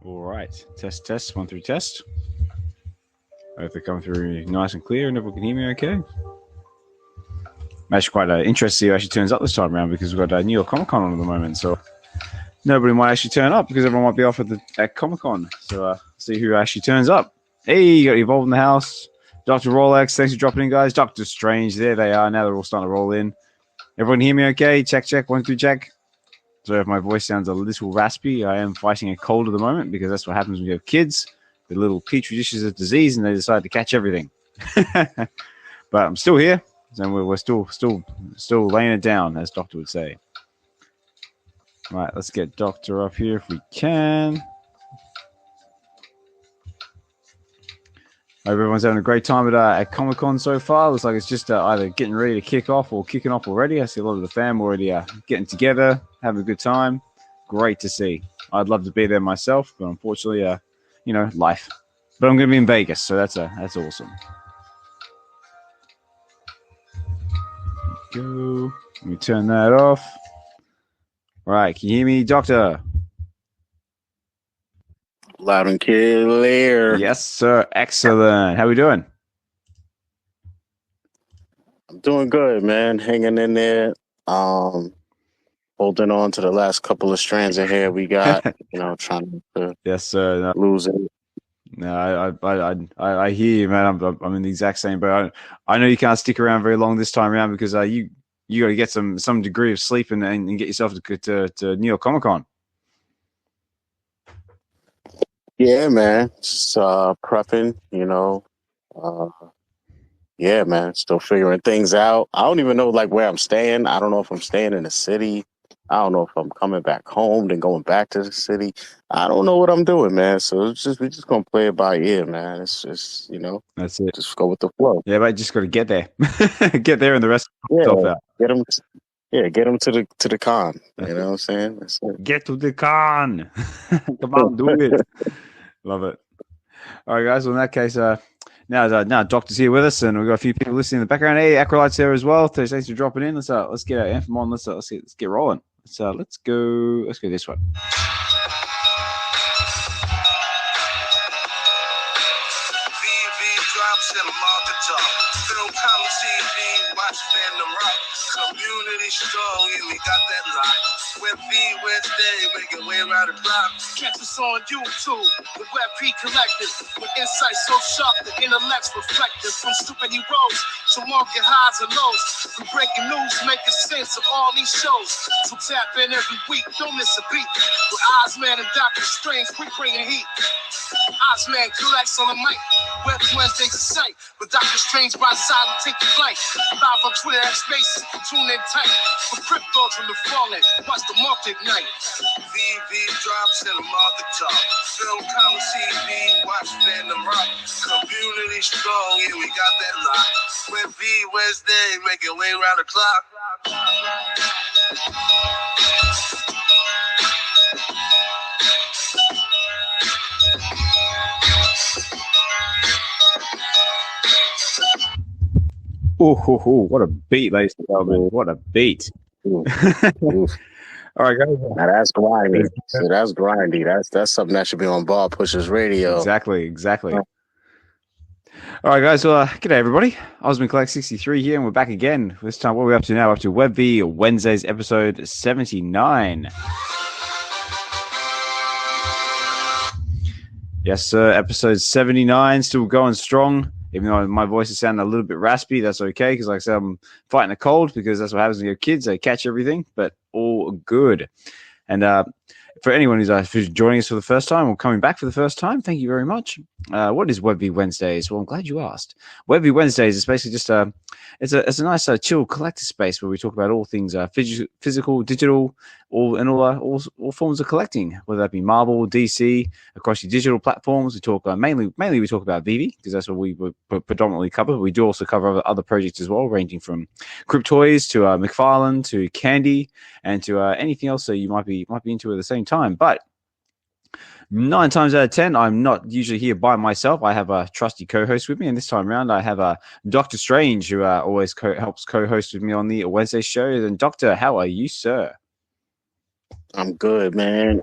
All right. Test, test. 1 through test. I hope they come through nice and clear and everyone can hear me okay. I'm actually quite interested to see who actually turns up this time around because we've got New York Comic Con on at the moment. So nobody might actually turn up because everyone might be off at Comic Con. So see who actually turns up. Hey, you got Evolve in the house. Dr. Rolex, thanks for dropping in, guys. Doctor Strange, there they are. Now they're all starting to roll in. Everyone hear me okay? Check, check. 1, 2, check. So if my voice sounds a little raspy, I am fighting a cold at the moment because that's what happens when you have kids with little petri dishes of disease and they decide to catch everything. But I'm still here, and we're still laying it down, as Doctor would say. All right, let's get Doctor up here if we can. Hope everyone's having a great time at Comic-Con so far. Looks like it's just either getting ready to kick off or kicking off already. I see a lot of the fam already getting together, having a good time. Great to see. I'd love to be there myself, but unfortunately, life. But I'm going to be in Vegas, so that's awesome. Go. Let me turn that off. All right, can you hear me, Doctor? Loud and clear. Yes, sir. Excellent. How we doing? I'm doing good, man. Hanging in there. Holding on to the last couple of strands of hair we got. Trying to yes, sir. No. Lose it. No, I hear you, man. I'm in the exact same boat. I know you can't stick around very long this time around because you got to get some degree of sleep and get yourself to New York Comic Con. Yeah, man. Just prepping, yeah, man. Still figuring things out. I don't even know where I'm staying. I don't know if I'm staying in the city. I don't know if I'm coming back home, then going back to the city. I don't know what I'm doing, man. So we're just gonna play it by ear, man. It's just, that's it. Just go with the flow. Yeah, but just got to get there, get there, and the rest. Yeah, get them. Yeah, get them to the con. You know what I'm saying? That's it. Get to the con. Come on, do it. Love it. All right, guys. Well, in that case, now Doctor's here with us, and we've got a few people listening in the background. Hey, Acrolite's there as well. Thanks for dropping in. Let's get our anthem on. Let's get rolling. Let's go this one. Film comedy TV, watch fandom rock. Community strong, yeah, we got that lock. With Wednesday, make it way around the block. Catch us on YouTube, the WebP Collective. With insight so sharp, the intellect's reflective. From stupid heroes to market highs and lows. From breaking news, making sense of all these shows. So tap in every week, don't miss a beat. With Ozman and Dr. Strange, we bringing heat. Ozman collects on the mic. Web Wednesday's a sight. But Dr. Strange by side and take the flight. Live on Twitter and Spaces, tune in tight. For cryptos from the falling, watch the market ignite. VeVe drops and the market talk. Film comedy TV, watch fandom rock. Community strong, yeah, we got that lock. With Wednesday, make it way round the clock. Oh, what a beat, ladies and gentlemen. What a beat. All right, guys. Now that's grindy. So that's grindy. That's something that should be on Ball Pushers Radio. Exactly. All right, guys. Well, g'day, everybody. Osman Collect 63 here, and we're back again. This time, what are we up to now? We're up to VeVe Wednesdays, episode 79. Yes, sir. Episode 79, still going strong. Even though my voice is sounding a little bit raspy, that's okay. Because like I said, I'm fighting a cold because that's what happens when you have kids. They catch everything, but all good. And for anyone who's joining us for the first time or coming back for the first time, thank you very much. What is VeVe Wednesdays? Well, I'm glad you asked. VeVe Wednesdays is basically just it's a nice chill collector space where we talk about all things physical, digital, all forms of collecting, whether that be Marvel, DC, across your digital platforms. We talk mainly we talk about VeVe because that's what we predominantly cover. We do also cover other projects as well, ranging from Cryptoys to McFarlane to Candy and to anything else that you might be into at the same time. But 9 times out of 10, I'm not usually here by myself. I have a trusty co-host with me, and this time around, I have Dr. Strange, who always helps co-host with me on the Wednesday show. And Doctor, how are you, sir? I'm good, man.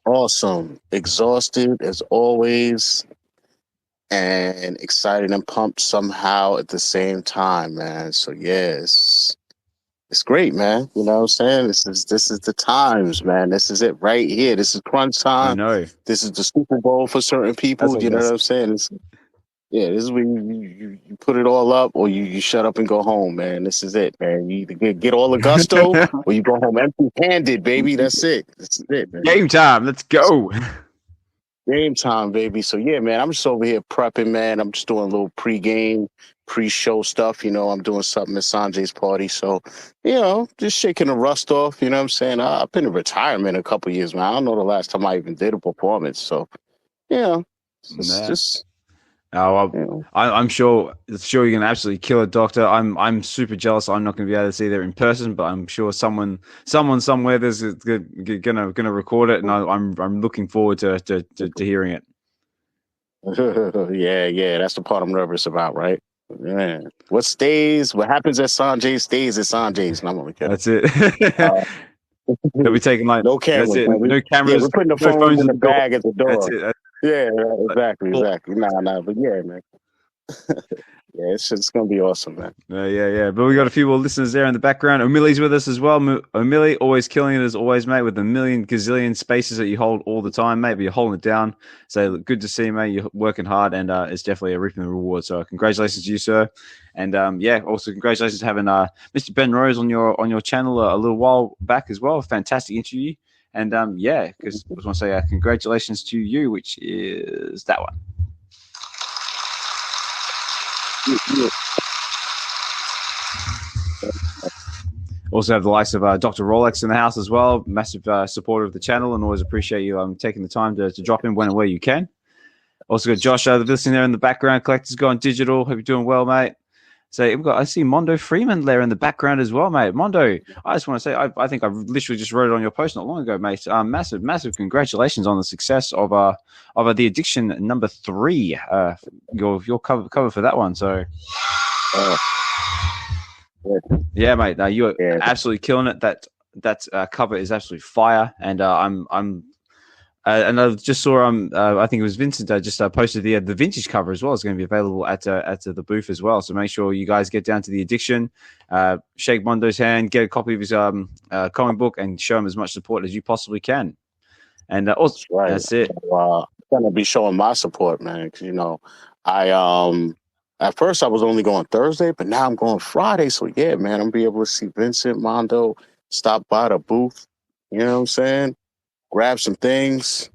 Awesome. Exhausted as always, and excited and pumped somehow at the same time, man. So yeah, it's great, man. You know what I'm saying? This is the times, man. This is it right here. This is crunch I time. know. This is the Super Bowl for certain people. That's what You know I was what I'm saying? Yeah, this is when you put it all up, or you shut up and go home, man. This is it, man. You either get all the gusto, or you go home empty-handed, baby. That's it. This is it, man. Game time. Let's go. Game time, baby. So yeah, man, I'm just over here prepping, man. I'm just doing a little pre-game, pre-show stuff. You know, I'm doing something at Sanjay's party. So, you know, just shaking the rust off. You know what I'm saying? I've been in retirement a couple years, man. I don't know the last time I even did a performance. So, you know, it's just Oh, you know. I'm sure you're gonna absolutely kill it, Doctor. I'm super jealous. I'm not gonna be able to see there in person, but I'm sure someone somewhere there's gonna record it, and I'm looking forward to hearing it. Yeah, that's the part I'm nervous about, right? Yeah. What happens at Sanjay stays at Sanjay's. No, I'm only kidding. That's it. They'll be taking like no cameras. That's it. Man. No cameras. We're putting the no phones in the door. bag at the door. That's it. Yeah, exactly. Nah, but yeah, man. Yeah, it's gonna be awesome, man. Yeah. But we got a few more listeners there in the background. Omili's with us as well. Omili, always killing it as always, mate, with a million gazillion spaces that you hold all the time, mate. But you're holding it down. So good to see, mate. You're working hard, and it's definitely a reaping reward. So congratulations to you, sir. And also congratulations to having Mr. Ben Rose on your channel a little while back as well. Fantastic interview. And because I just want to say congratulations to you, which is that one. Yeah. Also have the likes of Dr. Rolex in the house as well. Massive supporter of the channel, and always appreciate you taking the time to drop in when and where you can. Also got Josh listening there in the background. Collector's gone digital. Hope you're doing well, mate. So I see Mondo Freeman there in the background as well, mate. Mondo, I just want to say I think I literally just wrote it on your post not long ago, mate. Massive congratulations on the success of the Addiction number 3. Your cover for that one. So yeah, mate. You are absolutely killing it. That cover is absolutely fire, and and I just saw I think it was Vincent just posted the vintage cover as well. It's going to be available at the booth as well. So make sure you guys get down to the Addiction, shake Mondo's hand, get a copy of his comic book, and show him as much support as you possibly can. And also, that's it. I'm going to be showing my support, man. Because I at first I was only going Thursday, but now I'm going Friday. So yeah, man, I'm gonna be able to see Vincent, Mondo, stop by the booth. You know what I'm saying? Grab some things.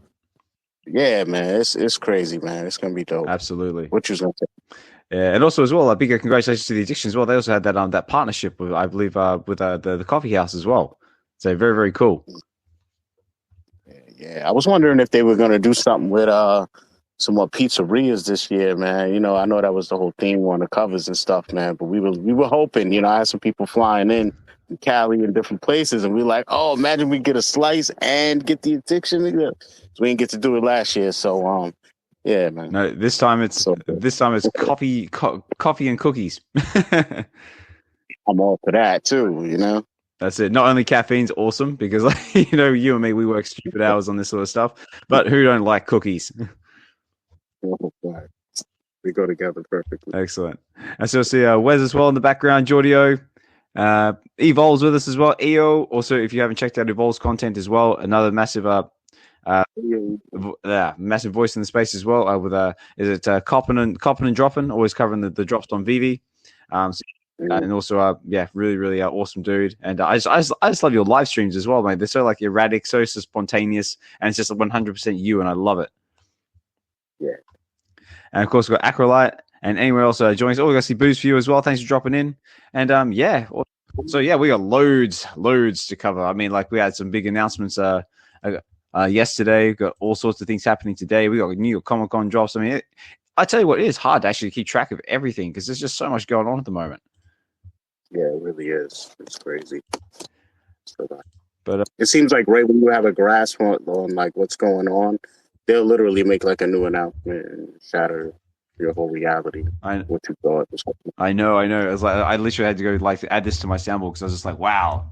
Yeah, man, it's crazy, man. It's gonna be dope. Absolutely. What you gonna say? Yeah, and also as well, a bigger congratulations to the Addiction as well. They also had that partnership with, I believe, with the coffee house as well. So very, very cool. Yeah, I was wondering if they were gonna do something with some more pizzerias this year, man. I know that was the whole theme on the covers and stuff, man. But we were hoping. I had some people flying in Cali and different places, and we were like, oh, imagine we get a slice and get the Addiction. So we didn't get to do it last year, so yeah, man. No, this time it's coffee and cookies. I'm all for that too, That's it. Not only caffeine's awesome because you and me, we work stupid hours on this sort of stuff, but who don't like cookies? We go together perfectly. Excellent. And so see Wes as well in the background, Giordio. Evolve's with us as well. EO. Also, if you haven't checked out Evolve's content as well, another massive massive voice in the space as well. With Coppin and Droppin', always covering the drops on VeVe. And also really awesome dude. And I just love your live streams as well, mate. They're so erratic, so spontaneous, and it's just 100% you, and I love it. Yeah. And of course, we've got Acrolite and anywhere else joining us. Oh, we got to see Booze for you as well. Thanks for dropping in. And so we got loads to cover. I mean, we had some big announcements yesterday. We've got all sorts of things happening today. We got New York Comic Con drops. I mean, I tell you what, it is hard to actually keep track of everything because there's just so much going on at the moment. Yeah, it really is. It's crazy. But it seems like right when you have a grasp on what's going on, they'll literally make a new announcement and shatter your whole reality. What you thought. I know. It was I literally had to go add this to my sample because I was just like, wow.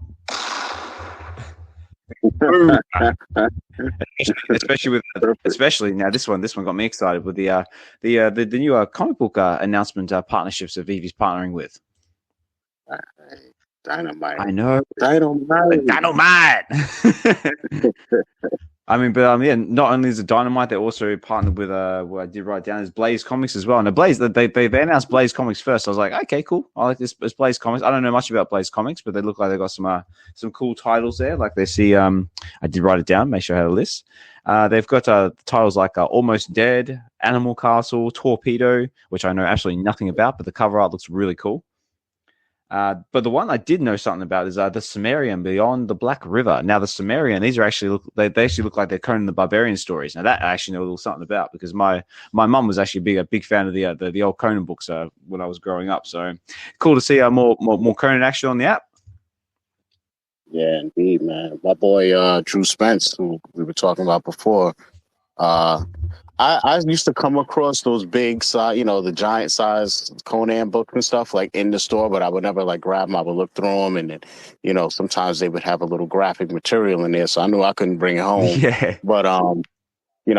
especially now this one got me excited with the new comic book announcement partnerships that VeVe's partnering with. Dynamite. I know. Dynamite. I mean, but yeah, not only is it Dynamite, they also partnered with what I did write down is Blaze Comics as well. And Blaze, they announced Blaze Comics first. I was like, okay, cool. I like this. It's Blaze Comics. I don't know much about Blaze Comics, but they look like they got some cool titles there. Like they see, I did write it down. Make sure I had a list. They've got titles like Almost Dead, Animal Castle, Torpedo, which I know absolutely nothing about, but the cover art looks really cool. But the one I did know something about is the Sumerian Beyond the Black River. Now the Sumerian, these are actually they actually look like they're Conan the Barbarian stories. Now that I actually know a little something about because my mum was actually a big fan of the old Conan books when I was growing up. So cool to see more Conan action on the app. Yeah, indeed, man. My boy Drew Spence, who we were talking about before, I used to come across those big size, the giant size Conan books and stuff like in the store, but I would never like grab them. I would look through them, and then, sometimes they would have a little graphic material in there, so I knew I couldn't bring it home. Yeah. But I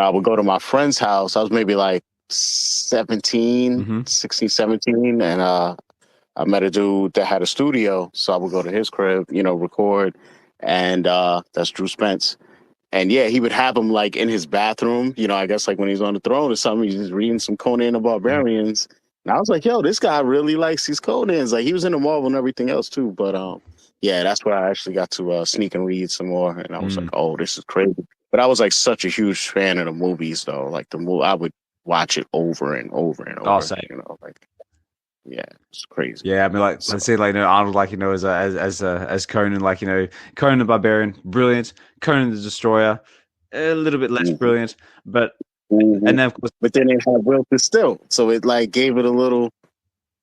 would go to my friend's house. I was maybe like 16, 17, and I met a dude that had a studio, so I would go to his crib, record, and that's Drew Spence. And yeah, he would have him like in his bathroom, I guess like when he's on the throne or something, he's just reading some Conan the Barbarians. And I was like, yo, this guy really likes these Conans. Like he was into Marvel and everything else too. But yeah, that's where I actually got to sneak and read some more. And I was like, oh, this is crazy. But I was like such a huge fan of the movies though. Like I would watch it over and over and over. I'll say. Yeah, it's crazy. Yeah, I mean, like let's see, like Arnold, like as Conan, like Conan the Barbarian, brilliant. Conan the Destroyer, a little bit less brilliant, but and then of course, but then it had Wilton Still, so it like gave it a little,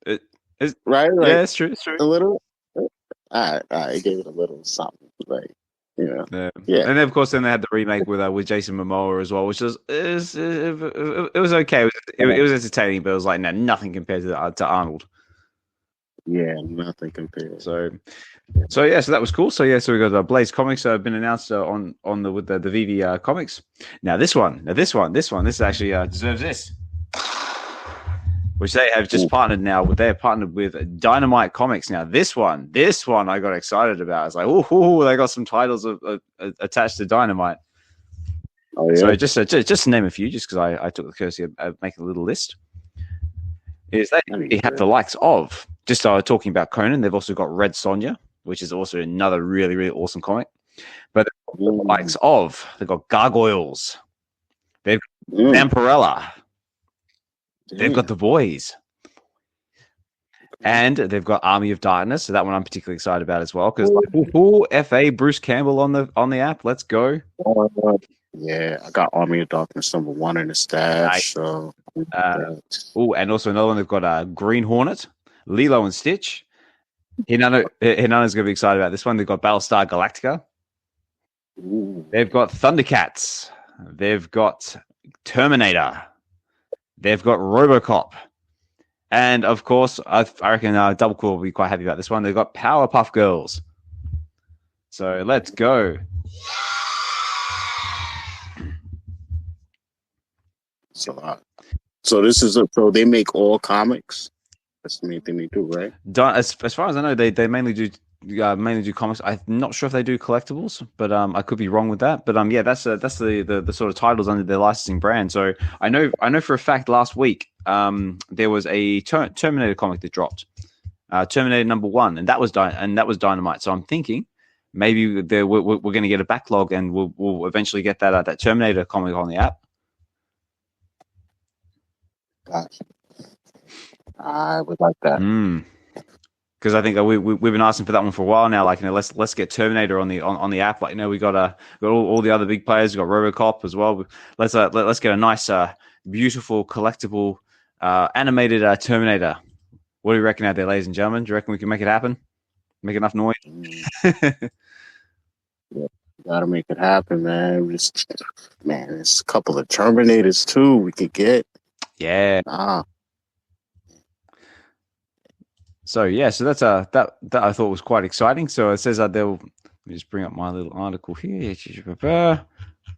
right? Like, yeah, it's true. A little. It gave it a little something, like yeah. And then of course, then they had the remake with Jason Momoa as well, which was it was okay. It was entertaining, but it was like nothing compared to Arnold. Yeah, nothing compared. So that was cool. So we got Blaze Comics been announced with the VeVe comics. Now this actually deserves this, which they have just partnered now. They're partnered with Dynamite Comics. Now this one I got excited about. It's like they got some titles attached to Dynamite. Oh yeah. So just to name a few, just because I took the courtesy of making a little list. Is they have the likes of just talking about Conan. They've also got Red Sonja, which is also another really, really awesome comic. But the likes of, they've got Gargoyles, they've got Vampirella, they've got The Boys, and they've got Army of Darkness. So that one I'm particularly excited about as well because FA Bruce Campbell on the app. Let's go. Yeah, I got Army of Darkness #1 in the stash. Nice. So, and also another one. They've got Green Hornet, Lilo and Stitch. Hinano's going to be excited about this one. They've got Battlestar Galactica. Ooh. They've got Thundercats. They've got Terminator. They've got RoboCop. And, of course, I reckon Double Cool will be quite happy about this one. They've got Powerpuff Girls. So, let's go. So this is so they make all comics. That's the main thing they do, right? As far as I know, they mainly do comics. I'm not sure if they do collectibles, but I could be wrong with that. But yeah, that's the sort of titles under their licensing brand. So I know for a fact last week there was a Terminator comic that dropped, Terminator #1, and that was Dynamite. So I'm thinking maybe we're going to get a backlog, and we'll eventually get that Terminator comic on the app. Gotcha. I would like that. Because I think we've been asking for that one for a while now. Like, let's get Terminator on the app. Like, we got all the other big players. We got RoboCop as well. Let's get a nice, beautiful, collectible, animated Terminator. What do you reckon out there, ladies and gentlemen? Do you reckon we can make it happen? Make enough noise? Yeah, gotta make it happen, man. There's a couple of Terminators too we could get. Yeah. So that's that I thought was quite exciting. So it says that Let me just bring up my little article here.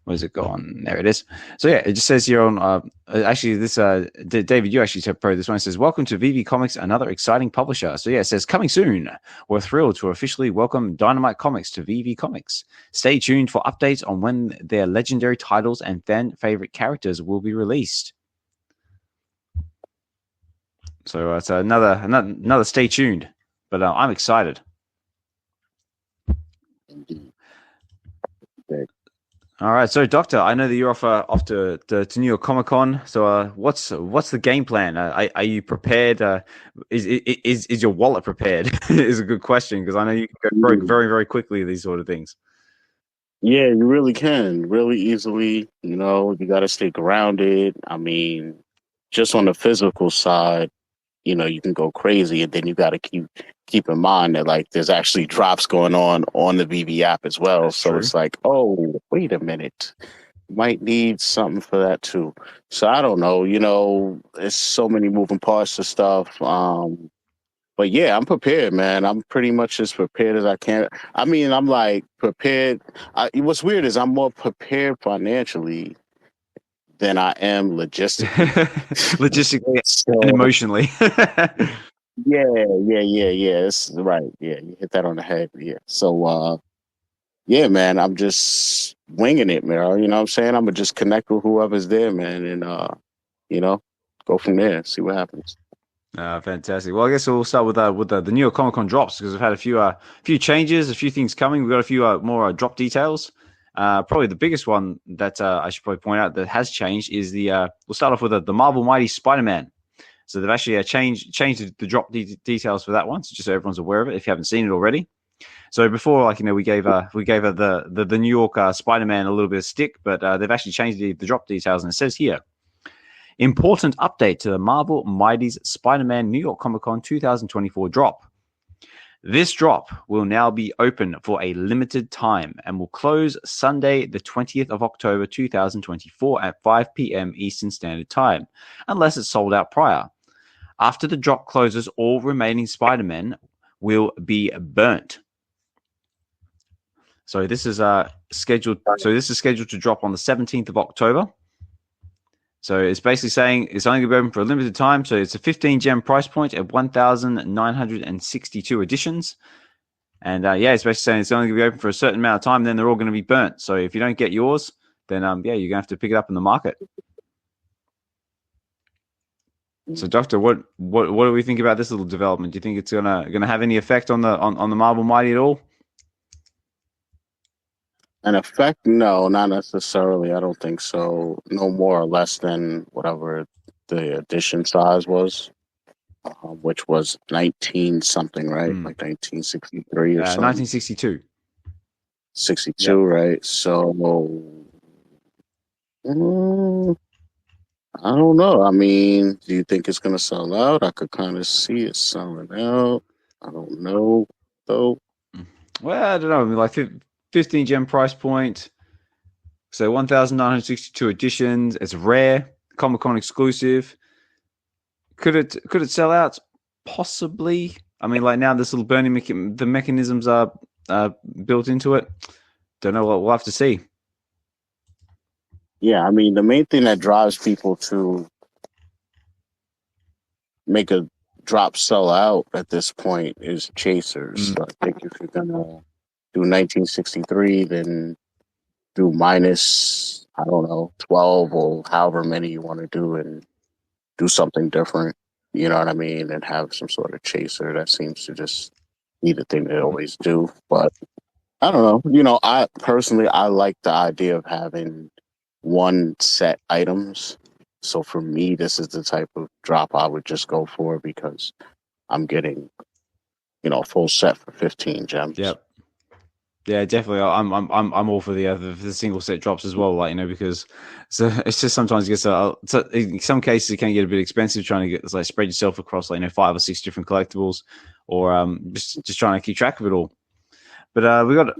Where's it gone? There it is. So yeah, it just says here on actually this David, you actually said pro this one. It says, welcome to VeVe Comics, another exciting publisher. So yeah, it says coming soon. We're thrilled to officially welcome Dynamite Comics to VeVe Comics. Stay tuned for updates on when their legendary titles and fan favorite characters will be released. So it's another stay tuned. But I'm excited. Indeed. All right, so Dokta, I know that you're off to New York Comic Con. So what's the game plan? Are you prepared? Is your wallet prepared? Is a good question, because I know you can go broke very, very quickly these sort of things. Yeah, you really can, really easily. You know, you got to stay grounded. I mean, just on the physical side, you know, you can go crazy, and then you got to keep in mind that like there's actually drops going on the VeVe app as well. That's so true. It's like, oh, wait a minute, might need something for that too. So I don't know. You know, there's so many moving parts to stuff. But yeah, I'm prepared, man. I'm pretty much as prepared as I can. I mean, I'm like prepared. What's weird is I'm more prepared financially than I am logistically. Logistically So, and emotionally. yeah. It's right. Yeah, you hit that on the head. Yeah. So, yeah, man, I'm just winging it, man. You know what I'm saying? I'm gonna just connect with whoever's there, man, and you know, go from there. See what happens. Fantastic. Well, I guess we'll start with the New York Comic Con drops, because we've had a few changes, a few things coming. We've got a few more drop details. Probably the biggest one that I should probably point out that has changed is we'll start off with the Marvel Mighty Spider-Man. So they've actually changed the drop details for that one, so just so everyone's aware of it if you haven't seen it already. So before, like, you know, we gave her the New York Spider-Man a little bit of stick, but they've actually changed the drop details, and it says here, important update to the Marvel Mighty's Spider-Man New York Comic Con 2024 drop. This drop will now be open for a limited time and will close Sunday, the 20th of October 2024 at 5 p.m. Eastern Standard Time, unless it's sold out prior. After the drop closes, all remaining Spider-Men will be burnt. So this is scheduled to drop on the 17th of October. So it's basically saying it's only going to be open for a limited time. So it's a 15 gem price point at 1,962 editions. And yeah, it's basically saying it's only going to be open for a certain amount of time, then they're all going to be burnt. So if you don't get yours, then yeah, you're going to have to pick it up in the market. So Dokta, what do we think about this little development? Do you think it's gonna have any effect on the Marvel Mighty at all? An effect? No, not necessarily. I don't think so. No more or less than whatever the edition size was, which was 19 something, right? Like 1963 or something. 1962. 62, yep. Right? So, I don't know. I mean, do you think it's going to sell out? I could kind of see it selling out. I don't know, though. Well, I don't know. I mean, like 15 gem price point. So 1,962 editions. It's rare, Comic-Con exclusive. Could it sell out? Possibly. I mean, like now this little burning the mechanisms are built into it. Don't know. We'll have to see. Yeah, I mean, the main thing that drives people to make a drop sell out at this point is chasers. So I think if you're gonna do 1963, then do minus, I don't know, 12 or however many you want to do, and do something different. You know what I mean? And have some sort of chaser. That seems to just be the thing they always do. But I don't know. You know, I personally like the idea of having one set items. So for me, this is the type of drop I would just go for, because I'm getting, you know, a full set for 15 gems. Yep. Yeah, definitely. I'm all for the single set drops as well. Like, you know, because it's just sometimes it gets in some cases it can get a bit expensive trying to get, like, spread yourself across, like, you know, 5 or 6 different collectibles, or just trying to keep track of it all. But we got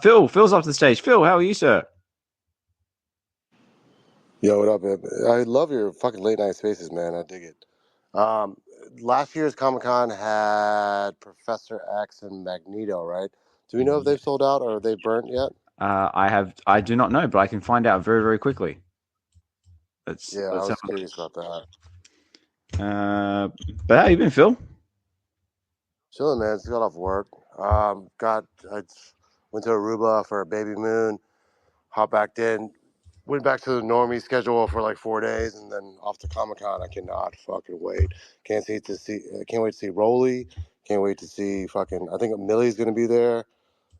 Phil. Phil's up to the stage. Phil, how are you, sir? Yo, what up, man? I love your fucking late night spaces, man. I dig it. Last year's Comic-Con had Professor X and Magneto, right? Do we know if they've sold out or are they burnt yet? I do not know, but I can find out very, very quickly. Let's I was have curious about that. but how you been, Phil? Chilling, man. Just got off work. I went to Aruba for a baby moon. Hopped back in. Went back to the normie schedule for like 4 days, and then off to Comic-Con. I cannot fucking wait. Can't wait to see Rolly. Can't wait to see fucking. I think Millie's gonna be there.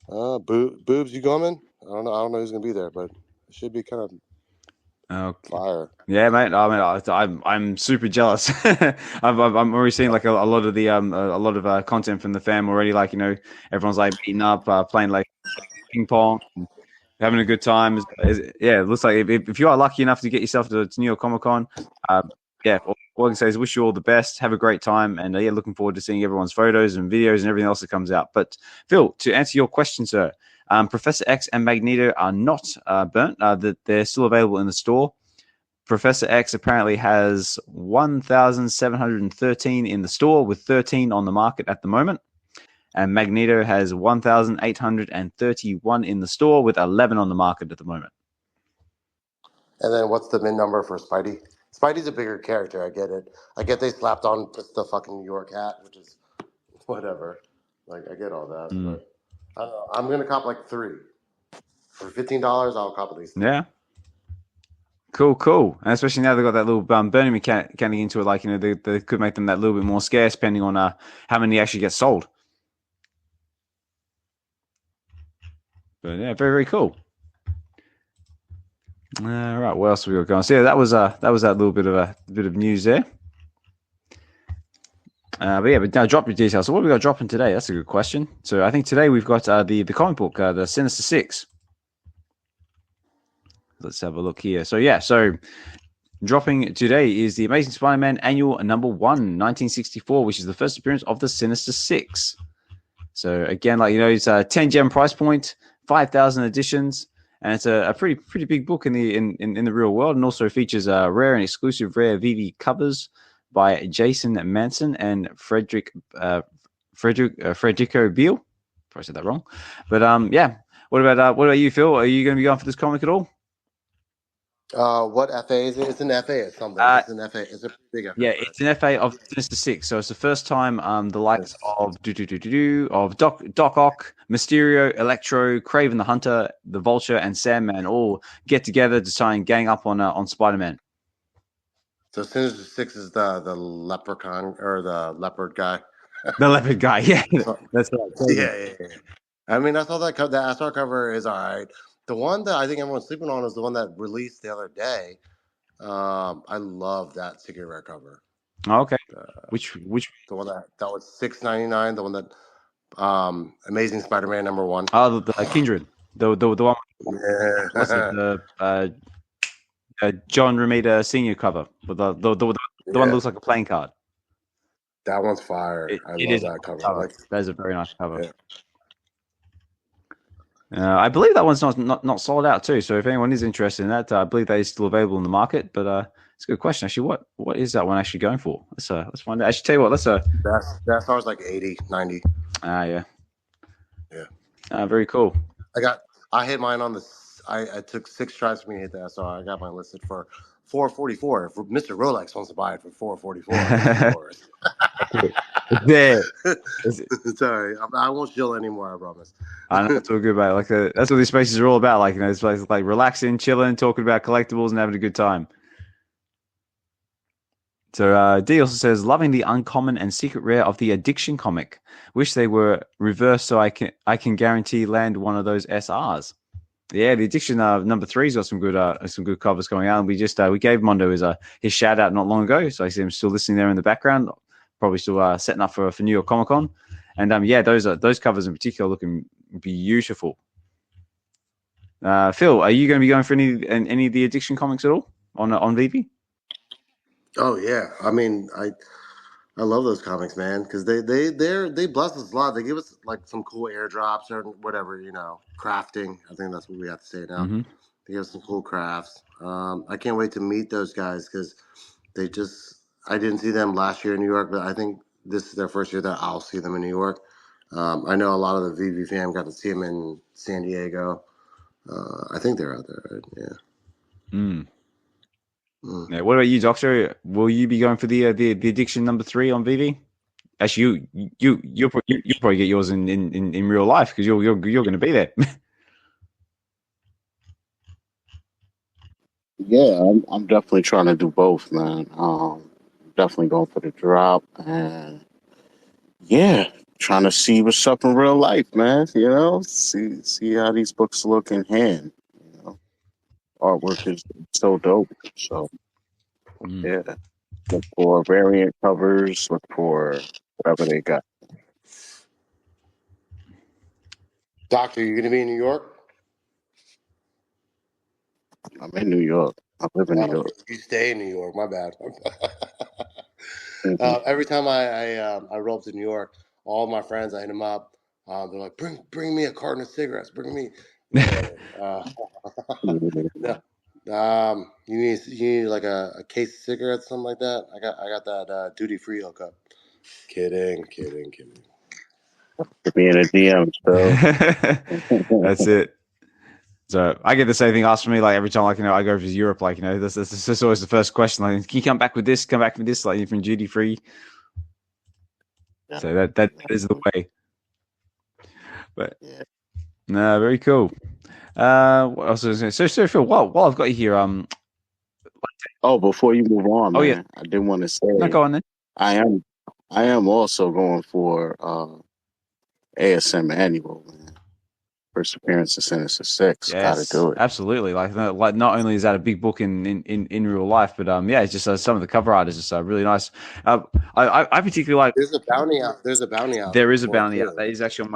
Boobs, you coming? I don't know who's gonna be there, but it should be kind of fire. Yeah, mate. I mean, I'm super jealous. I'm already seeing like a lot of the a lot of content from the fam already. Like, you know, everyone's like meeting up, playing like ping pong, and having a good time. Yeah, it looks like if you are lucky enough to get yourself to New York Comic Con, yeah, all I can say is wish you all the best. Have a great time, and yeah, looking forward to seeing everyone's photos and videos and everything else that comes out. But Phil, to answer your question, sir, Professor X and Magneto are not burnt. That they're still available in the store. Professor X apparently has 1,713 in the store, with 13 on the market at the moment. And Magneto has 1,831 in the store, with 11 on the market at the moment. And then what's the min number for Spidey? Spidey's a bigger character. I get it. I get they slapped on just the fucking New York hat, which is whatever. Like, I get all that. But I don't know. I'm going to cop like 3. For $15, I'll cop at least 3. Yeah. Cool. And especially now they've got that little burning mechanic into it. Like, you know, they could make them that little bit more scarce depending on how many actually get sold. But yeah, very, very cool. All right, what else have we got going? So yeah, that was that little bit of news there. But now drop your details. So what have we got dropping today? That's a good question. So I think today we've got the comic book, the Sinister Six. Let's have a look here. So yeah, dropping today is the Amazing Spider-Man Annual number 1, 1964, which is the first appearance of the Sinister Six. So again, like, you know, it's a 10 gem price point, 5,000 editions, and it's a pretty big book in the real world, and also features rare and exclusive rare VeVe covers by Jason Manson and Frederico Beale. Probably said that wrong, but yeah. What about you, Phil? Are you going to be going for this comic at all? What FA is it? It's an FA or something. It's an FA. It's a big FA. Yeah, it's an FA of Sinister Six. So it's the first time the likes of Doc Ock, Mysterio, Electro, Kraven the Hunter, the Vulture, and Sandman all get together to try and gang up on Spider-Man. So Sinister Six is the leprechaun or the leopard guy. The leopard guy, yeah. That's right. Yeah. I mean, I saw that the SR cover is all right. The one that I think everyone's sleeping on is the one that released the other day. I love that secret rare cover. Oh, okay. Which the one that was $6.99. The one that Amazing Spider-Man number 1. Oh, the Kindred. The one. Yeah. John Romita Senior cover, but the one that looks like a playing card. That one's fire. I love that cover. That is a very nice cover. Yeah. I believe that one's not sold out too. So if anyone is interested in that, I believe that is still available in the market. But it's a good question. Actually, what is that one actually going for? Let's find out. Actually, tell you what. That star's like 80, 90. Yeah. Yeah. Very cool. I hit mine on the. I took 6 tries for me to hit that, so I got mine listed for $444. If Mr. Rolex wants to buy it for $444. Yeah. Sorry, I won't chill anymore. I promise. I know, that's all good, mate. Like that's what these spaces are all about. Like, you know, it's like relaxing, chilling, talking about collectibles, and having a good time. So D also says, loving the uncommon and secret rare of the Addiction comic. Wish they were reversed so I can guarantee land one of those SRs. Yeah, the Addiction number 3's got some good covers going out. And we gave Mondo his shout out not long ago, so I see him still listening there in the background, probably still setting up for New York Comic Con. And yeah, those covers in particular looking beautiful. Phil, are you going to be going for any of the Addiction comics at all on VeVe? Oh yeah, I mean I love those comics, man, because they bless us a lot. They give us like some cool airdrops or whatever, you know, crafting. I think that's what we have to say now. Mm-hmm. They give us some cool crafts. I can't wait to meet those guys because I didn't see them last year in New York, but I think this is their first year that I'll see them in New York. I know a lot of the VeVe fam got to see him in San Diego. I think they're out there, right? Yeah. Yeah. What about you, Doctor? Will you be going for the addiction number 3 on VeVe? Actually, you'll probably get yours in real life because you're going to be there. Yeah, I'm definitely trying to do both, man. Definitely going for the drop, and yeah, trying to see what's up in real life, man. You know, see how these books look in hand. You know, artwork is so dope. So yeah, look for variant covers. Look for whatever they got. Doctor, you going to be in New York? I'm in New York. I live in New York. You stay in New York. My bad. Mhm. Every time I roll up to New York, all my friends, I hit them up. They're like, bring me a carton of cigarettes. Bring me. No. You need like a case of cigarettes, something like that. I got that duty free hookup. Kidding. To be in a DM, so That's it. So I get the same thing asked for me like every time, like, I go to Europe, like, that's always the first question. Like, can you come back with this? Come back with this, like, from duty free. So that is the way. But no, very cool. What else was I saying? So Phil, while I've got you here, before you move on, man, yeah. I did want to say, no, go on then. I am also going for ASM annual, man. First appearance of Sinister 6. Yes, Gotta do it. Absolutely. Like not only is that a big book in real life, but it's just some of the cover art is just really nice. I particularly like. There's a bounty out. There is a bounty out. That is actually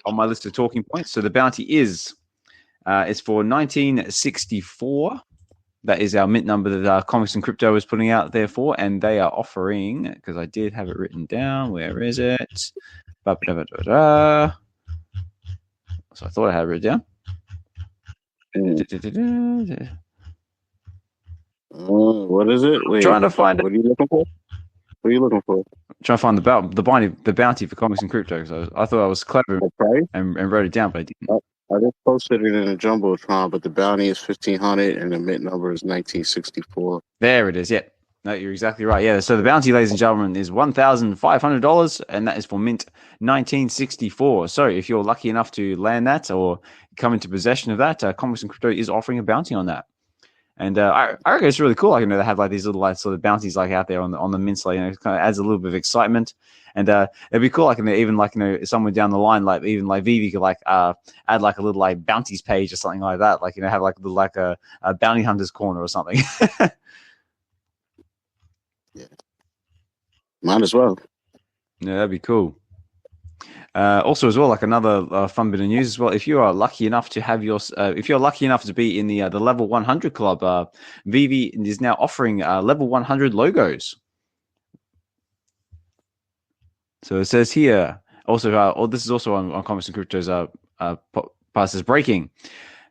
on my list of talking points. So the bounty is it's for 1964. That is our mint number that Comics and Crypto is putting out there for, and they are offering, because I did have it written down. Where is it? So I thought I had it written down. What is it? Wait, trying to find what are you looking for? What are you looking for? Trying to find the bounty for Comics and Crypto. So I thought I was clever and wrote it down, but I didn't. I just posted it in a jumbotron, but the bounty is 1,500 and the mint number is 1964. There it is. Yeah. No, you're exactly right. Yeah. So the bounty, ladies and gentlemen, is $1,500, and that is for mint 1964. So if you're lucky enough to land that or come into possession of that, Comics and Crypto is offering a bounty on that. And I reckon it's really cool. Like, they have like these little like sort of bounties like out there on the mints. Like, it kind of adds a little bit of excitement. And it'd be cool. Like, even like somewhere down the line, like even like VeVe could like add like a little like bounties page or something like that. Like, have like a little like a bounty hunters corner or something. Yeah, might as well. Yeah, that'd be cool. Also, as well, like another fun bit of news as well. If you are lucky enough to have if you're lucky enough to be in the level 100 club, VeVe is now offering level 100 logos. So it says here. Also, this is also on Comics and Crypto's pass is breaking.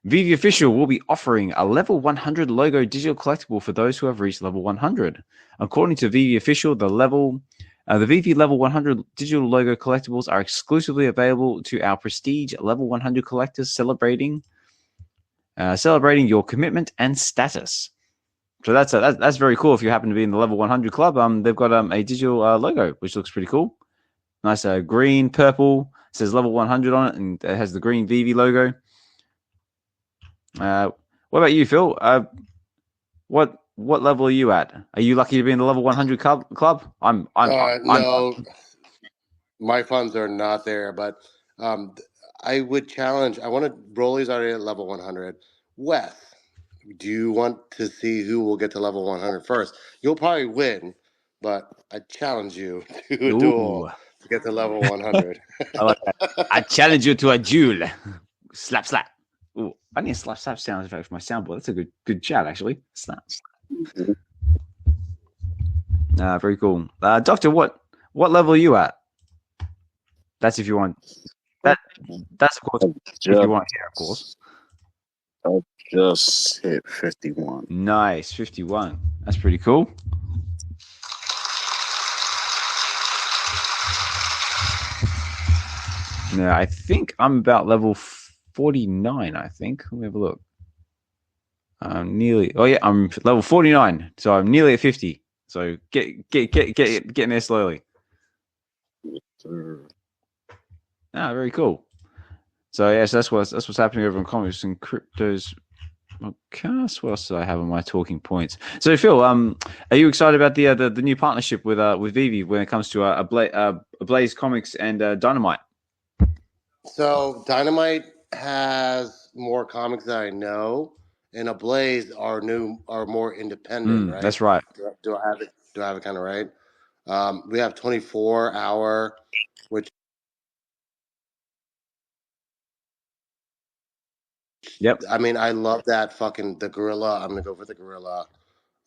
VeVe Official will be offering a level 100 logo digital collectible for those who have reached level 100. According to VeVe Official, the VeVe level 100 digital logo collectibles are exclusively available to our prestige level 100 collectors, celebrating your commitment and status. So that's very cool. If you happen to be in the level 100 club, they've got a digital logo which looks pretty cool. Nice green, purple. It says level 100 on it, and it has the green VeVe logo. What about you, Phil? What level are you at? Are you lucky to be in the level 100 club? No, my funds are not there, but I would challenge. I want to. Broly's already at level 100. Wes, do you want to see who will get to level 100 first? You'll probably win, but I challenge you to a duel to get to level 100. I like that. I challenge you to a duel. Slap, slap. Ooh, I need a slap sound effect for my soundboard. That's a good chat, actually. Slap. Very cool. Doctor, what level are you at? That's if you want. That's of course if you want here, of course. I just hit 51. Nice, 51. That's pretty cool. Now, I think I'm about level 49, I think. Let me have a look. I'm level 49, so I'm nearly at 50. So getting there slowly. Very cool. So yes, that's what's happening over in comics and cryptos. What else do I have on my talking points? So Phil, are you excited about the new partnership with VeVe when it comes to Ablaze Comics and Dynamite? So Dynamite has more comics that I know, and Ablaze are more independent, right? That's right. Do I have it? Do I have it kind of right? We have 24-hour, which Yep. I mean, I love that the gorilla. I'm gonna go for the gorilla.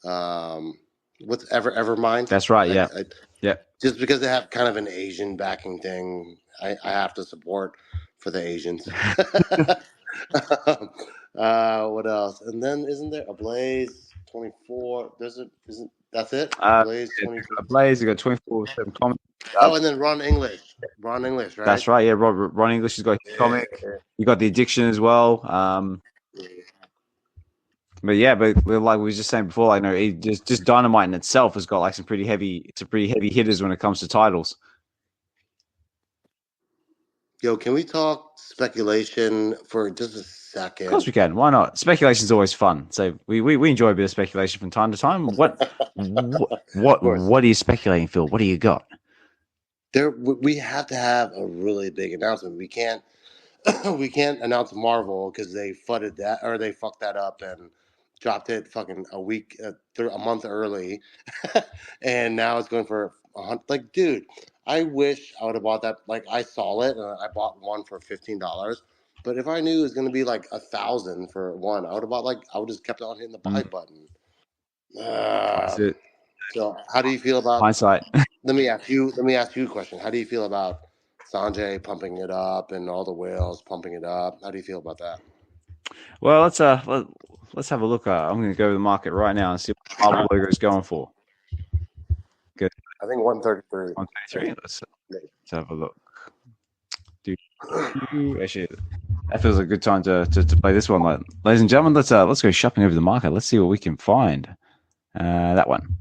What's Evermind? That's right. Yeah. Yeah. Just because they have kind of an Asian backing thing, I have to support for the Asians. What else? And then isn't there Ablaze 24? That's it? Ablaze 24. Ablaze, you got 24/7 comics. Oh, and then Ron English, right? That's right. Yeah, Ron English has got a comic. You got the Addiction as well. But like we were just saying before, just Dynamite in itself has got like some pretty heavy hitters when it comes to titles. Yo, can we talk speculation for just a second? Of course we can. Why not? Speculation is always fun. So we enjoy a bit of speculation from time to time. What are you speculating, Phil? What do you got? We have to have a really big announcement. We can't announce Marvel because they fucked that up and dropped it fucking a month early, and now it's going for like, dude. I wish I would have bought that. Like, I saw it and I bought one for $15. But if I knew it was going to be like 1,000 for one, I would have just kept on hitting the buy button. That's it. So, how do you feel about hindsight? Let me ask you a question. How do you feel about Sanjay pumping it up and all the whales pumping it up? How do you feel about that? Well, let's have a look. I'm going to go to the market right now and see what the Marvel logo is going for. Good. I think 133. 133. Let's have a look. Actually, that feels like a good time to play this one. Ladies and gentlemen, let's go shopping over the market. Let's see what we can find. That one.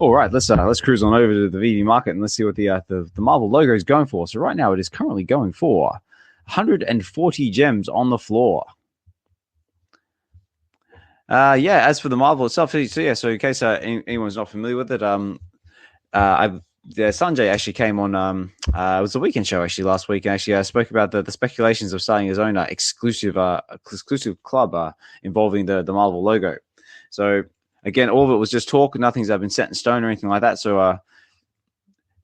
All right, let's cruise on over to the VeVe market and let's see what the Marvel logo is going for. So right now it is currently going for 140 gems on the floor. As for the Marvel itself, so in case anyone's not familiar with it, Sanjay actually came on. It was a weekend show actually last week, and actually spoke about the speculations of starting his own exclusive club involving the Marvel logo. So again, all of it was just talk. Nothing's been set in stone or anything like that. So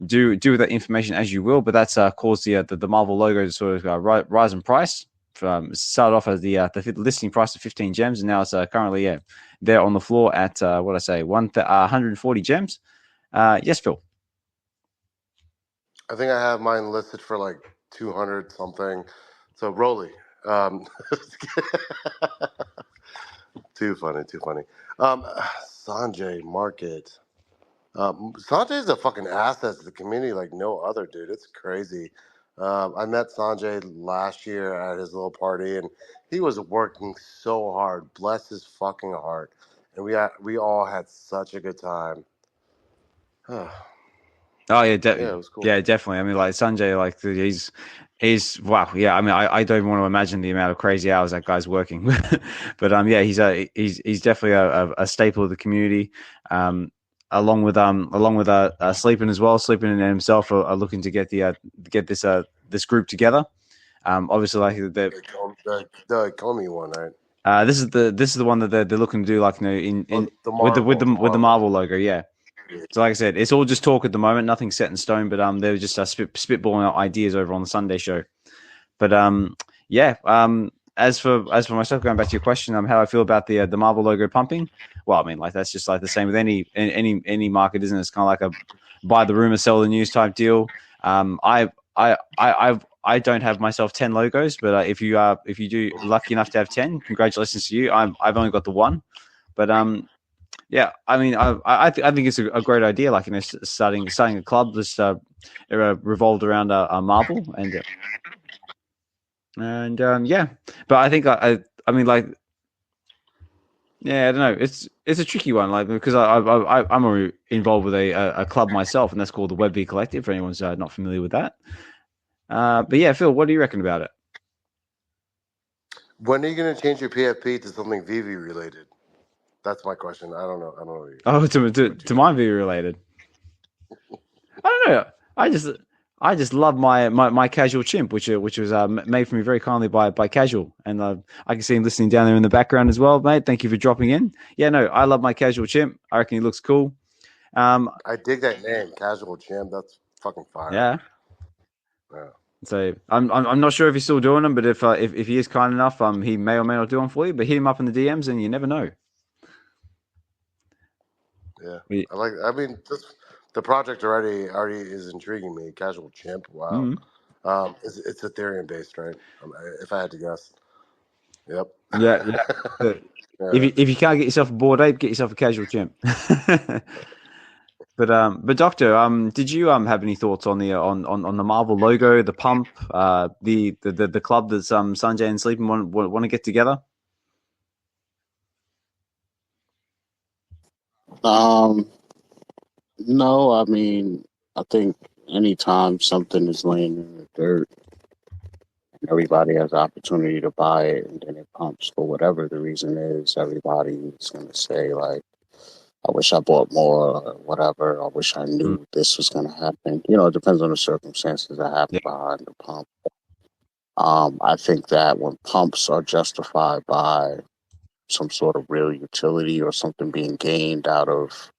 do with that information as you will. But that's caused the Marvel logo to sort of rise in price. Started off as the listing price of 15 gems, and now it's currently there on the floor at 140 gems. Yes, Phil. I think I have mine listed for like 200 something. So Rolly, too funny. Sanjay Market. Sanjay is a fucking asset to the community like no other, dude. It's crazy. I met Sanjay last year at his little party, and he was working so hard. Bless his fucking heart. And we all had such a good time. Oh yeah, it was cool. Yeah, definitely. I mean, like Sanjay, like he's wow. Yeah, I mean, I don't even want to imagine the amount of crazy hours that guy's working. But he's definitely a staple of the community. Along with Sleeping as well. Sleeping and himself are looking to get this group together. Obviously, like the Comey one, right? This is the one that they're looking to do, like with the Marvel logo, yeah. So like I said, it's all just talk at the moment, nothing set in stone. But they were just spitballing out ideas over on the Sunday show. But as for myself, going back to your question, how I feel about the Marvel logo pumping. Well, I mean, like that's just like the same with any market, isn't it? It's kind of like a buy the rumor, sell the news type deal. I don't have myself 10 logos, but if you do lucky enough to have 10, congratulations to you. I've only got the one, but yeah, I mean, I think it's a great idea. Like, you know, starting a club that's revolved around Marvel and yeah, but I think I mean, like, yeah, I don't know. It's a tricky one, like, because I'm already involved with a club myself, and that's called the VeVe Collective. For anyone's not familiar with that, but yeah, Phil, what do you reckon about it? When are you going to change your PFP to something VeVe related? That's my question. I don't know. Oh, to my VeVe related. I don't know. I just love my casual chimp, which was made for me very kindly by Casual, and I can see him listening down there in the background as well, mate. Thank you for dropping in. Yeah, no, I love my casual chimp. I reckon he looks cool. I dig that name, Casual Chimp. That's fucking fire. Yeah. Yeah. So I'm not sure if he's still doing them, but if he is kind enough, he may or may not do them for you. But hit him up in the DMs, and you never know. Yeah, I mean, the project already is intriguing me. Casual Chimp. Wow. Mm-hmm. It's Ethereum based, right? If I had to guess. Yep. Yeah. If you can't get yourself a Bored Ape, get yourself a casual chimp. But Dokta, did you have any thoughts on the on the Marvel logo, the pump, the club that Sanjay and Sleeping want to get together? No, I mean, I think anytime something is laying in the dirt, and everybody has the opportunity to buy it, and then it pumps for whatever the reason is, everybody's going to say, like, I wish I bought more or whatever. I wish I knew this was going to happen. You know, it depends on the circumstances that happen behind the pump. I think that when pumps are justified by some sort of real utility or something being gained out of,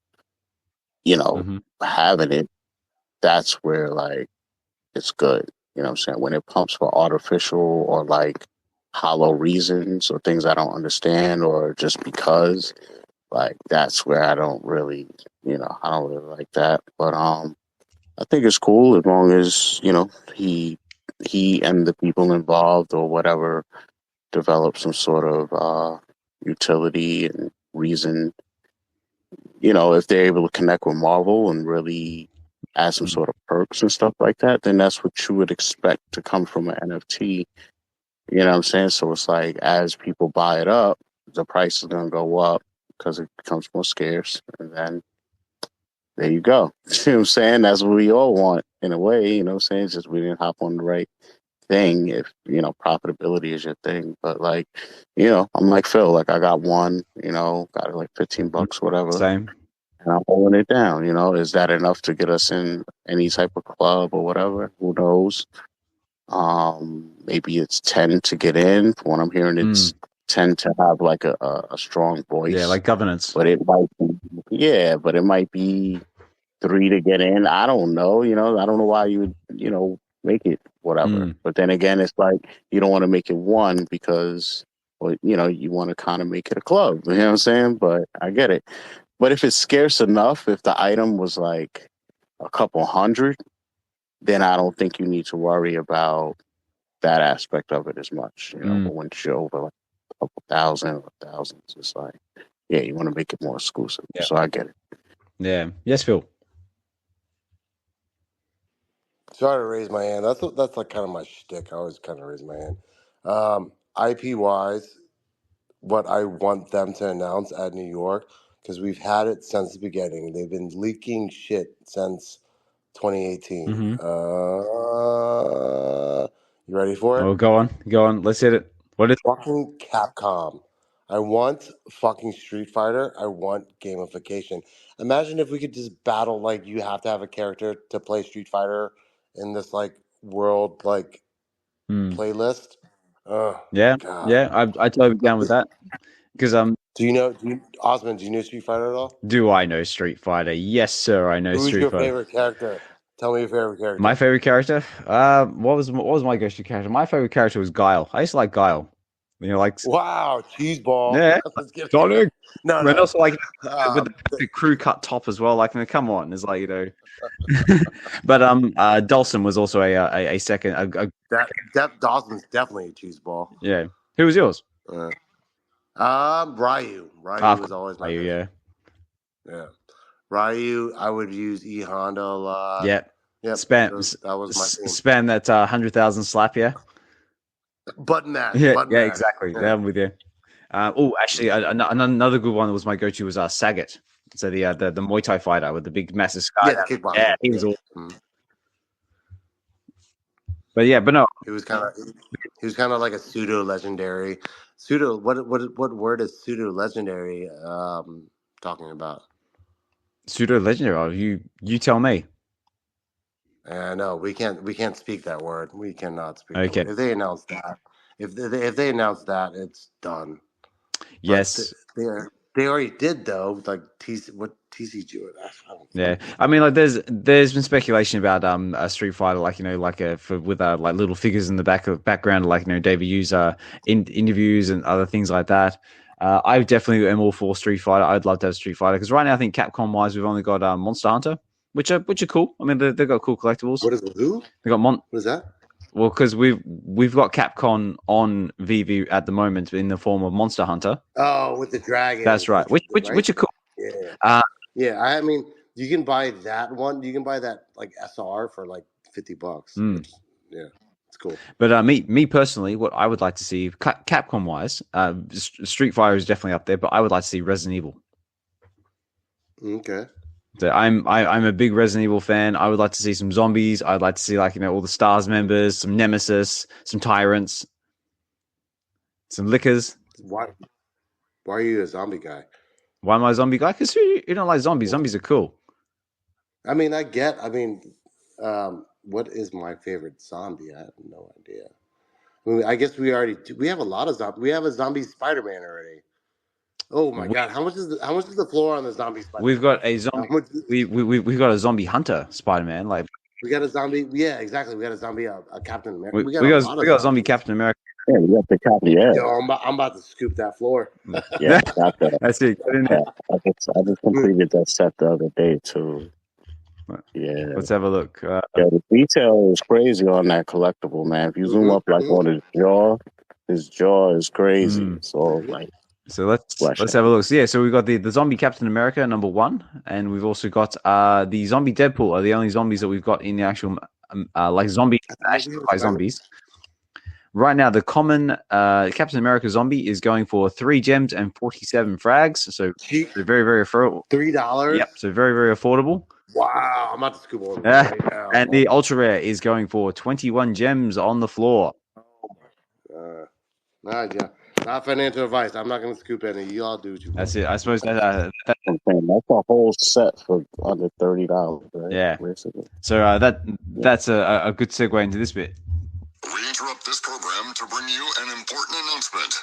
you know, having it, that's where, like, it's good. You know what I'm saying? When it pumps for artificial or like hollow reasons or things I don't understand or just because, like, that's where I don't really, I don't really like that. But I think it's cool as long as, he and the people involved or whatever develop some sort of utility and reason. If they're able to connect with Marvel and really add some sort of perks and stuff like that, then that's what you would expect to come from an NFT. You know what I'm saying? So it's like, as people buy it up, the price is going to go up because it becomes more scarce. And then there you go. You know what I'm saying? That's what we all want in a way. You know what I'm saying? It's just we didn't hop on the right thing if, profitability is your thing. But like, I'm like Phil, like I got one, got it like $15, whatever. Same. And I'm holding it down, Is that enough to get us in any type of club or whatever? Who knows? Maybe it's 10 to get in. From what I'm hearing, it's 10 to have like a strong voice. Yeah, like governance. But it might be 3 to get in. I don't know, I don't know why you would, make it whatever. But then again, it's like you don't want to make it 1 because, well, you want to kind of make it a club. You know what I'm saying? But I get it. But if it's scarce enough, if the item was like a couple hundred, then I don't think you need to worry about that aspect of it as much. But when you're over like a couple thousand or thousands, it's like, yeah, you want to make it more exclusive. Yeah. So I get it. Yeah. Yes, Phil. Sorry to raise my hand. That's like kind of my shtick. I always kind of raise my hand. IP wise, what I want them to announce at New York, because we've had it since the beginning. They've been leaking shit since 2018. You ready for it? Oh, go on. Let's hit it. What is fucking Capcom? I want fucking Street Fighter. I want gamification. Imagine if we could just battle, like, you have to have a character to play Street Fighter in this like world like playlist. Yeah, God. yeah, I totally be down with that. Because Osman, do you know Street Fighter at all? Do I know Street Fighter? Yes, sir, I know Street Fighter. Who's your favorite character? Tell me your favorite character. My favorite character? What was my go-to character? My favorite character was Guile. I used to like Guile. You know, like Wow, cheese ball. yeah, Let's get Sonic. No, And no. also like with the crew cut top as well. Like, I mean, come on, it's like, you know. But Dawson was also a second. Dawson's definitely a cheese ball. Yeah. Who was yours? Ryu. Ryu was always my favorite. Yeah. Ryu, I would use E Honda a lot. Yeah. Yep. Spam. That was my theme. Spam that 100,000 slap. Yeah. Button that. Yeah. Button Yeah. that. Exactly. Yeah. Yeah, I'm with you. Oh, actually, another good one that was my go-to was Sagat. So the Muay Thai fighter with the big massive scar. Yeah, the kickboxer. Yeah, he was awesome. But yeah, but no, he was kind of like a pseudo legendary. What word is pseudo legendary talking about? Pseudo legendary. Oh, you tell me. No, we can't speak that word. We cannot speak. Okay. If they announce that, if they announce that, it's done. Yes. They already did though. Like TCG. Yeah, I mean, like there's been speculation about a Street Fighter, like, you know, like with like little figures in the background, like, you know, David Hughes interviews and other things like that. I definitely am all for Street Fighter. I'd love to have Street Fighter because right now I think Capcom wise we've only got Monster Hunter, which are cool. I mean, they've got cool collectibles. What is who? They got What is that? Well, because we've got Capcom on VeVe at the moment in the form of Monster Hunter. Oh, with the dragon. That's right. Which are cool. Yeah. Yeah. I mean, you can buy that one. You can buy that like SR for like $50. Which, yeah, it's cool. But me personally, what I would like to see Capcom wise, Street Fighter is definitely up there, but I would like to see Resident Evil. Okay. So I'm a big Resident Evil fan. I would like to see some zombies. I'd like to see, like, you know, all the Stars members, some Nemesis, some Tyrants, some Lickers. Why are you a zombie guy? Why am I a zombie guy? Because you don't like zombies. Zombies are cool. I mean, what is my favorite zombie? I have no idea. I mean, I guess we have a lot of zombies. We have a zombie Spider-Man already. Oh my God! How much is the floor on the zombie Spider-Man? We've got a zombie. We've got a zombie hunter Spider-Man. Like, we got a zombie. Yeah, exactly. We got a zombie, a Captain America. We got a zombie Captain America. Yeah, we got the Captain. Yeah. Yo, I'm about to scoop that floor. Yeah, got that. That's it. Yeah, I just completed that set the other day too. Yeah. Let's have a look. Yeah, the detail is crazy on that collectible, man. If you zoom up like on his jaw is crazy. So like. So let's have a look. So yeah, so we've got the zombie Captain America #1, and we've also got the zombie Deadpool are the only zombies that we've got in the actual like zombie by zombies. Right now, the common Captain America zombie is going for 3 gems and 47 frags. So they're very, very affordable. $3. Yep. So very, very affordable. Wow, I'm about to scoop one right now. And the ultra rare is going for 21 gems on the floor. Not financial advice. I'm not going to scoop any. You all do what you want. That's it. I suppose that's a whole set for under $30. Right? Yeah. Basically. So that's a good segue into this bit. We interrupt this program to bring you an important announcement.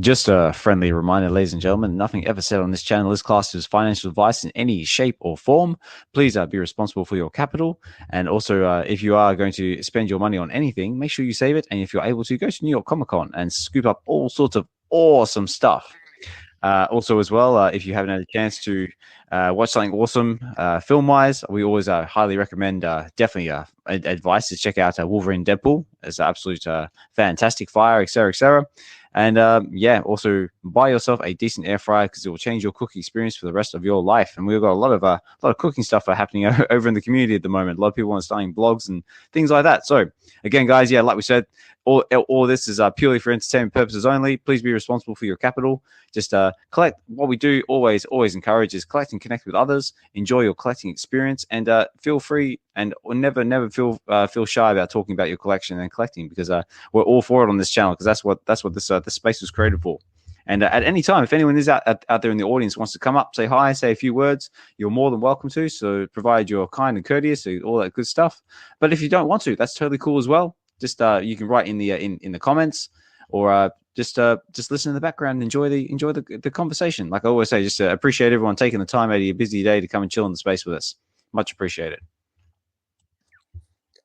Just a friendly reminder, ladies and gentlemen, nothing ever said on this channel is classed as financial advice in any shape or form. Please be responsible for your capital. And also, if you are going to spend your money on anything, make sure you save it. And if you're able to, go to New York Comic Con and scoop up all sorts of awesome stuff. Also, as well, if you haven't had a chance to watch something awesome film-wise, we always highly recommend, definitely advice to check out Wolverine Deadpool. It's an absolute fantastic fire, etc., etc. And also buy yourself a decent air fryer because it will change your cooking experience for the rest of your life. And we've got a lot of cooking stuff happening over in the community at the moment. A lot of people are starting blogs and things like that. So again, guys, like we said, all this is purely for entertainment purposes only. Please be responsible for your capital. Just collect. What we do always encourage is collect and connect with others. Enjoy your collecting experience, and feel free and never feel shy about talking about your collection and collecting, because we're all for it on this channel, because that's what this space was created for. And at any time, if anyone is out there in the audience wants to come up, say hi, say a few words, you're more than welcome to. So provided you're kind and courteous, all that good stuff. But if you don't want to, that's totally cool as well. Just you can write in the comments, or just listen in the background and enjoy the conversation. Like I always say, just appreciate everyone taking the time out of your busy day to come and chill in the space with us. Much appreciated.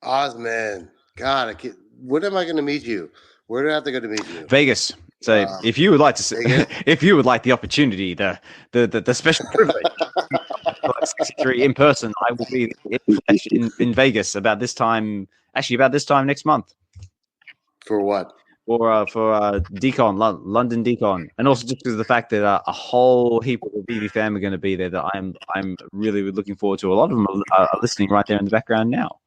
Osman, God, when am I going to meet you? Where do I have to go to meet you? Vegas. So if you would like to, if you would like the opportunity, the special privilege, 63 in person, I will be in Vegas about this time. Actually, about this time next month. For what? For Decon, London Decon, and also just because of the fact that a whole heap of the VeVe fam are going to be there that I'm really looking forward to. A lot of them are listening right there in the background now.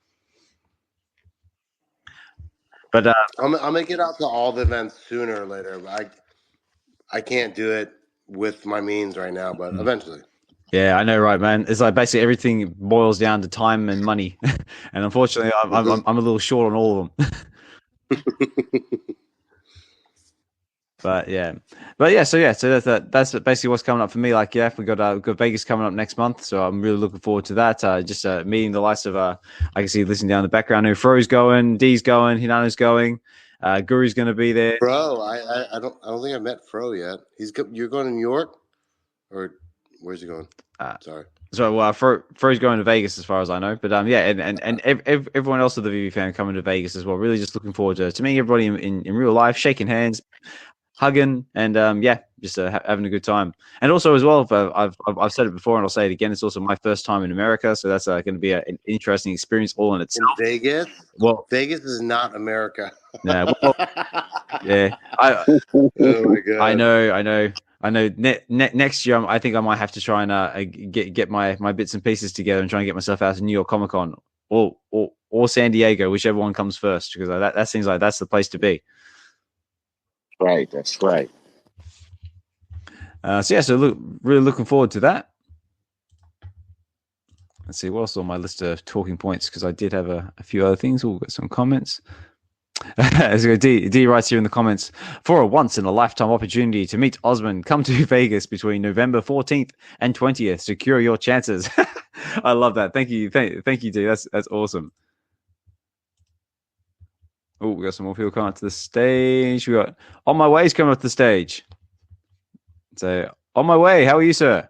But I'm gonna get out to all the events sooner or later. But I can't do it with my means right now, but eventually. Yeah, I know, right, man. It's like basically everything boils down to time and money, and unfortunately, I'm a little short on all of them. But yeah, so that's basically what's coming up for me. Like, yeah, we got Vegas coming up next month, so I'm really looking forward to that. Just meeting the likes of I can see listening down the background. Fro's going, D's going, Hinano's going, Guru's going to be there. Bro, I don't think I met Fro yet. You're going to New York, or where's he going? Sorry. So Fro's going to Vegas as far as I know, but yeah, and everyone else of the VeVe fan coming to Vegas as well. Really just looking forward to meeting everybody in real life, shaking hands, hugging, and yeah, just having a good time. And also as well, I've said it before and I'll say it again, it's also my first time in America, so that's going to be an interesting experience all in itself. In Vegas? Well, Vegas is not America. Yeah, well, yeah. Oh my God. I know. Next year, I think I might have to try and get my bits and pieces together and try and get myself out to New York Comic Con or San Diego, whichever one comes first, because that seems like that's the place to be. Right, that's right. So really looking forward to that. Let's see what else on my list of talking points, because I did have a few other things. We'll get some comments. D writes here in the comments, for a once in a lifetime opportunity to meet Osmond, come to Vegas between November 14th and 20th. Secure your chances. I love that. Thank you, D. That's awesome. Oh, we got some more people coming up to the stage. We got On My Way's coming up to the stage. So, On My Way, how are you, sir?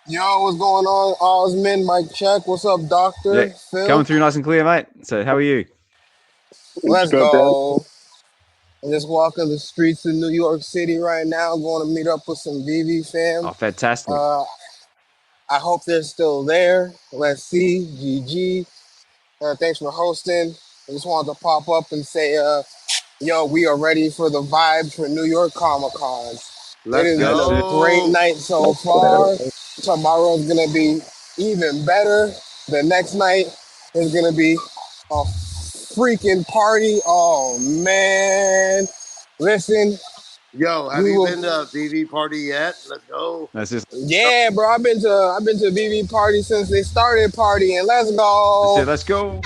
Yo, what's going on, Osmond? Mike check. What's up, Doctor? Yeah, Phil? coming through nice and clear, mate. So, how are you? Let's go. I'm just walking the streets of New York City right now, going to meet up with some VeVe fam. Oh, fantastic. I hope they're still there. Let's see. GG. Thanks for hosting. I just wanted to pop up and say, yo, we are ready for the vibes for New York Comic Con. It has been a great night so far. Tomorrow's going to be even better. The next night is going to be a freaking party. Oh, man. Listen. Yo, have you been to a VeVe party yet? Let's go. Yeah, bro. I've been to VeVe party since they started partying. Let's go. Let's go.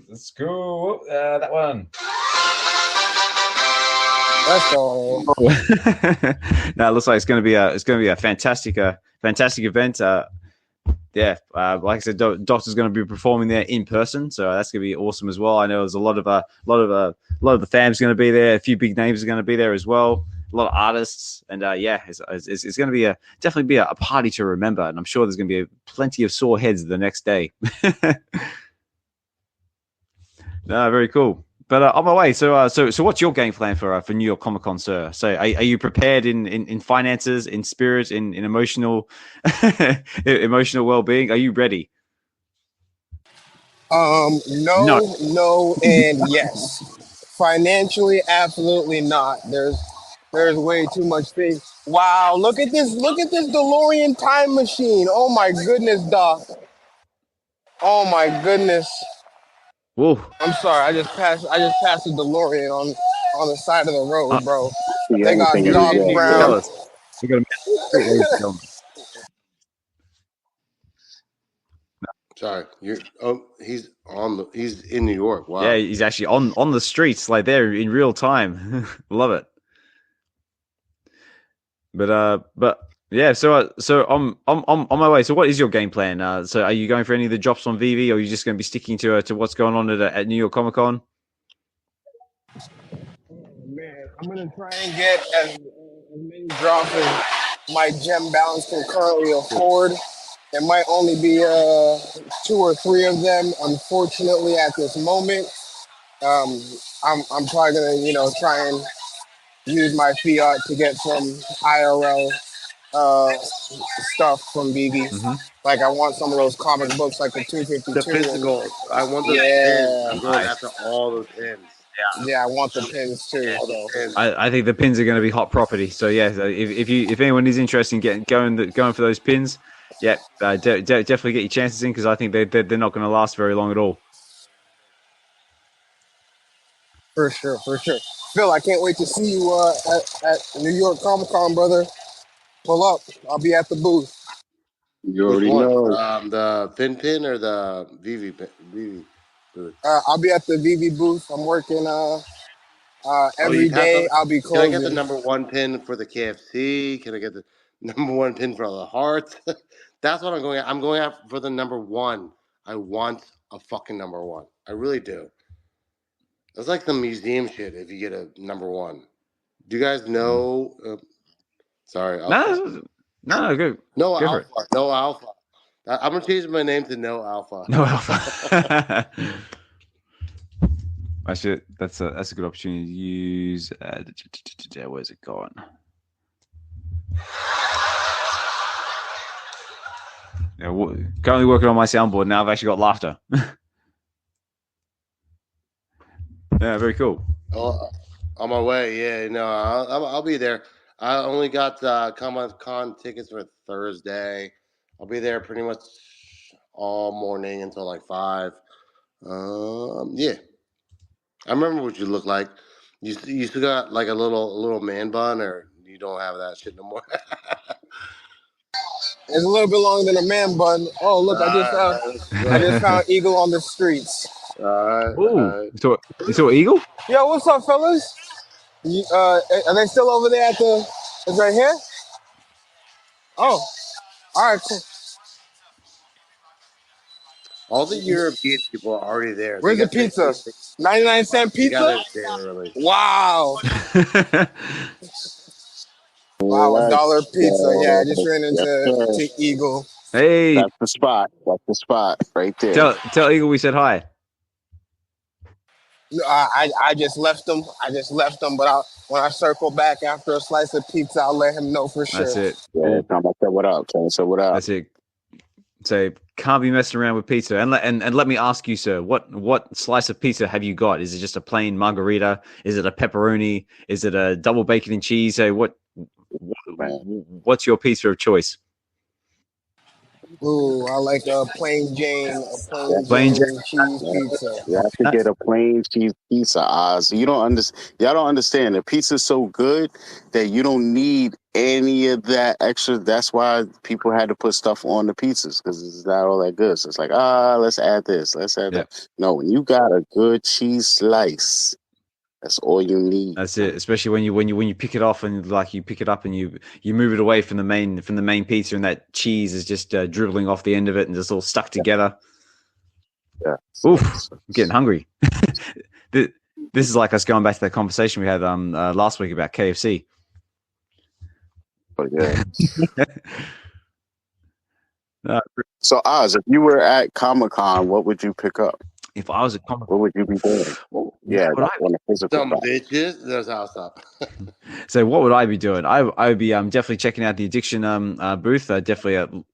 Let's go. That one. Let's go. No, it looks like it's going to be a fantastic event. Yeah, like I said, Dokta's going to be performing there in person, so that's going to be awesome as well. I know there's a lot of the fans going to be there. A few big names are going to be there as well. A lot of artists, and yeah, it's going to be definitely be a party to remember. And I'm sure there's going to be plenty of sore heads the next day. No, very cool. But On My Way. So what's your game plan for New York Comic Con, sir? So are you prepared in finances, in spirit, in emotional emotional well-being? Are you ready? No, and yes. Financially, absolutely not. There's way too much things. Wow, look at this DeLorean time machine. Oh my goodness, Doc. Oh my goodness. Whoa. I'm sorry, I just passed the DeLorean on the side of the road, bro. They got Doc Brown. Sorry, he's in New York. Wow. Yeah, he's actually on the streets, like there in real time. Love it. But yeah, so I'm on my way. So what is your game plan? So are you going for any of the drops on VeVe, or are you just going to be sticking to what's going on at New York Comic Con? Man, I'm gonna try and get as many drops as my gem balance can currently afford. It might only be 2 or 3 of them, unfortunately, at this moment. Um, I'm probably gonna, try and use my fiat to get some IRL stuff from VeVe. Mm-hmm. Like I want some of those comic books, like the The 252. physicals. I want those pins. Yeah, I'm going after all those pins. yeah, I want the pins too. All the So pins. I think the pins are going to be hot property. So yeah, so if anyone is interested in going for those pins, yeah, definitely get your chances in because I think they're not going to last very long at all. for sure. Phil, I can't wait to see you at New York Comic Con, brother. Pull up. I'll be at the booth. You Which already one? know. The pin or the VeVe pin? VeVe booth? I'll be at the VeVe booth. I'm working You every passed day. on. I'll be Can I get the closing. number 1 pin for the KFC? Can I get the number 1 pin for the Hearts? That's what I'm going at. I'm going out for the number 1. I want a fucking number 1. I really do. It's like some museum shit if you get a number 1. Do you guys know? Sorry. No, go No for it. Alpha. No Alpha. I'm going to change my name to No Alpha. No alpha. Actually, that's a good opportunity to use. Where's it gone? Yeah, currently working on my soundboard now. I've actually got laughter. Yeah, very cool. Oh, on my way. Yeah, no, I'll be there. I only got Comic Con tickets for Thursday. I'll be there pretty much all morning until like 5. Yeah. I remember what you look like. You still got like a little man bun, or you don't have that shit no more. It's a little bit longer than a man bun. Oh, look, I just found Eagle on the streets. All right. Ooh, you saw Eagle? Yo, what's up, fellas? Are they still over there at the? It's right here. Oh, all right, cool. All the European people are already there. Where's the pizza? 99-cent They got pizza? there early. Wow. Wow, $1 pizza. Yeah, I just ran into Eagle. Hey, That's the spot. That's the spot right there. tell Eagle we said hi. I just left them. But when I circle back after a slice of pizza, I'll let him know for sure. That's it. Yeah, tell me what up. Tell me what up. That's it. So can't be messing around with pizza. And let me ask you, sir, what slice of pizza have you got? Is it just a plain margarita? Is it a pepperoni? Is it a double bacon and cheese? So what's your pizza of choice? Ooh, I like a plain Jane cheese pizza. You have to get a plain cheese pizza, Oz. You don't understand. Y'all don't understand. The pizza's so good that you don't need any of that extra. That's why people had to put stuff on the pizzas because it's not all that good. So it's like, let's add this, let's add that. No, when you got a good cheese slice, that's all you need. That's it. Especially when you pick it off and like you pick it up and you move it away from the main pizza and that cheese is just dribbling off the end of it and just all stuck together. Yeah. Oof, I'm getting hungry. This is like us going back to that conversation we had last week about KFC. But yeah. So Oz, if you were at Comic-Con, what would you pick up? If I was at Comic, what would you be doing? On a physical Some bitches. That's how I stop. So what would I be doing? I would be definitely checking out the addiction booth. Definitely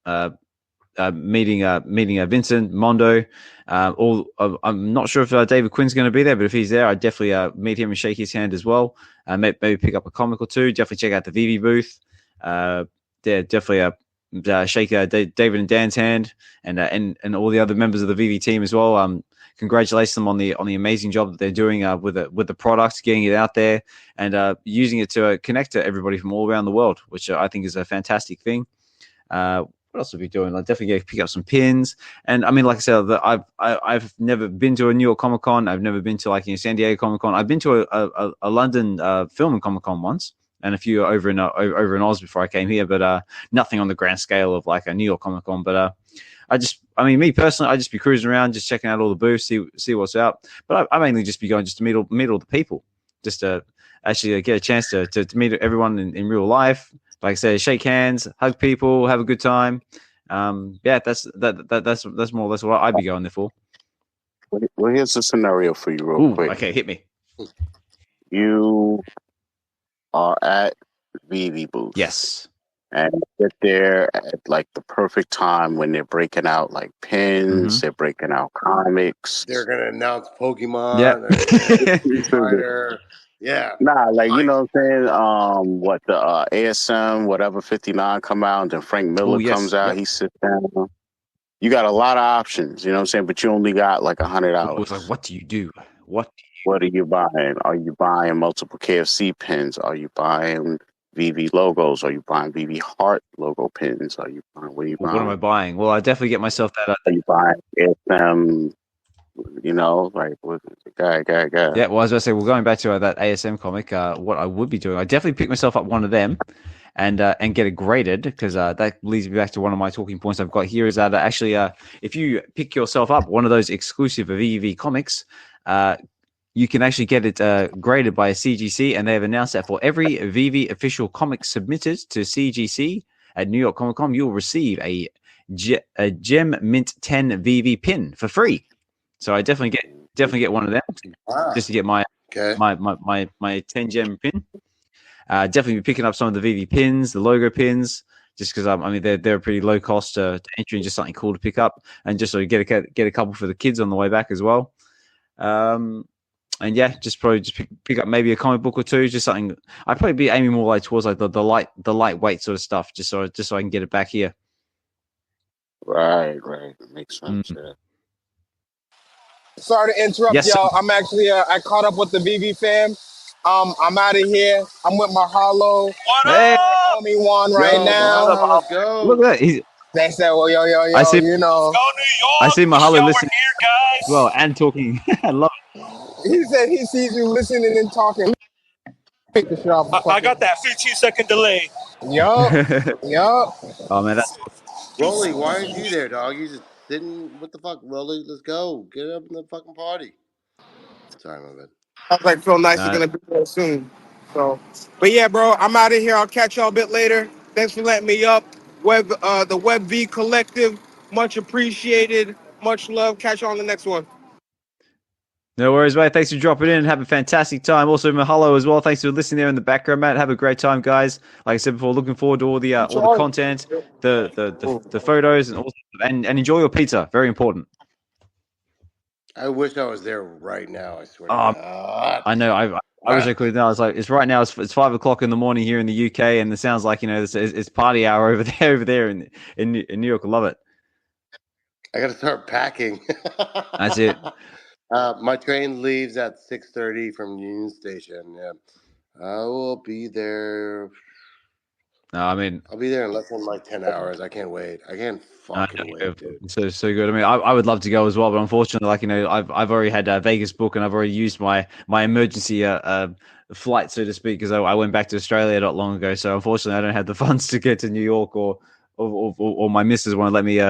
meeting Vincent Mondo. I'm not sure if David Quinn's going to be there, but if he's there, I'd definitely meet him and shake his hand as well. Maybe pick up a comic or two. Definitely check out the VeVe booth. Definitely shake David and Dan's hand and all the other members of the VeVe team as well. Congratulate them on the amazing job that they're doing with the product, getting it out there and using it to connect to everybody from all around the world, which I think is a fantastic thing. What else would we be doing? I'll definitely pick up some pins. And I mean, like I said, I've never been to a New York Comic Con. I've never been to San Diego Comic Con. I've been to a London film and Comic Con once, and a few over in Oz before I came here, but nothing on the grand scale of like a New York Comic Con. But me personally, I'd just be cruising around, just checking out all the booths, see what's out. But I mainly just be going just to meet all the people, just to actually get a chance to meet everyone in real life. Like I said, shake hands, hug people, have a good time, Yeah, that's more or less what I'd be going there for. Well, here's a scenario for you, real quick. Okay, hit me. You are at VeVe booth. Yes. And get there at like the perfect time when they're breaking out like pins, they're breaking out comics. They're gonna announce Pokemon. Yeah. Yeah. Nah, like you know what I'm saying? What the ASM, whatever 59 come out, and then Frank Miller comes out, he sits down. You got a lot of options, you know what I'm saying? But you only got like $100. It's like, what do you do? What are you buying? Are you buying multiple KFC pins? Are you buying VeVe logos? Are you buying VeVe Heart logo pins? Are you buying? What are you buying? What am I buying? Well, I definitely get myself that. Are you buying ASM? You know, like what guy. Yeah, well, as I say, well, going back to that ASM comic, what I would be doing, I definitely pick myself up one of them, and get it graded, because that leads me back to one of my talking points I've got here is that actually, if you pick yourself up one of those exclusive VeVe comics, you can actually get it graded by a CGC, and they have announced that for every VeVe official comic submitted to CGC at New York Comic Con, you'll receive a Gem Mint 10 VeVe pin for free. So I definitely get one of them just to get my 10 gem pin. Definitely be picking up some of the VeVe pins, the logo pins, just because I mean they're pretty low cost entry and just something cool to pick up, and just so you get a couple for the kids on the way back as well. And yeah, just pick up maybe a comic book or two, just something. I'd probably be aiming more like towards like the lightweight sort of stuff, just so I can get it back here. Right, makes sense. Yeah. Sorry to interrupt, y'all. I'm actually I caught up with the VeVe fam. I'm out of here. I'm with my Hollow. Homie Juan right now. Let's go. Look at that. They said, well, yo, I see, you know. Go New York. I see Mahalo listening here, guys. well and talking. I love it. He said he sees you listening and talking. Pick the shit off. I got that 15-second delay. Yup. Oh man, that's Rolly, why aren't you there, dog? You just sitting. What the fuck, Rolly? Let's go. Get up in the fucking party. Sorry, my bad. I was like, Philnice is gonna be there soon. So, but yeah, bro, I'm out of here. I'll catch y'all a bit later. Thanks for letting me up. The WebV Collective, much appreciated. Much love. Catch y'all on the next one. No worries, mate. Thanks for dropping in. Have a fantastic time. Also, Mahalo as well. Thanks for listening there in the background, Matt. Have a great time, guys. Like I said before, looking forward to all the content, the photos, and enjoy your pizza. Very important. I wish I was there right now. I swear to God. I know. I wish I could. Now it's right now. It's 5:00 in the morning here in the UK, and it sounds like it's party hour over there in New York. I love it. I got to start packing. That's it. My train leaves at 6:30 from Union Station. Yeah, I will be there. No, I mean, I'll be there in less than like 10 hours. I can't wait. I can't fucking wait, dude. So good. I mean, I would love to go as well, but unfortunately, I've already had Vegas book, and I've already used my emergency flight, so to speak, because I went back to Australia not long ago. So unfortunately, I don't have the funds to get to New York, or my missus won't let me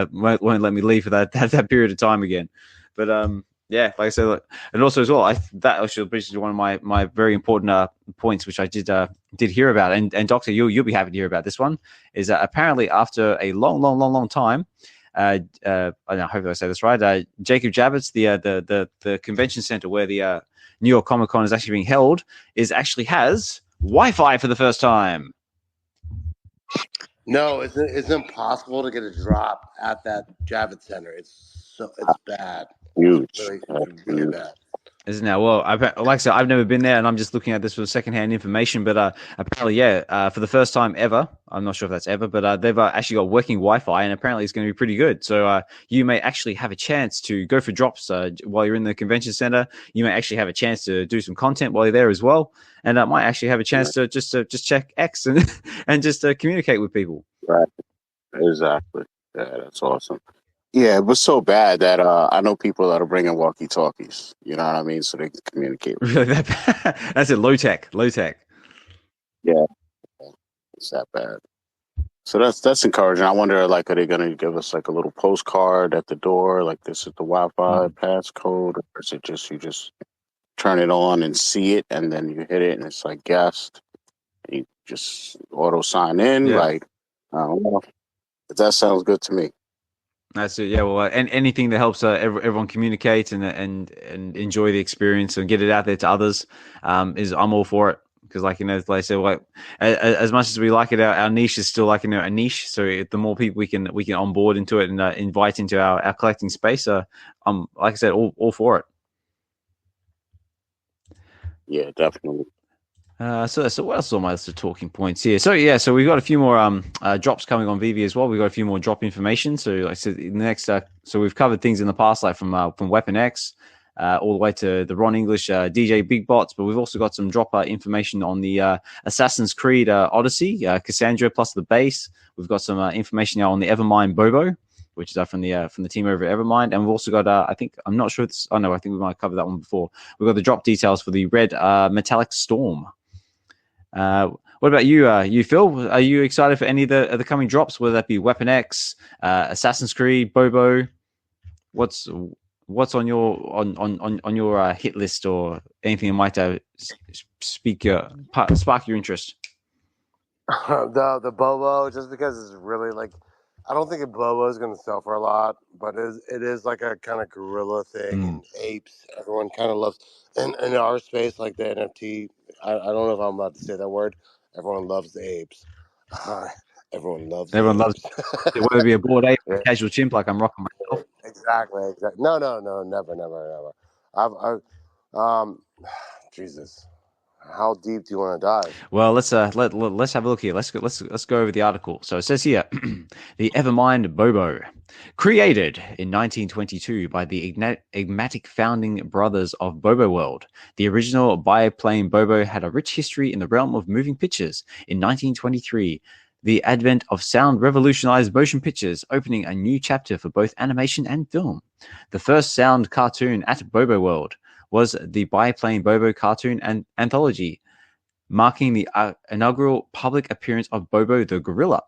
leave for that period of time again. But yeah, like I said, look, and also as well, that actually brings to one of my very important points, which I did hear about, and Dokta, you'll be happy to hear about this one. Is that apparently after a long time, I hope I say this right, Jacob Javits, the convention center where the New York Comic Con is actually being held, has Wi-Fi for the first time. No, it's impossible to get a drop at that Javits Center. It's bad. Huge. Really bad. Isn't it? Well, like I said, I've never been there, and I'm just looking at this for secondhand information. But apparently, for the first time ever, I'm not sure if that's ever, but they've actually got working Wi-Fi, and apparently it's going to be pretty good. So you may actually have a chance to go for drops while you're in the convention center. You may actually have a chance to do some content while you're there as well, and might actually have a chance to just check X and just communicate with people. Right. Exactly. Yeah, that's awesome. Yeah, it was so bad that I know people that are bringing walkie-talkies. You know what I mean, so they can communicate. Really, that's it. Low tech. Yeah, it's that bad. So that's encouraging. I wonder, like, are they going to give us like a little postcard at the door, like this is the Wi-Fi passcode, or is it just you just turn it on and see it, and then you hit it, and it's like guest. You just auto sign in, like I don't know. That sounds good to me. That's it. Yeah. Well, and anything that helps everyone communicate and enjoy the experience and get it out there to others is I'm all for it. Because, like like I said, like as much as we like it, our niche is still like a niche. So the more people we can onboard into it and invite into our collecting space, I'm like I said, all for it. Yeah, definitely. So what else are my talking points here? So we've got a few more drops coming on VeVe as well. We've got a few more drop information. So like I said, the next so we've covered things in the past, like from Weapon X all the way to the Ron English DJ Big Bots, but we've also got some drop information on the Assassin's Creed Odyssey, Cassandra plus the base. We've got some information now on the Evermind Bobo, which is from the team over at Evermind, and we've also got I think I'm not sure. I think we might have covered that one before. We've got the drop details for the red metallic storm. What about you, Phil? Are you excited for any of the coming drops, whether that be Weapon X, Assassin's Creed, Bobo? What's on your hit list or anything that might spark your interest? The Bobo, just because it's really like, I don't think a Bobo is going to sell for a lot, but it is like a kind of gorilla thing. And apes, everyone kind of loves. And in our space, like the NFT, I don't know if I'm allowed to say that word. Everyone loves the apes. Everyone loves it, whether it be a bored ape or a casual chimp like I'm rocking myself. Exactly. No, never. Jesus. How deep do you want to dive? Well, let's have a look here. Let's go over the article. So it says here, the Evermind Bobo, created in 1922 by the enigmatic founding brothers of Bobo World. The original biplane Bobo had a rich history in the realm of moving pictures. In 1923, the advent of sound revolutionized motion pictures, opening a new chapter for both animation and film. The first sound cartoon at Bobo World was the Biplane Bobo cartoon and anthology, marking the inaugural public appearance of Bobo the gorilla.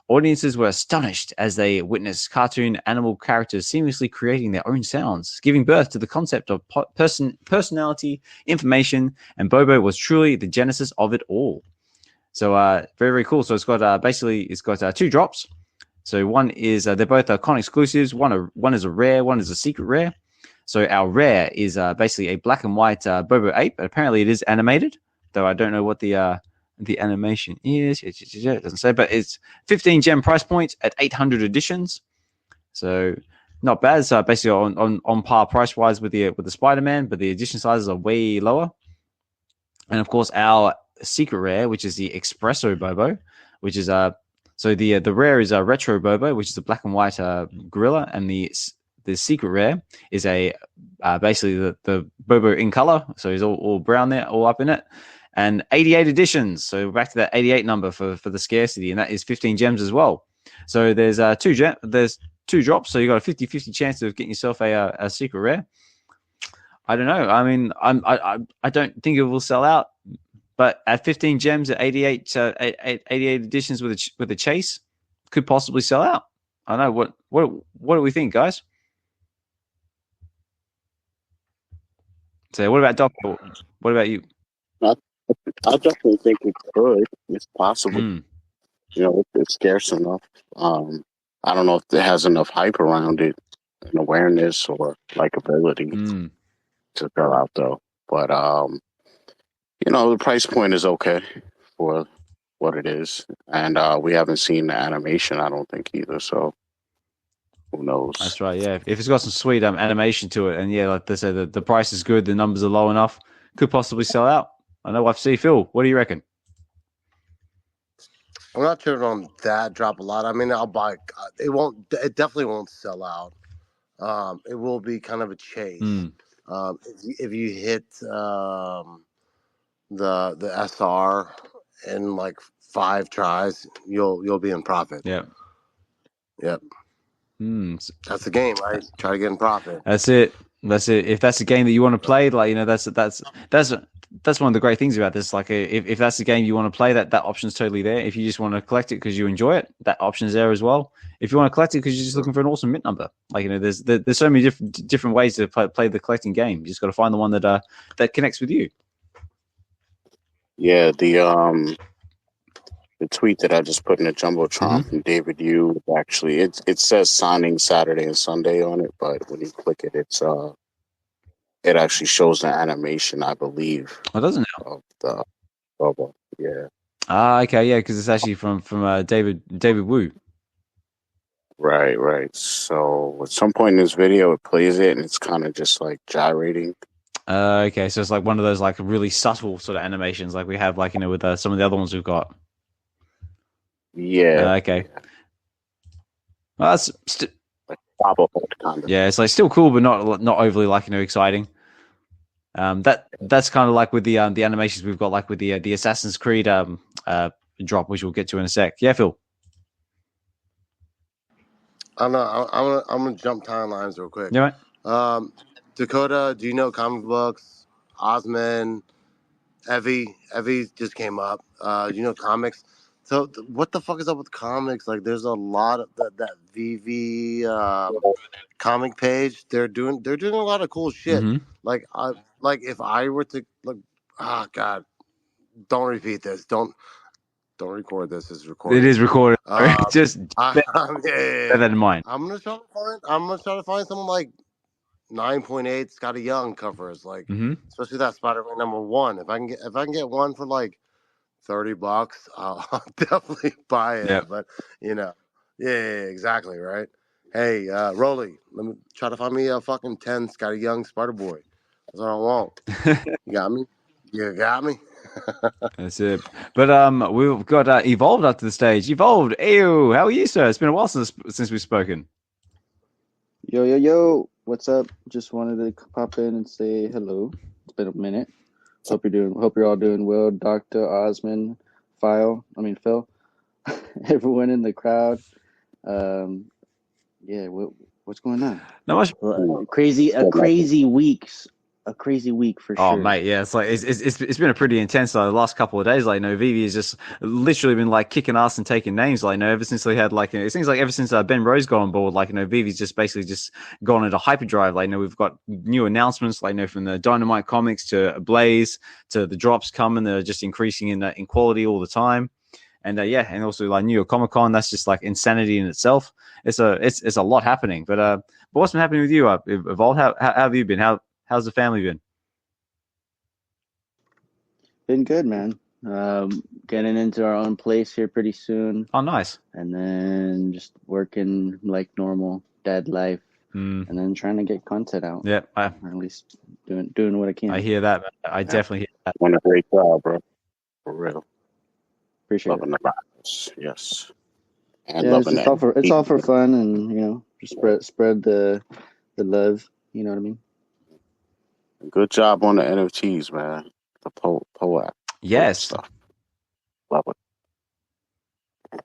Audiences were astonished as they witnessed cartoon animal characters seamlessly creating their own sounds, giving birth to the concept of personality, information, and Bobo was truly the genesis of it all. So very, very cool. So it's got two drops. So one is they're both con exclusives. One is a rare, one is a secret rare. So our rare is basically a black and white Bobo ape. Apparently it is animated, though I don't know what the animation is. It doesn't say, but it's 15 gem price point at 800 editions. So not bad. So basically on par price wise with the Spider-Man, but the edition sizes are way lower. And of course our secret rare, which is the Espresso Bobo, which is so the rare is a retro Bobo, which is a black and white gorilla, and the secret rare is a basically the Bobo in color, so he's all brown there, all up in it, and 88 editions. So back to that 88 number for the scarcity, and that is 15 gems as well. So there's two drops, so you got a 50-50 chance of getting yourself a secret rare. I don't know. I mean, I don't think it will sell out, but at 15 gems at 88 editions with a chase, could possibly sell out. I don't know. What do we think, guys? So what about Dokta? What about you? I definitely think it could. It's possible. You know, it's scarce enough. I don't know if it has enough hype around it and awareness or likability to sell out though. But you know, the price point is okay for what it is, and we haven't seen the animation, I don't think either. So who knows? That's right. Yeah, if it's got some sweet animation to it, and yeah, like they said, the price is good, the numbers are low enough, could possibly sell out. I know FC Phil. What do you reckon? I'm not sure on that drop a lot. I mean, I'll buy. It definitely won't sell out. It will be kind of a chase. If you hit the SR in like 5 tries, you'll be in profit. Yep. That's the game, right? Try to get in profit. That's it. If that's the game that you want to play, like, you know, that's one of the great things about this. Like, if that's the game you want to play, that option's totally there. If you just want to collect it because you enjoy it, that option's there as well. If you want to collect it because you're just looking for an awesome mint number, like, you know, there's so many different ways to play the collecting game. You just got to find the one that connects with you. Yeah, the the tweet that I just put in the jumbotron from David Yu. Actually, it says signing Saturday and Sunday on it, but when you click it, it actually shows the animation, I believe. Oh, doesn't it? Of the bubble. Yeah. Okay, yeah, because it's actually from David Wu. Right. So at some point in this video, it plays it, and it's kind of just like gyrating. Okay, so it's like one of those like really subtle sort of animations, like we have like with some of the other ones we've got. Yeah. Okay. Well, that's like bobblehead kind of. Yeah, it's like still cool, but not overly like exciting. That's kind of like with the animations we've got, like with the Assassin's Creed drop, which we'll get to in a sec. Yeah, Phil. I don't know. I'm gonna jump timelines real quick. Yeah. Right. Dakota, do you know comic books? Osman, Evie just came up. You know comics. So what the fuck is up with comics? Like, there's a lot of that VeVe comic page. They're doing a lot of cool shit. Like if I were to God, don't repeat this. Don't record this. It's recorded. It is recorded. Just bear that in mind. I'm gonna try to find someone like 9.8 Scotty Young covers, like especially that Spider-Man #1. If I can get one for like $30, I'll definitely buy it. Yep. But yeah, exactly, right. Hey, Rolly, let me try to find me a fucking 10 Scotty Young Spider Boy. That's what I want. You got me. That's it. But we've got Evolved up to the stage. Evolved, ew, how are you, sir? It's been a while since we've spoken. Yo, what's up? Just wanted to pop in and say hello. It's been a minute. Hope you're all doing well. Dokta, Osman, Phil, everyone in the crowd. Yeah, what's going on? Not much. A crazy week for sure. Oh mate, yeah, it's like it's been a pretty intense the last couple of days. Like, VeVe has just literally been like kicking ass and taking names. Like, ever since they had it seems like ever since Ben Rose got on board, VeVe's just basically just gone into hyperdrive. Like, we've got new announcements, from the Dynamite comics to Ablaze to the drops coming. They're just increasing in quality all the time. And and also New York Comic Con, that's just insanity in itself. It's a lot happening. But what's been happening with you, Evolved? How have you been? How's the family been? Been good, man. Getting into our own place here pretty soon. Oh, nice. And then just working like normal dad life. And then trying to get content out. Yeah. Or at least doing what I can. I hear that, man. I definitely hear that. Doing a great job, bro. For real. Appreciate loving it. The vibes. Yes. And it's all for fun, and just spread the love. You know what I mean? Good job on the NFTs, man. The POAP. Yes. Stuff. Love it.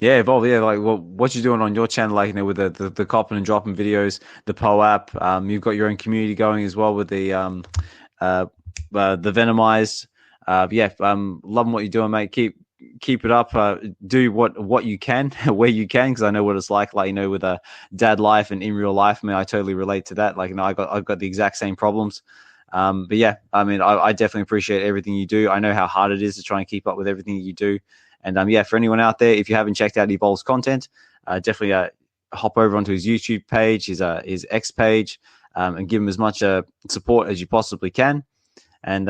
Yeah, Evolve. Yeah, what you're doing on your channel, with the copping and dropping videos, the POAP. You've got your own community going as well with the Venomized. Loving what you're doing, mate. Keep it up. Do what you can where you can, because I know what it's like with a dad life and in real life. I mean, I totally relate to that. I've got the exact same problems. But yeah, I mean, I definitely appreciate everything you do. I know how hard it is to try and keep up with everything you do. And for anyone out there, if you haven't checked out Evolve's content, definitely hop over onto his YouTube page, his X page, and give him as much support as you possibly can. And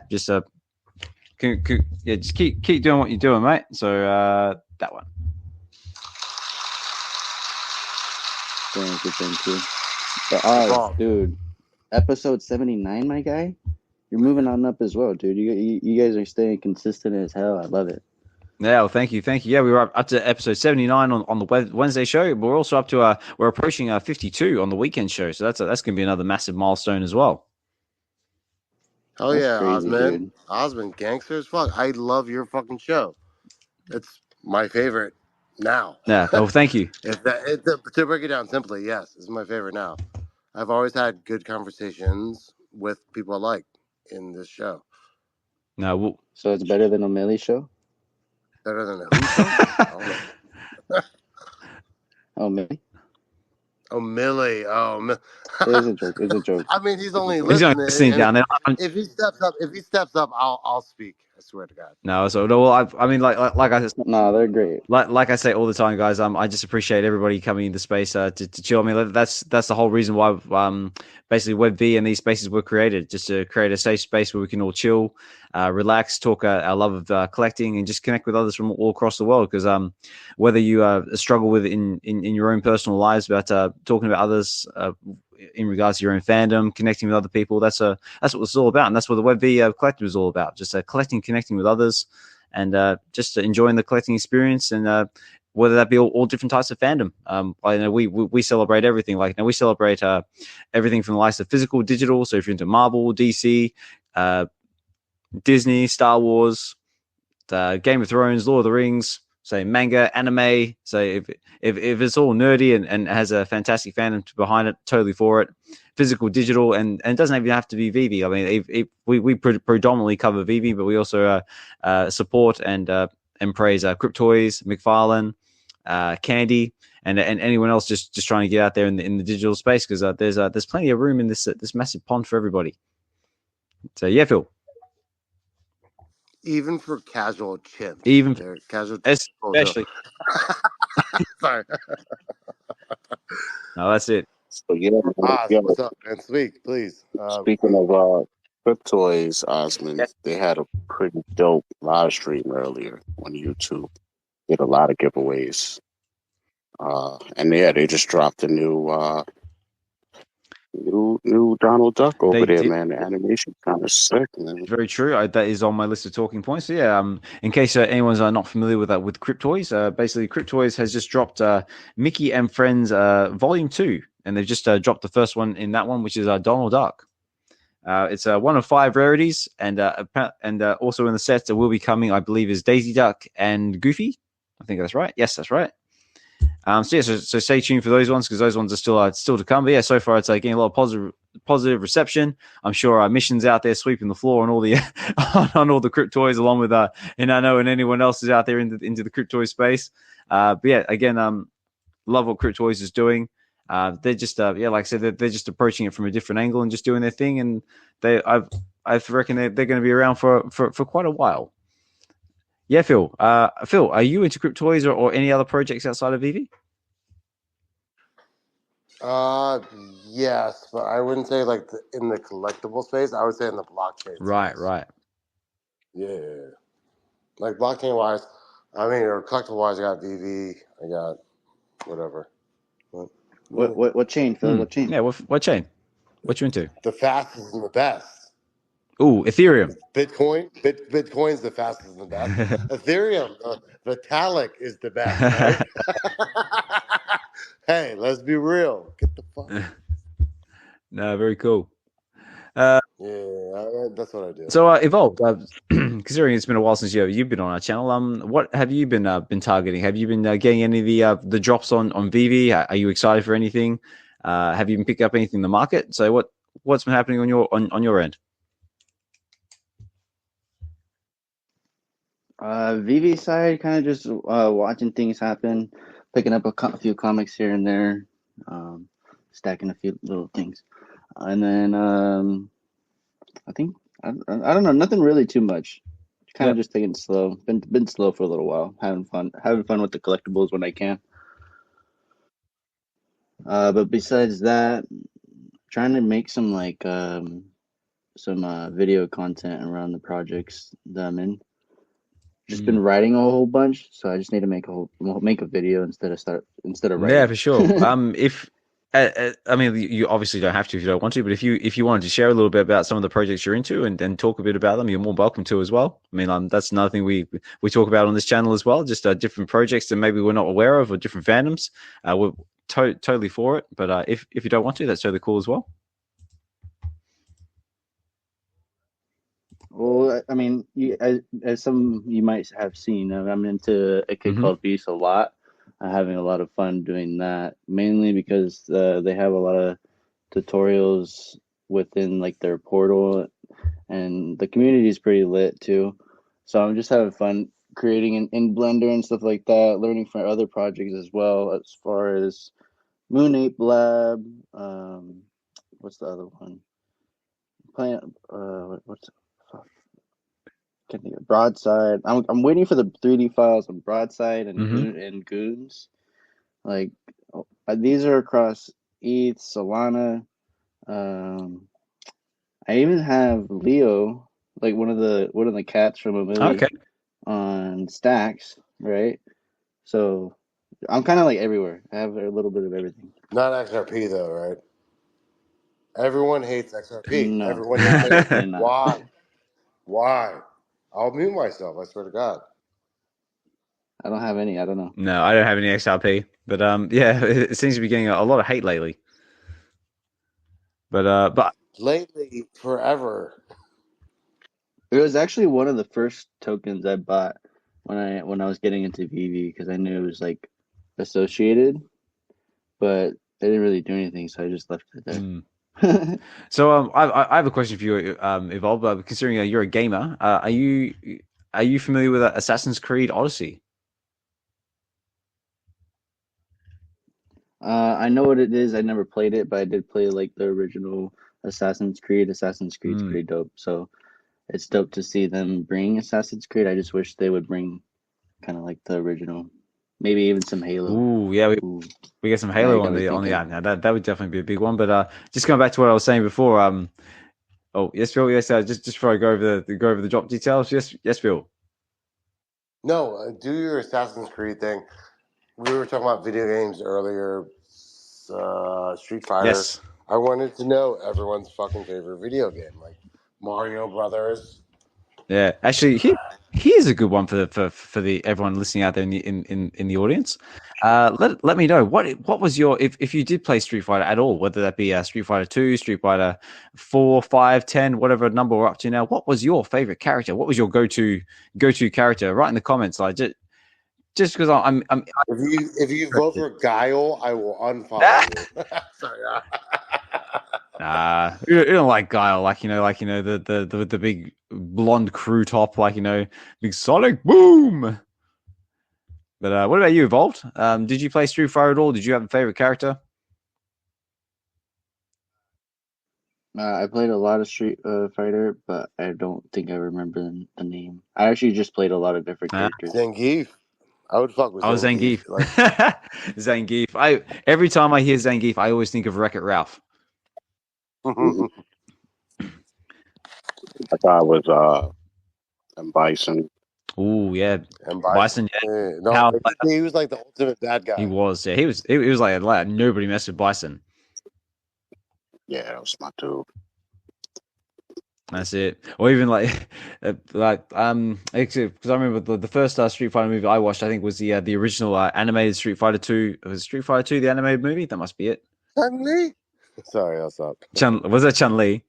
just just keep doing what you're doing, mate. So that one. Thank you. But dude, episode 79, my guy, you're moving on up as well, dude. You guys are staying consistent as hell. I love it. Yeah, well, thank you. Yeah, we were up to episode 79 on the Wednesday show. But we're also up to we're approaching 52 on the weekend show. So that's going to be another massive milestone as well. Oh yeah, Osman. Osman, gangsters. Fuck, I love your fucking show. It's my favorite now. Yeah. Oh, thank you. To break it down simply, yes, it's my favorite now. I've always had good conversations with people I like in this show. No, so it's better than O'Malley's show. Better than a who show? O'Malley. Oh, Millie. It's a joke. It's a joke. I mean, he's only He's only listening. listening down there. If he steps up, I'll speak. I swear to God. No, so no. Well, I mean, like I No, they're great. like I say all the time, guys. I just appreciate everybody coming into space to chill. I mean, that's the whole reason why basically WebV and these spaces were created, just to create a safe space where we can all chill, relax, talk our love of collecting, and just connect with others from all across the world. Because whether you struggle with in your own personal lives about talking about others in regards to your own fandom, connecting with other people, that's what it's all about, and that's what the WebV collective is all about. Just collecting, connecting with others, and just enjoying the collecting experience, and whether that be all different types of fandom. I know we celebrate everything. Like now we celebrate everything from the likes of physical, digital. So if you're into Marvel, DC, Disney, Star Wars, Game of Thrones, Lord of the Rings, say manga, anime. So if it's all nerdy and has a fantastic fandom behind it, totally for it. Physical, digital, and it doesn't even have to be VeVe. I mean, we predominantly cover VeVe, but we also support and praise Cryptoys, McFarlane, Candy, and anyone else just trying to get out there in the digital space, because there's plenty of room in this massive pond for everybody. So yeah, Phil. Even for casual chimps. Even they're casual, especially. Sorry. No, that's it. So yeah, what's up, man? Speak, please. Speaking of Cryptoys, Osmond, they had a pretty dope live stream earlier on YouTube. Did a lot of giveaways. And yeah, they just dropped a new Donald Duck over there, man. The animation's kind of sick, man. Very true. That is on my list of talking points. So yeah, in case anyone's not familiar with Cryptoys, basically Cryptoys has just dropped Mickey and Friends Volume 2, and they've just dropped the first one in that one, which is Donald Duck. It's one of 5 rarities, and also in the sets that will be coming, I believe, is Daisy Duck and Goofy. I think that's right. Yes, that's right. So stay tuned for those ones, because those ones are still to come. But yeah, so far it's getting a lot of positive reception. I'm sure our missions out there sweeping the floor on all the on all the Cryptoys, along with Hinano and anyone else is out there into the Cryptoy space. But yeah, again, love what Cryptoys is doing. They're just like I said, they're just approaching it from a different angle and just doing their thing. And I reckon they're going to be around for quite a while. Yeah, Phil. Phil, are you into Cryptoys or any other projects outside of VeVe? Yes, but I wouldn't say like in the collectible space. I would say in the blockchain space. Right. Yeah. Like blockchain wise, I mean, or collectible wise, I got VeVe, I got whatever. What chain, Phil? What chain? Yeah, what chain? What you into? The fastest and the best. Ooh, Ethereum. Bitcoin's the fastest and the best. Ethereum, Vitalik is the best, right? Hey, let's be real. Get the fuck. No, very cool. Yeah, that's what I do. So, Evolved, considering it's been a while since you've been on our channel, what have you been targeting? Have you been getting any of the drops on VeVe? Are you excited for anything? Have you been picking up anything in the market? So, what's been happening on your end? VeVe side, kind of just watching things happen, picking up a few comics here and there, stacking a few little things, and then I think I don't know, nothing really too much. Kind of just taking it slow. Been slow for a little while, having fun with the collectibles when I can. But besides that, trying to make some some video content around the projects that I'm in. Just been writing a whole bunch, so I just need to make a video instead of writing. Yeah, for sure. If I mean, you obviously don't have to if you don't want to, but if you wanted to share a little bit about some of the projects you're into and talk a bit about them, you're more welcome to as well. I mean, that's another thing we talk about on this channel as well, just different projects that maybe we're not aware of or different fandoms. We're totally for it, but if you don't want to, that's totally cool as well. Well, I mean, as some you might have seen, I'm into a kid called Beast a lot. I'm having a lot of fun doing that, mainly because they have a lot of tutorials within like their portal, and the community is pretty lit too. So I'm just having fun creating in Blender and stuff like that, learning from other projects as well, as far as Moon Ape Lab. What's the other one? Playing. What's can't think of Broadside. I'm waiting for the 3D files of Broadside and and Goons. Like these are across ETH, Solana. I even have Leo, like one of the cats from a movie, on Stacks, right? So I'm kind of like everywhere. I have a little bit of everything. Not XRP though, right? Everyone hates XRP. No, Everyone hates it. definitely not. Why? Why? I'll mute myself. I swear to God. I don't have any. I don't know. No, I don't have any XRP, but yeah, it seems to be getting a lot of hate lately. But Lately, forever. It was actually one of the first tokens I bought when I was getting into VeVe because I knew it was like associated, but they didn't really do anything, so I just left it there. So I have a question for you, Evolve. Considering you're a gamer, are you familiar with Assassin's Creed Odyssey? I know what it is. I never played it, but I did play like the original Assassin's Creed. Assassin's Creed's pretty dope. So it's dope to see them bring Assassin's Creed. I just wish they would bring kind of like the original, maybe even some Halo. Ooh, yeah, we get some Halo on the app now. That would definitely be a big one. But just going back to what I was saying before. Oh yes, Phil. Yes, just before I go over the drop details. Yes, Phil. No, do your Assassin's Creed thing. We were talking about video games earlier. Street Fighter. Yes. I wanted to know everyone's fucking favorite video game, like Mario Brothers. Yeah, actually, here's a good one for the everyone listening out there in the audience. Let me know what was your if you did play Street Fighter at all, whether that be Street Fighter 2, Street Fighter 4, 5, 10, whatever number we're up to now. What was your favorite character? What was your go to character? Write in the comments. Like just because I'm if you vote for Guile, I will unfollow you. Sorry. Nah, you don't like Guile, like the big blonde crew top, like big Sonic Boom. But what about you, Evolved? Did you play Street Fighter at all? Did you have a favorite character? I played a lot of Street Fighter, but I don't think I remember the name. I actually just played a lot of different characters. Zangief. I would fuck with Zangief. Zangief. Every time I hear Zangief, I always think of Wreck-It Ralph. I thought it was Bison. Oh yeah, and Bison. Yeah. No, he was like the ultimate bad guy. He was. Yeah, he was like nobody messed with Bison. Yeah, that was my dude. That's it. Or even like because I remember the first Street Fighter movie I watched, I think was the original animated Street Fighter 2. Was Street Fighter 2 the animated movie? That must be it. Chun-Li? Sorry, I'll stop. Was that Chun-Li?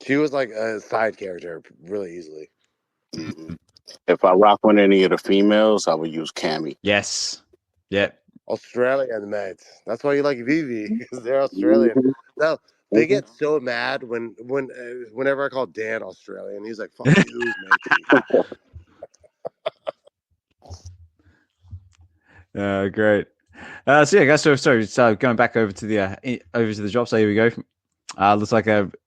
She was like a side character really easily. Mm-hmm. If I rock with any of the females, I would use Cammy. Yes. Yep. Australian mates. That's why you like VeVe, because they're Australian. Mm-hmm. No, they get so mad whenever I call Dan Australian. He's like, "Fuck you, matey." Great. So yeah, guys. So going back over to the drop. So here we go. Looks like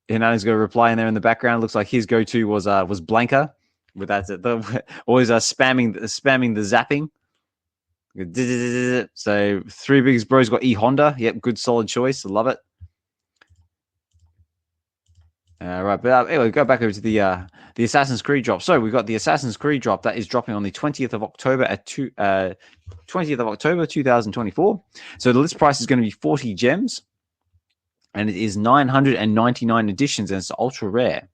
Hinano's got a reply in there in the background. Looks like his go-to was Blanca, with that always spamming the zapping. So Three Biggest Bros got E Honda. Yep, good solid choice. I love it. Right, but anyway, go back over to the Assassin's Creed drop. So we've got the Assassin's Creed drop that is dropping on the 20th of October at 20th of October 2024. So the list price is going to be 40 gems, and it is 999 editions, and it's ultra rare.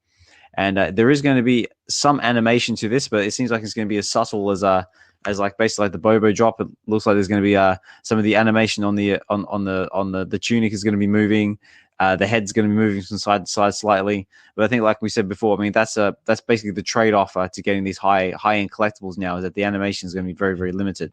And there is going to be some animation to this, but it seems like it's going to be as subtle as like basically like the Bobo drop. It looks like there's going to be some of the animation on the tunic is going to be moving. The head's going to be moving from side to side slightly. But I think, like we said before, I mean that's basically the trade-off to getting these high-end collectibles now, is that the animation is going to be very, very limited.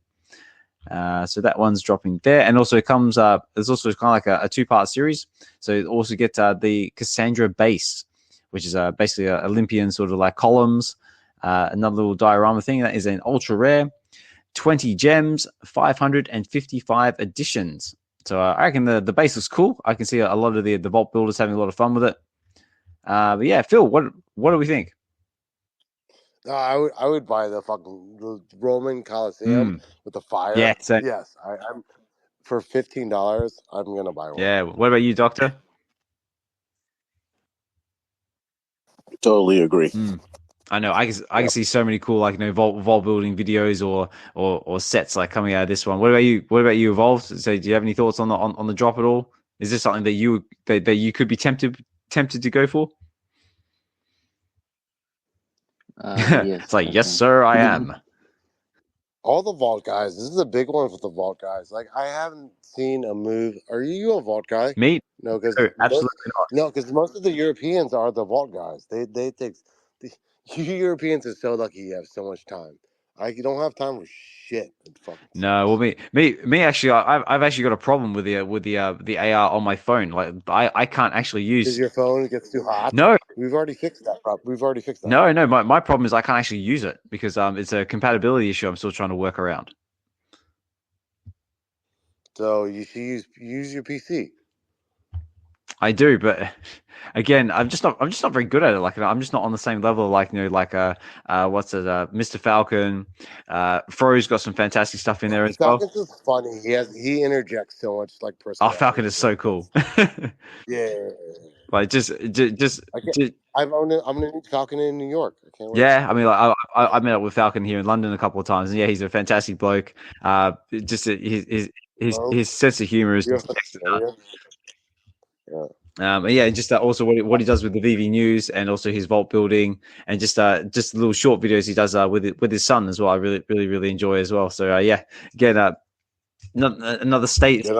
So that one's dropping there, and also it comes there's also kind of like a two-part series. So you also get the Cassandra base, which is basically a Olympian sort of like columns, another little diorama thing that is an ultra rare. 20 gems, 555 additions. So I reckon the base looks cool. I can see a lot of the vault builders having a lot of fun with it. But yeah, Phil, what do we think? I would buy the Roman Coliseum with the fire. Yeah, yes, I'm for $15. I'm gonna buy one. Yeah. What about you, Dokta? Totally agree. I know. I can see so many cool vault building videos or sets like coming out of this one. What about you? What about you, Evolved? So do you have any thoughts on the drop at all? Is this something that you could be tempted to go for? Yes, it's like, yes, sir, I am. All the vault guys. This is a big one for the vault guys. Like, I haven't seen a move. Are you a vault guy? Me? No, because absolutely not. No, because most of the Europeans are the vault guys. They think you Europeans are so lucky you have so much time. You don't have time for shit. No, well, me actually, I've actually got a problem with the AR on my phone. Like, I can't actually use. Because your phone gets too hot. No, we've already fixed that problem. We've already fixed that. No, my problem is I can't actually use it because it's a compatibility issue. I'm still trying to work around. So you should use your PC. I do, but again, I'm just not very good at it. Like, I'm just not on the same level. Like, what's it? Mr. Falcon, Fro's got some fantastic stuff in there as well. Falcon's just funny. He interjects so much like personality. Oh, Falcon is so cool. Yeah. Like just. I'm gonna meet Falcon in New York. I can't wait. Yeah, I mean, like, I met up with Falcon here in London a couple of times, and yeah, he's a fantastic bloke. Just his sense of humor is just excellent. Yeah, just also what he does with the VeVe news, and also his vault building, and just little short videos he does with his son as well. I really enjoy as well. So yeah, again, another state. I'll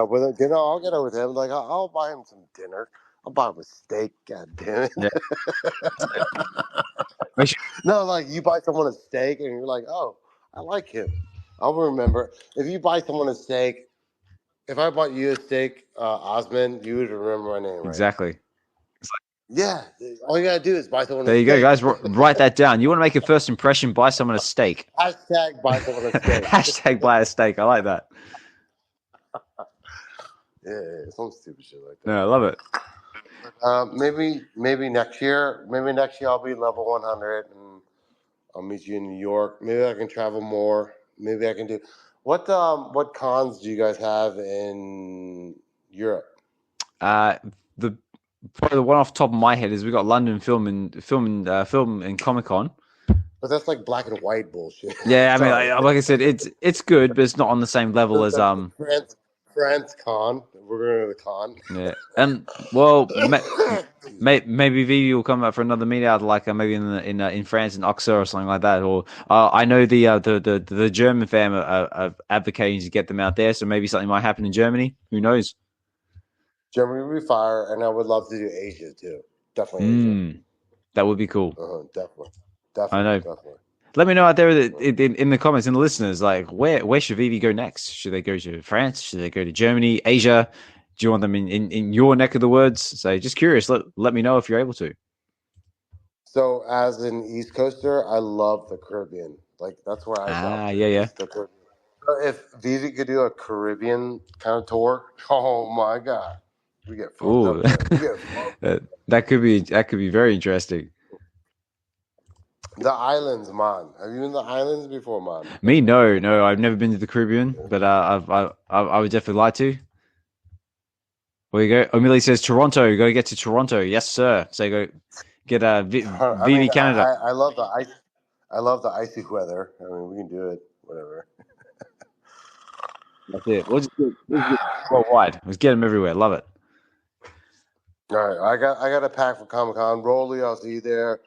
get up with him. Like, I'll buy him some dinner. I'll buy him a steak. God damn it! Yeah. No, like, you buy someone a steak, and you're like, oh, I like him. I'll remember. If you buy someone a steak. If I bought you a steak, Osmond, you would remember my name, right? Exactly. Yeah. All you gotta do is buy someone. There you go, guys. Write that down. You want to make a first impression? Buy someone a steak. Hashtag buy someone a steak. Hashtag buy a steak. I like that. Yeah, some stupid shit like that. No, I love it. Maybe next year. Maybe next year I'll be level 100, and I'll meet you in New York. Maybe I can travel more. Maybe I can do. What cons do you guys have in Europe? Probably the one off the top of my head is we got London Film and Comic Con. But that's like black and white bullshit. Yeah, I mean, like I said, it's good, but it's not on the same level as France Con. We're going to the con. Yeah, and well, maybe VeVe will come out for another meet out, like maybe in France in Auxerre or something like that. Or I know the German fam are advocating to get them out there, so maybe something might happen in Germany. Who knows? Germany would be fire, and I would love to do Asia too. Definitely Asia. That would be cool. Definitely. I know. Definitely. Let me know out there in the comments, in the listeners, like where should VeVe go next? Should they go to France? Should they go to Germany, Asia? Do you want them in your neck of the woods? So just curious. Let me know if you're able to. So as an East Coaster, I love the Caribbean. Like, that's where I yeah. So if VeVe could do a Caribbean kind of tour, oh my god, we get fucked up. That could be very interesting. The islands, man. Have you been to the islands before, man? Me, no. I've never been to the Caribbean, but I would definitely like to. Where you go? O'Malley says Toronto. You got to get to Toronto. Yes, sir. So go get VeVe Canada. I love the ice. I love the icy weather. I mean, we can do it. Whatever. That's it. We'll just do it worldwide. Let's get them everywhere. Love it. All right, I got a pack for Comic Con. Rolly, I'll see you there.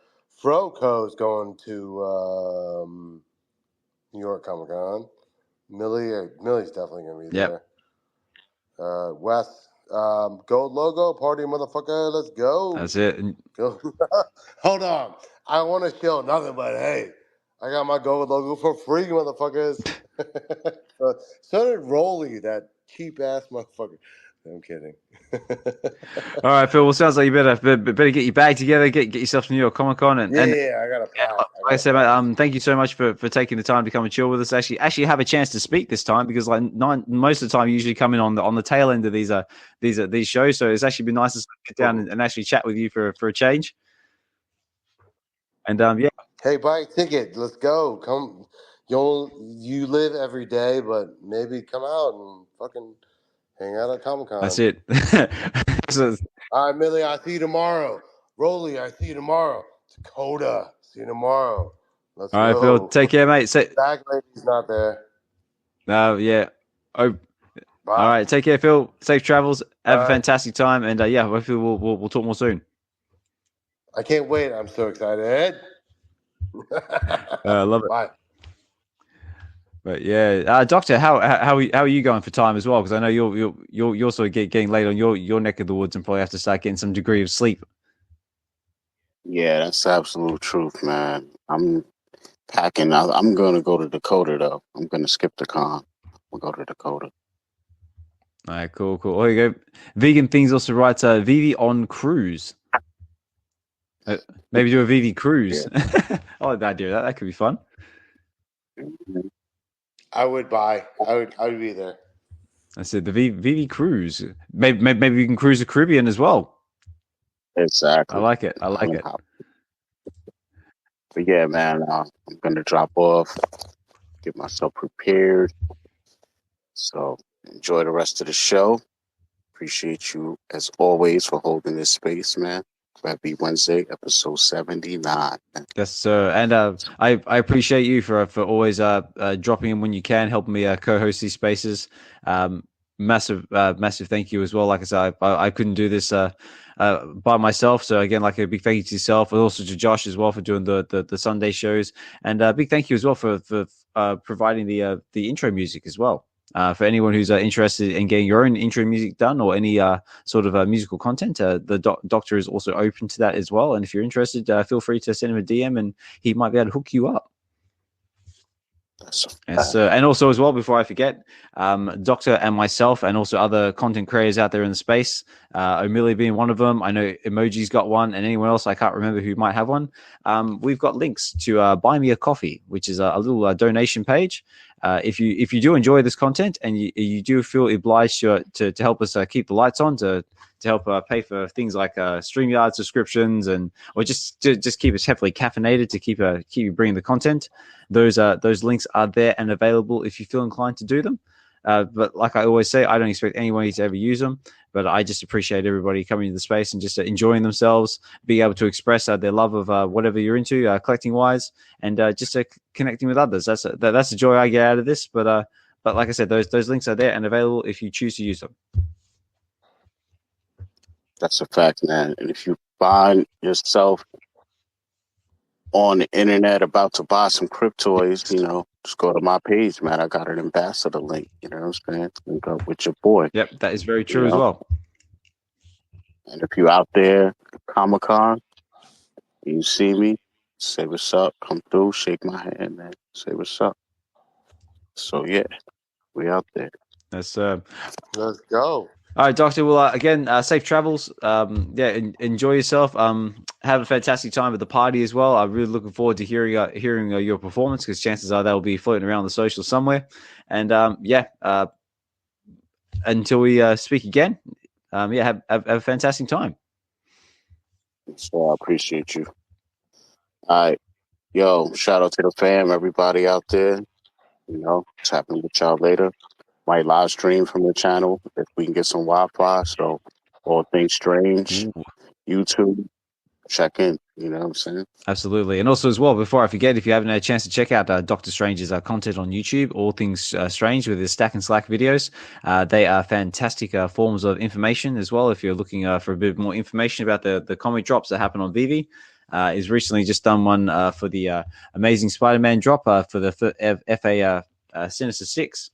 Froco's going to New York Comic Con. Millie's definitely gonna be there. Wes, gold logo party, motherfucker. Let's go. That's it. Go. Hold on, I want to show nothing, but hey, I got my gold logo for free, motherfuckers. So did Rolly, that cheap ass motherfucker. I'm kidding. All right, Phil. Well, sounds like you better get your bag together, get yourself to New York Comic Con, Yeah, I got a pack. like I said, mate, thank you so much for taking the time to come and chill with us. Actually have a chance to speak this time because like most of the time you usually come in on the tail end of these shows. So it's actually been nice to sit down and actually chat with you for a change. And yeah. Hey, buy a ticket. Let's go. Come. You live every day, but maybe come out and fucking hang out at Comic Con. That's it. So, all right, Millie, I'll see you tomorrow. Rolly, I see you tomorrow. Dakota, see you tomorrow. Let's all right, go. Phil. Take care, mate. Back lady's not there. Yeah. Oh. Bye. All right. Take care, Phil. Safe travels. Have a fantastic time. And yeah, hopefully we'll talk more soon. I can't wait. I'm so excited. Love it. Bye. But yeah, Doctor, how are you going for time as well? Because I know you're sort of getting late on your neck of the woods and probably have to start getting some degree of sleep. Yeah, that's the absolute truth, man. I'm packing. I'm going to go to Dakota though. I'm going to skip the con. We'll go to Dakota. All right, cool. Oh, you go. Vegan Things also writes VeVe on cruise. Maybe do a VeVe cruise. Yeah. I like the idea of that. That could be fun. Mm-hmm. I would buy. I would be there. I said the VeVe cruise. Maybe we can cruise the Caribbean as well. Exactly. I like it. But yeah, man, I'm gonna drop off, get myself prepared. So enjoy the rest of the show. Appreciate you as always for holding this space, man. Happy Wednesday, episode 79. Yes, sir. And I appreciate you for always dropping in when you can, helping me co-host these spaces. Massive thank you as well. Like I said, I couldn't do this by myself. So again, like a big thank you to yourself, and also to Josh as well for doing the Sunday shows. And a big thank you as well for providing the intro music as well. For anyone who's interested in getting your own intro music done or any sort of musical content, the Doctor is also open to that as well. And if you're interested, feel free to send him a DM and he might be able to hook you up. Yes, and also as well, before I forget, Dokta and myself and also other content creators out there in the space, O'Milly being one of them. I know Emoji's got one, and anyone else I can't remember who might have one. We've got links to Buy Me a Coffee, which is a little donation page. If you do enjoy this content and you do feel obliged to help us keep the lights on, to help pay for things like StreamYard subscriptions or just keep us heavily caffeinated to keep you bringing the content, those links are there and available if you feel inclined to do them. But like I always say, I don't expect anyone to ever use them, but I just appreciate everybody coming to the space and just enjoying themselves, being able to express their love of whatever you're into, collecting wise, and just connecting with others. That's the joy I get out of this. But like I said, those links are there and available if you choose to use them. That's a fact, man. And if you find yourself on the internet about to buy some cryptoids, just go to my page, man. I got an ambassador link. You know what I'm saying? Link up with your boy. Yep, that is very true as well. And if you're out there at Comic-Con, you see me, say what's up, come through, shake my hand, man. Say what's up. So yeah, we out there. Let's go. All right, Doctor. Well, again, safe travels. Enjoy yourself. Have a fantastic time at the party as well. I'm really looking forward to hearing your performance, because chances are they'll be floating around the social somewhere. And until we speak again, have a fantastic time. So I appreciate you. All right, yo, shout out to the fam, everybody out there. It's happening with y'all later. Might live stream from the channel if we can get some Wi-Fi. So All Things Strange, YouTube, check in. You know what I'm saying? Absolutely. And also as well, before I forget, if you haven't had a chance to check out Doctor Strange's content on YouTube, All Things Strange with his Stack and Slack videos, they are fantastic forms of information as well. If you're looking for a bit more information about the comic drops that happen on VeVe, he's recently just done one for the Amazing Spider-Man drop for the FA Sinister 6.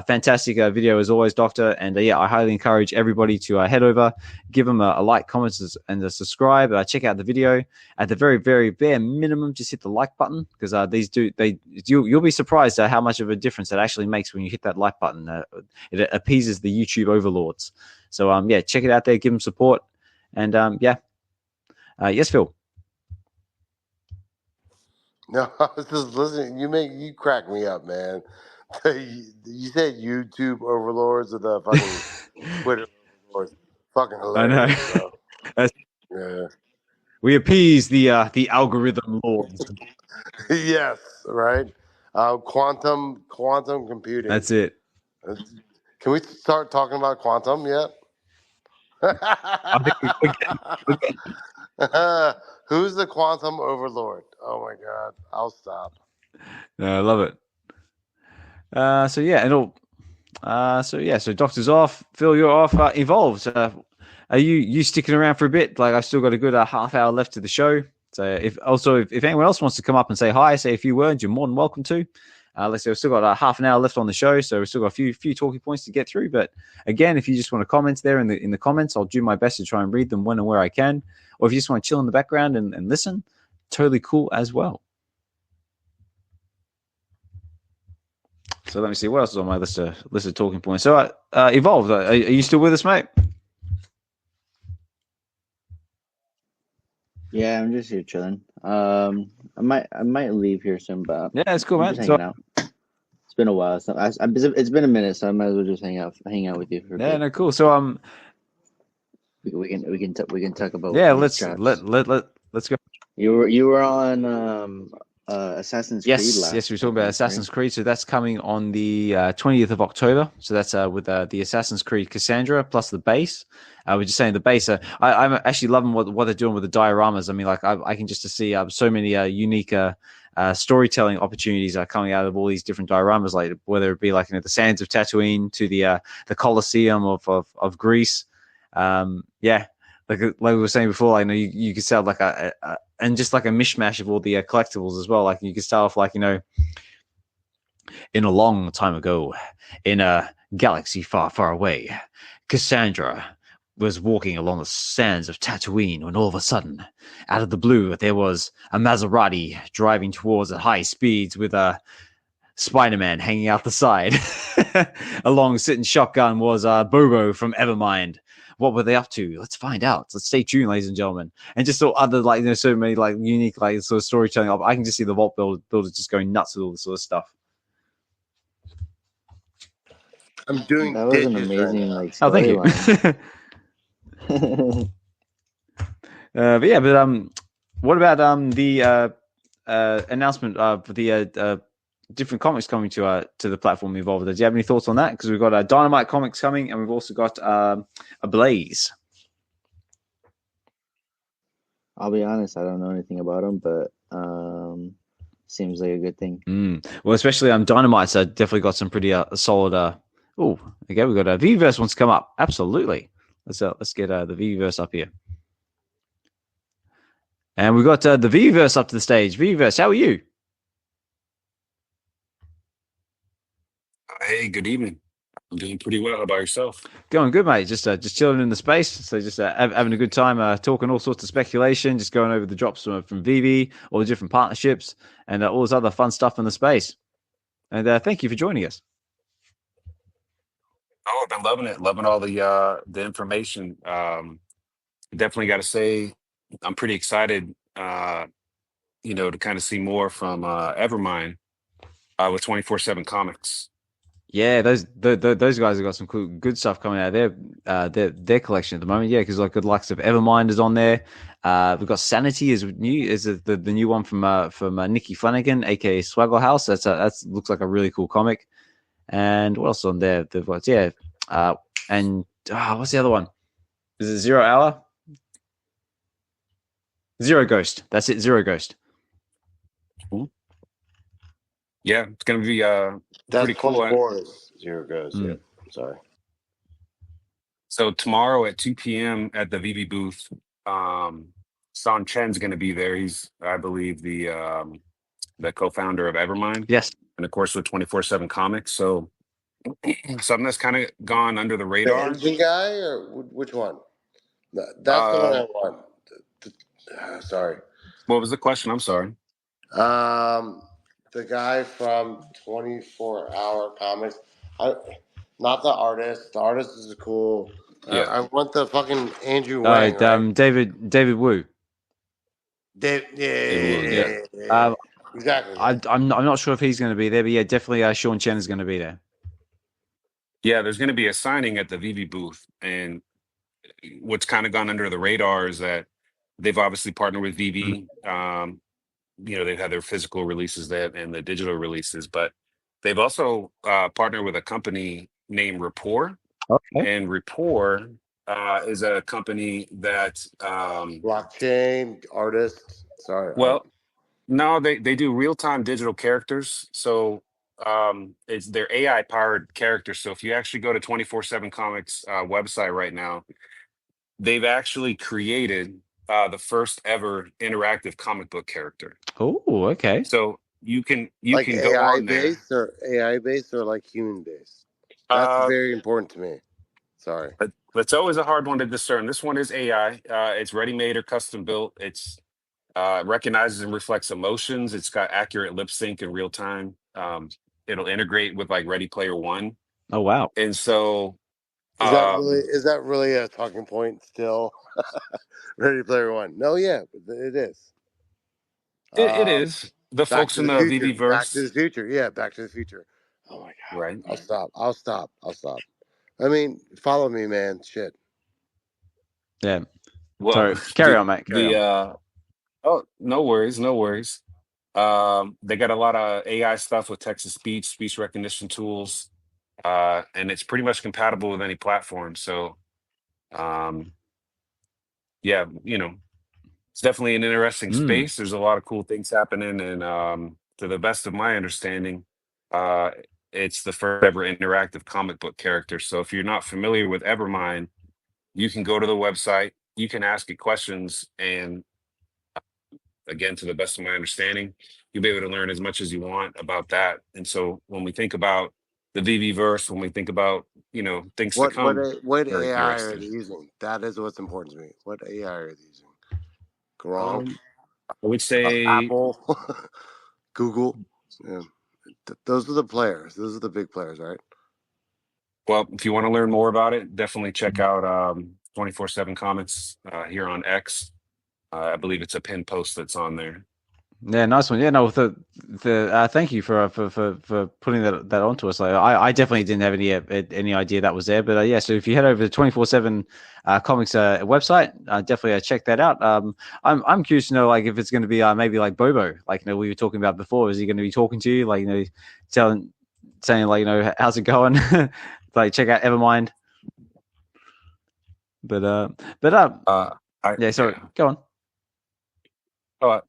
Fantastic video as always, Doctor. And I highly encourage everybody to head over, give them a like, comment, and a subscribe. Check out the video. At the very, very bare minimum, just hit the like button, because you'll be surprised at how much of a difference it actually makes when you hit that like button. It appeases the YouTube overlords. So yeah, check it out there, give them support, and yeah. Yes, Phil. No, I was just listening. You crack me up, man. You said YouTube overlords or the fucking Twitter overlords. Fucking I know. hilarious, bro. Yeah. We appease the algorithm lords. Yes, right. Quantum computing. That's it. Can we start talking about quantum yet? I think we're getting. Who's the quantum overlord? Oh my god, I'll stop. No, I love it. So yeah, and all. So Doctor's off. Phil, you're off. Evolved. Are you sticking around for a bit? Like I've still got a good half hour left to the show. So if anyone else wants to come up and say hi, say a few words, you're more than welcome to. Let's say we've still got half an hour left on the show, so we've still got a few talking points to get through. But again, if you just want to comment there in the comments, I'll do my best to try and read them when and where I can. Or if you just want to chill in the background and listen, totally cool as well. So let me see what else is on my list of talking points. So Evolved, are you still with us, mate? Yeah, I'm just here chilling. I might leave here soon, but Yeah, it's cool, man. Just hanging out. It's been a while. So it's been a minute, so I might as well just hang out with you for a bit. No, cool. So we can talk about let's go. You were on Assassin's Creed last. Yes, we were talking about Assassin's Creed. So that's coming on the 20th of October. So that's with the Assassin's Creed Cassandra plus the base. We're just saying the base. I'm actually loving what they're doing with the dioramas. I mean, like I can just see so many unique storytelling opportunities are coming out of all these different dioramas, like whether it be like the sands of Tatooine to the Colosseum of Greece. Yeah, like we were saying before, like you could sell like and just like a mishmash of all the collectibles as well. Like you could start off like in a long time ago, in a galaxy far, far away, Cassandra was walking along the sands of Tatooine when all of a sudden, out of the blue, there was a Maserati driving towards at high speeds with a Spider-Man hanging out the side. Along sitting shotgun was Bobo from Evermind. What were they up to? Let's find out. Let's stay tuned, ladies and gentlemen. And just so other so many like unique like sort of storytelling. I can just see the vault builders just going nuts with all this sort of stuff. I'm doing that was an amazing like storyline. Thank you. But yeah, what about the announcement for the different comics coming to the platform Evolved? Do you have any thoughts on that? Because we've got Dynamite comics coming, and we've also got Ablaze. I'll be honest, I don't know anything about them, but seems like a good thing. Well, especially Dynamite's definitely got some pretty solid. Okay, we've got VeVeVerse wants to come up. Absolutely. Let's get the VeVeVerse up here. And we've got the VeVeVerse up to the stage. VeVeVerse, how are you? Hey, good evening. I'm doing pretty well. How about yourself? Going good, mate. Just chilling in the space. So just having a good time, talking all sorts of speculation, just going over the drops from VeVe, all the different partnerships, and all this other fun stuff in the space. And thank you for joining us. Oh, I've been loving it. Loving all the information. Definitely got to say, I'm pretty excited. To kind of see more from Evermind with 24/7 Comics. Yeah, those guys have got some cool, good stuff coming out of their collection at the moment. Yeah, because like good likes of Evermind is on there. We've got Sanity is new, is the new one from Nikki Flanagan, aka Swaggle House. That's looks like a really cool comic. And what else on there? They've got and what's the other one? Is it 0 Hour? Zero Ghost. That's it, Zero Ghost. Yeah, it's gonna be that's pretty cool. 24 is Zero Ghost. Yeah, sorry. So tomorrow at 2 p.m. at the VeVe booth, Son Chen's going to be there. He's, I believe, the co-founder of Evermind. Yes, and of course with 24/7 Comics. So something that's kind of gone under the radar. The Asian guy, or which one? That's the one I want. Sorry. What was the question? I'm sorry. The guy from 24 Hour Comics. Not the artist. The artist is cool. Yeah. I want the fucking Andrew Wang, right? David Wu. Dave, David Wu, yeah. Um, exactly, man. I'm not sure if he's going to be there, but yeah, definitely Sean Chen is going to be there. Yeah, there's going to be a signing at the VeVe booth, and what's kind of gone under the radar is that they've obviously partnered with VeVe. They've had their physical releases there and the digital releases, but they've also partnered with a company named Rapport, Okay. and Rapport is a company that Blockchain artist. Sorry. well, no, they do real-time digital characters. So it's their AI powered characters. So if you actually go to 24/7 Comics website right now, they've actually created the first ever interactive comic book character. Oh, okay. So you can like go AI on there. based or AI based or like human based. That's Uh, very important to me. Sorry. but it's always a hard one to discern. This one is AI. It's ready made or custom built. It's recognizes and reflects emotions. It's got accurate lip sync in real time. It'll integrate with like Ready Player One, Oh, wow. and so Is um, that really a talking point still? Ready Player One. No, yeah, it is. it is the Back folks to in the the Future. Back to VeVeVerse, the Future. Yeah, Back to the Future. Oh my god. right? I'll stop. I mean, follow me, man. Shit. Yeah. Well, Sorry. Carry on, mate. Carry the on. oh, no worries, no worries. They got a lot of AI stuff with text to speech recognition tools, and it's pretty much compatible with any platform. So, um, yeah, it's definitely an interesting space. There's a lot of cool things happening, and to the best of my understanding, uh, it's the first ever interactive comic book character. So, if you're not familiar with Evermind, you can go to the website, you can ask it questions, and again, to the best of my understanding, you'll be able to learn as much as you want about that. And so when we think about the VeVeVerse, when we think about, things to come, What very AI are they interesting. using? That is what's important to me. What AI are they using? Gronk, Um, I would say, Apple, Google. Yeah. Those are the players. Those are the big players, right? well, if you want to learn more about it, definitely check out 24/7 Comics here on X. I believe it's a pin post that's on there. Yeah, nice one. Yeah, no, thank you for putting that onto us. Like, I definitely didn't have any idea that was there, but yeah. So if you head over to 24/7 Comics website, definitely check that out. I'm curious to know like if it's going to be maybe like Bobo, like we were talking about before. Is he going to be talking to you, like saying like how's it going? Like check out Evermind. Yeah. Sorry, Yeah. go on. Oh,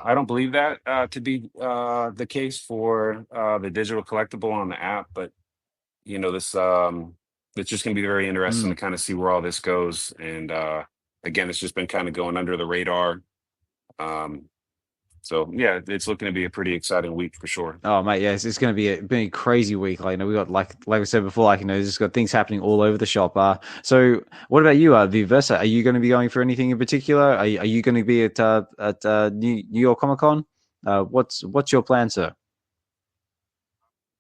I don't believe that to be the case for the digital collectible on the app, but this it's just going to be very interesting to kind of see where all this goes. And again, it's just been kind of going under the radar. So yeah, it's looking to be a pretty exciting week for sure. Oh mate, yeah, it's going to be a crazy week. Like we got like we said before, like just got things happening all over the shop. So what about you, VeVeVerse? Are you going to be going for anything in particular? Are you going to be at New York Comic Con? What's your plan, sir?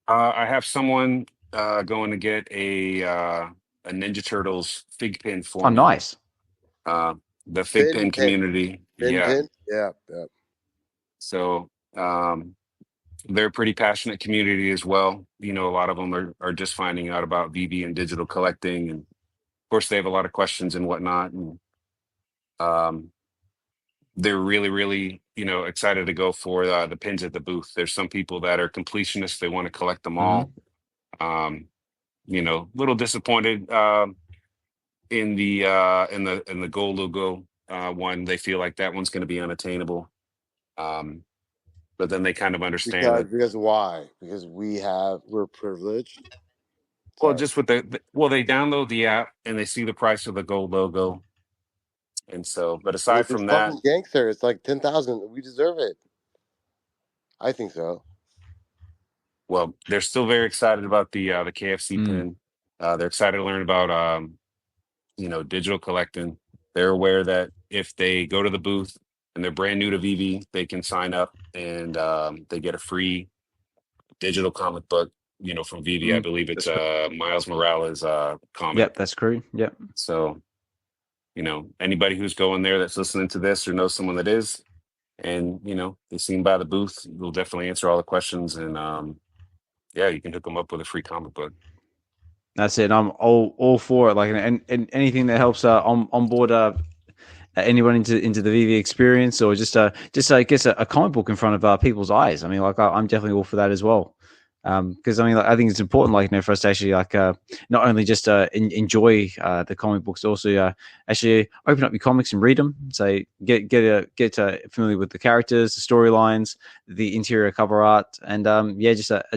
I have someone going to get a Ninja Turtles fig pin for Oh, me. nice. The fig pin community, yeah. Yeah. So they're a pretty passionate community as well. A lot of them are just finding out about VeVe and digital collecting, and of course they have a lot of questions and whatnot. And they're really, really, excited to go for the pins at the booth. There's some people that are completionists; they want to collect them all. Little disappointed in the gold logo one. They feel like that one's going to be unattainable. But then they kind of understand that. Because why? Because we're privileged. Well, Sorry. just with they download the app and they see the price of the gold logo, and so. But aside Which is from that, fucking gangster. It's like 10,000. We deserve it. I think so. well, they're still very excited about the KFC pin. They're excited to learn about digital collecting. They're aware that if they go to the booth and they're brand new to VeVe, they can sign up and they get a free digital comic book from VeVe. I believe it's Miles Morales comic. Yep, that's true. Yep. So, anybody who's going there that's listening to this or knows someone that is, and they seem by the booth, we'll definitely answer all the questions, and you can hook them up with a free comic book. That's it. I'm all for it. Like, and anything that helps onboard anyone into the VeVe experience, or just gets a comic book in front of people's eyes. I mean, like, I'm definitely all for that as well. Because I mean, like, I think it's important, like, for us to actually, like, not only just enjoy the comic books, also actually open up your comics and read them. So get familiar with the characters, the storylines, the interior cover art, and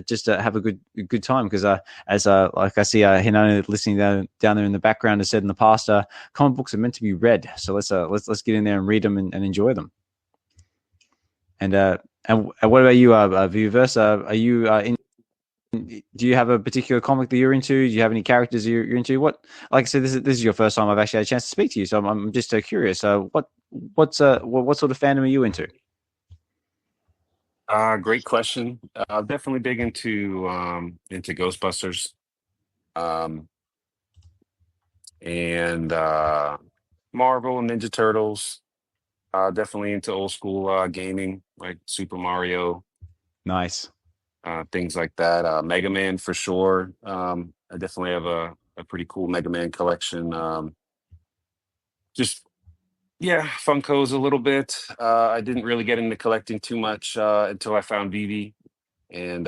just have a good time. Because as like I see Hinano listening down there in the background has said in the past, comic books are meant to be read. So let's get in there and read them and enjoy them. And what about you, VeVeVerse? Are you do you have a particular comic that you're into? Do you have any characters you're into? What, like I said, this is your first time I've actually had a chance to speak to you, so I'm just curious. What sort of fandom are you into? Great question. Definitely big into Ghostbusters, and Marvel and Ninja Turtles. Definitely into old school gaming, like Super Mario. Nice. Things like that. Mega Man for sure. I definitely have a pretty cool Mega Man collection. Funkos a little bit. I didn't really get into collecting too much until I found VeVe, and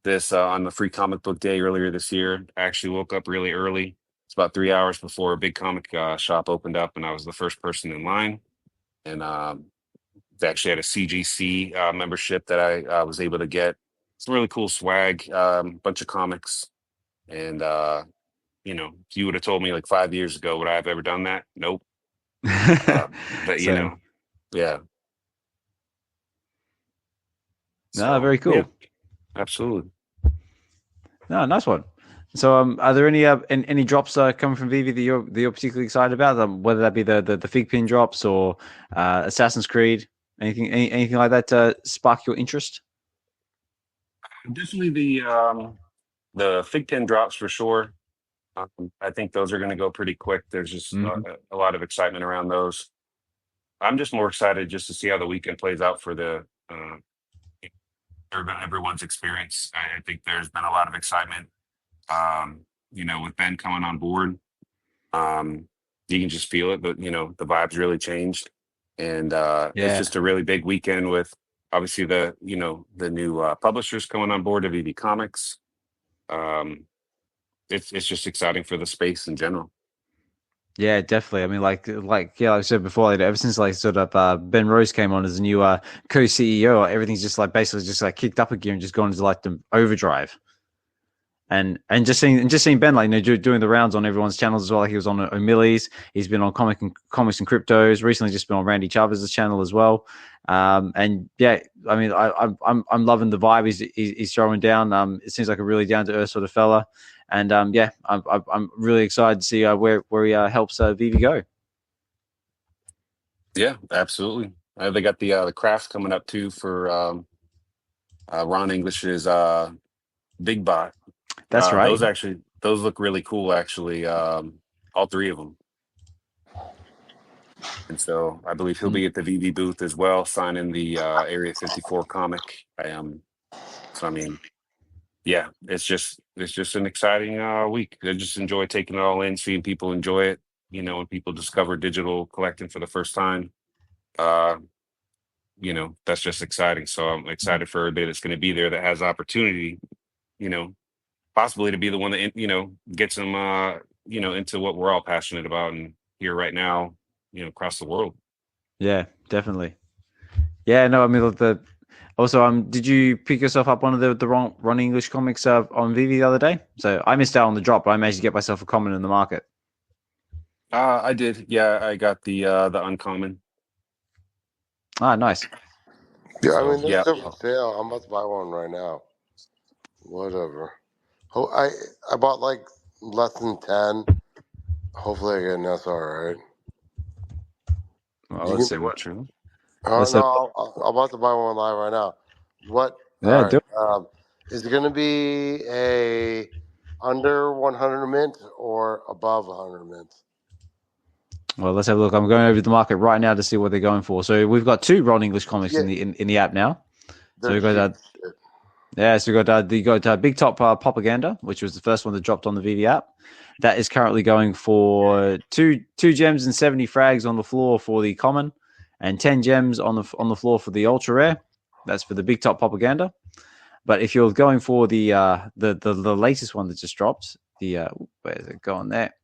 this on the free comic book day earlier this year. I actually woke up really early. It's about 3 hours before a big comic shop opened up, and I was the first person in line. And they actually had a CGC membership that I was able to get. Some really cool swag, bunch of comics. And, if you would have told me like 5 years ago, would I have ever done that? Nope. But, yeah. No, very cool. Yeah, absolutely. No, nice one. So, are there any drops coming from VeVe that you're particularly excited about? Whether that be the Fig Pin drops or Assassin's Creed, anything like that spark your interest? Definitely the Fig Pin drops for sure. I think those are going to go pretty quick. There's just a lot of excitement around those. I'm just more excited just to see how the weekend plays out for the everyone's experience. I think there's been a lot of excitement. With Ben coming on board, you can just feel it. But the vibes really changed, and it's just a really big weekend with obviously the new publishers coming on board of VeVe Comics. It's just exciting for the space in general. Yeah, definitely. I mean, like I said before, ever since Ben Rose came on as the new co-CEO, everything's just basically kicked up a gear and just gone into the overdrive. And just seeing Ben doing the rounds on everyone's channels as well. Like, he was on O'Milley's, he's been on Comics and Cryptos, recently just been on Randy Chavez's channel as well. And yeah, I mean, I'm loving the vibe he's throwing down. It seems like a really down to earth sort of fella. And I'm really excited to see where he helps VeVe go. Yeah, absolutely. They got the crafts coming up too for Ron English's Big Bot. That's right. Those look really cool. Actually, all three of them. And so I believe he'll be at the VeVe booth as well, signing the Area 54 comic. So I mean, yeah, it's just an exciting week. I just enjoy taking it all in, seeing people enjoy it. When people discover digital collecting for the first time, that's just exciting. So I'm excited for everybody that's going to be there that has opportunity, possibly to be the one that gets them, into what we're all passionate about and here right now, across the world. Yeah, definitely. Yeah, no, I mean Also, did you pick yourself up one of the Ron English comics on VeVe the other day? So I missed out on the drop, but I managed to get myself a common in the market. I did. Yeah, I got the uncommon. Ah, nice. Yeah, I mean, there's stuff for sale. I'm about to buy one right now. Whatever. I bought less than 10. Hopefully, again, that's all right. Well, let's see what true. Oh no, I'm about to buy one live right now. What? Yeah, right. Is it going to be a under 100 mint or above 100 mint? Well, let's have a look. I'm going over to the market right now to see what they're going for. So we've got 2 Ron English comics Yeah, in the app now. So they're we've got cheap as shit. so we got Big Top Propaganda, which was the first one that dropped on the VeVe app. That is currently going for two gems and 70 frags on the floor for the common, and 10 gems on the floor for the ultra rare. That's for the Big Top Propaganda. But if you're going for the latest one that just dropped, where is it going there?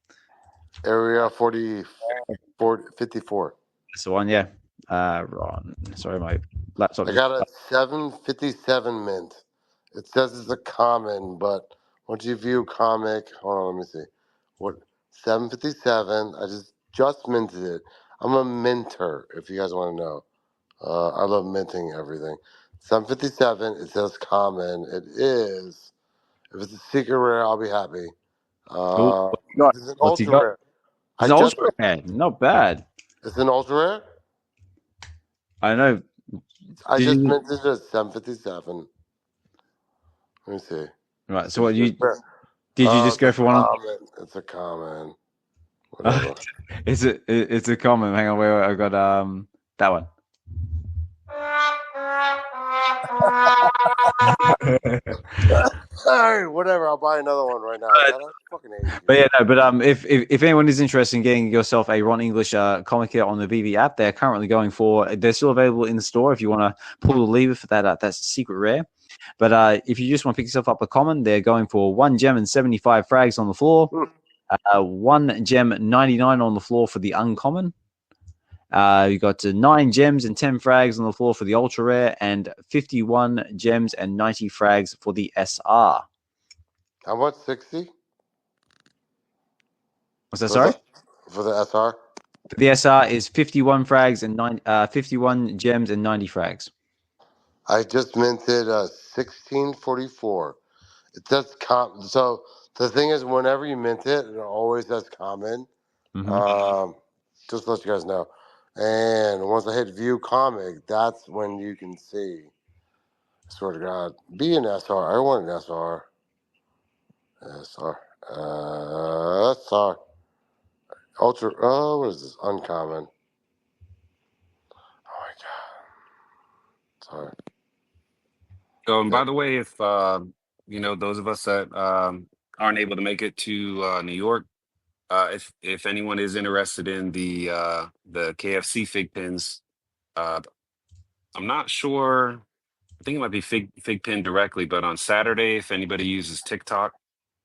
Area 54. That's the one, yeah. Ron, sorry, my laptop. I got a 757 mint. It says it's a common, but once you view comic, hold on, let me see. What 757? I just minted it. I'm a minter, if you guys want to know. I love minting everything. 757. It says common. It is. If it's a secret rare, I'll be happy. What you got? It's an What's he ultra got? rare. It's an ultra rare. Not bad. It's an ultra rare. I know. I just minted it 757. Let me see. Right. So what did you just go for one? It's a common. Whatever. It's a common. Hang on, wait, I got that one. All right, whatever. I'll buy another one right now. But yeah, no. But if anyone is interested in getting yourself a Ron English comic here on the VeVe app, they're currently going for. They're still available in the store if you want to pull the lever for that. That's secret rare. But if you just want to pick yourself up a common, they're going for 1 gem and 75 frags on the floor. 1 gem 99 on the floor for the uncommon. You got 9 gems and 10 frags on the floor for the ultra rare, and 51 gems and 90 frags for the SR. How much? 60? What's that? Sorry? For the SR? The SR is 51 frags and 51 gems and 90 frags. I just minted 1644. It says so the thing is, whenever you mint it, it always says common. Mm-hmm. Just to let you guys know. And once I hit view comic, that's when you can see. I swear to God. Be an SR. I want an SR. SR. SR. Ultra. Oh, what is this? Uncommon. Oh my God. Sorry. Oh, and by the way, if those of us that aren't able to make it to New York, if anyone is interested in the KFC fig pins, I'm not sure. I think it might be fig pin directly, but on Saturday, if anybody uses TikTok,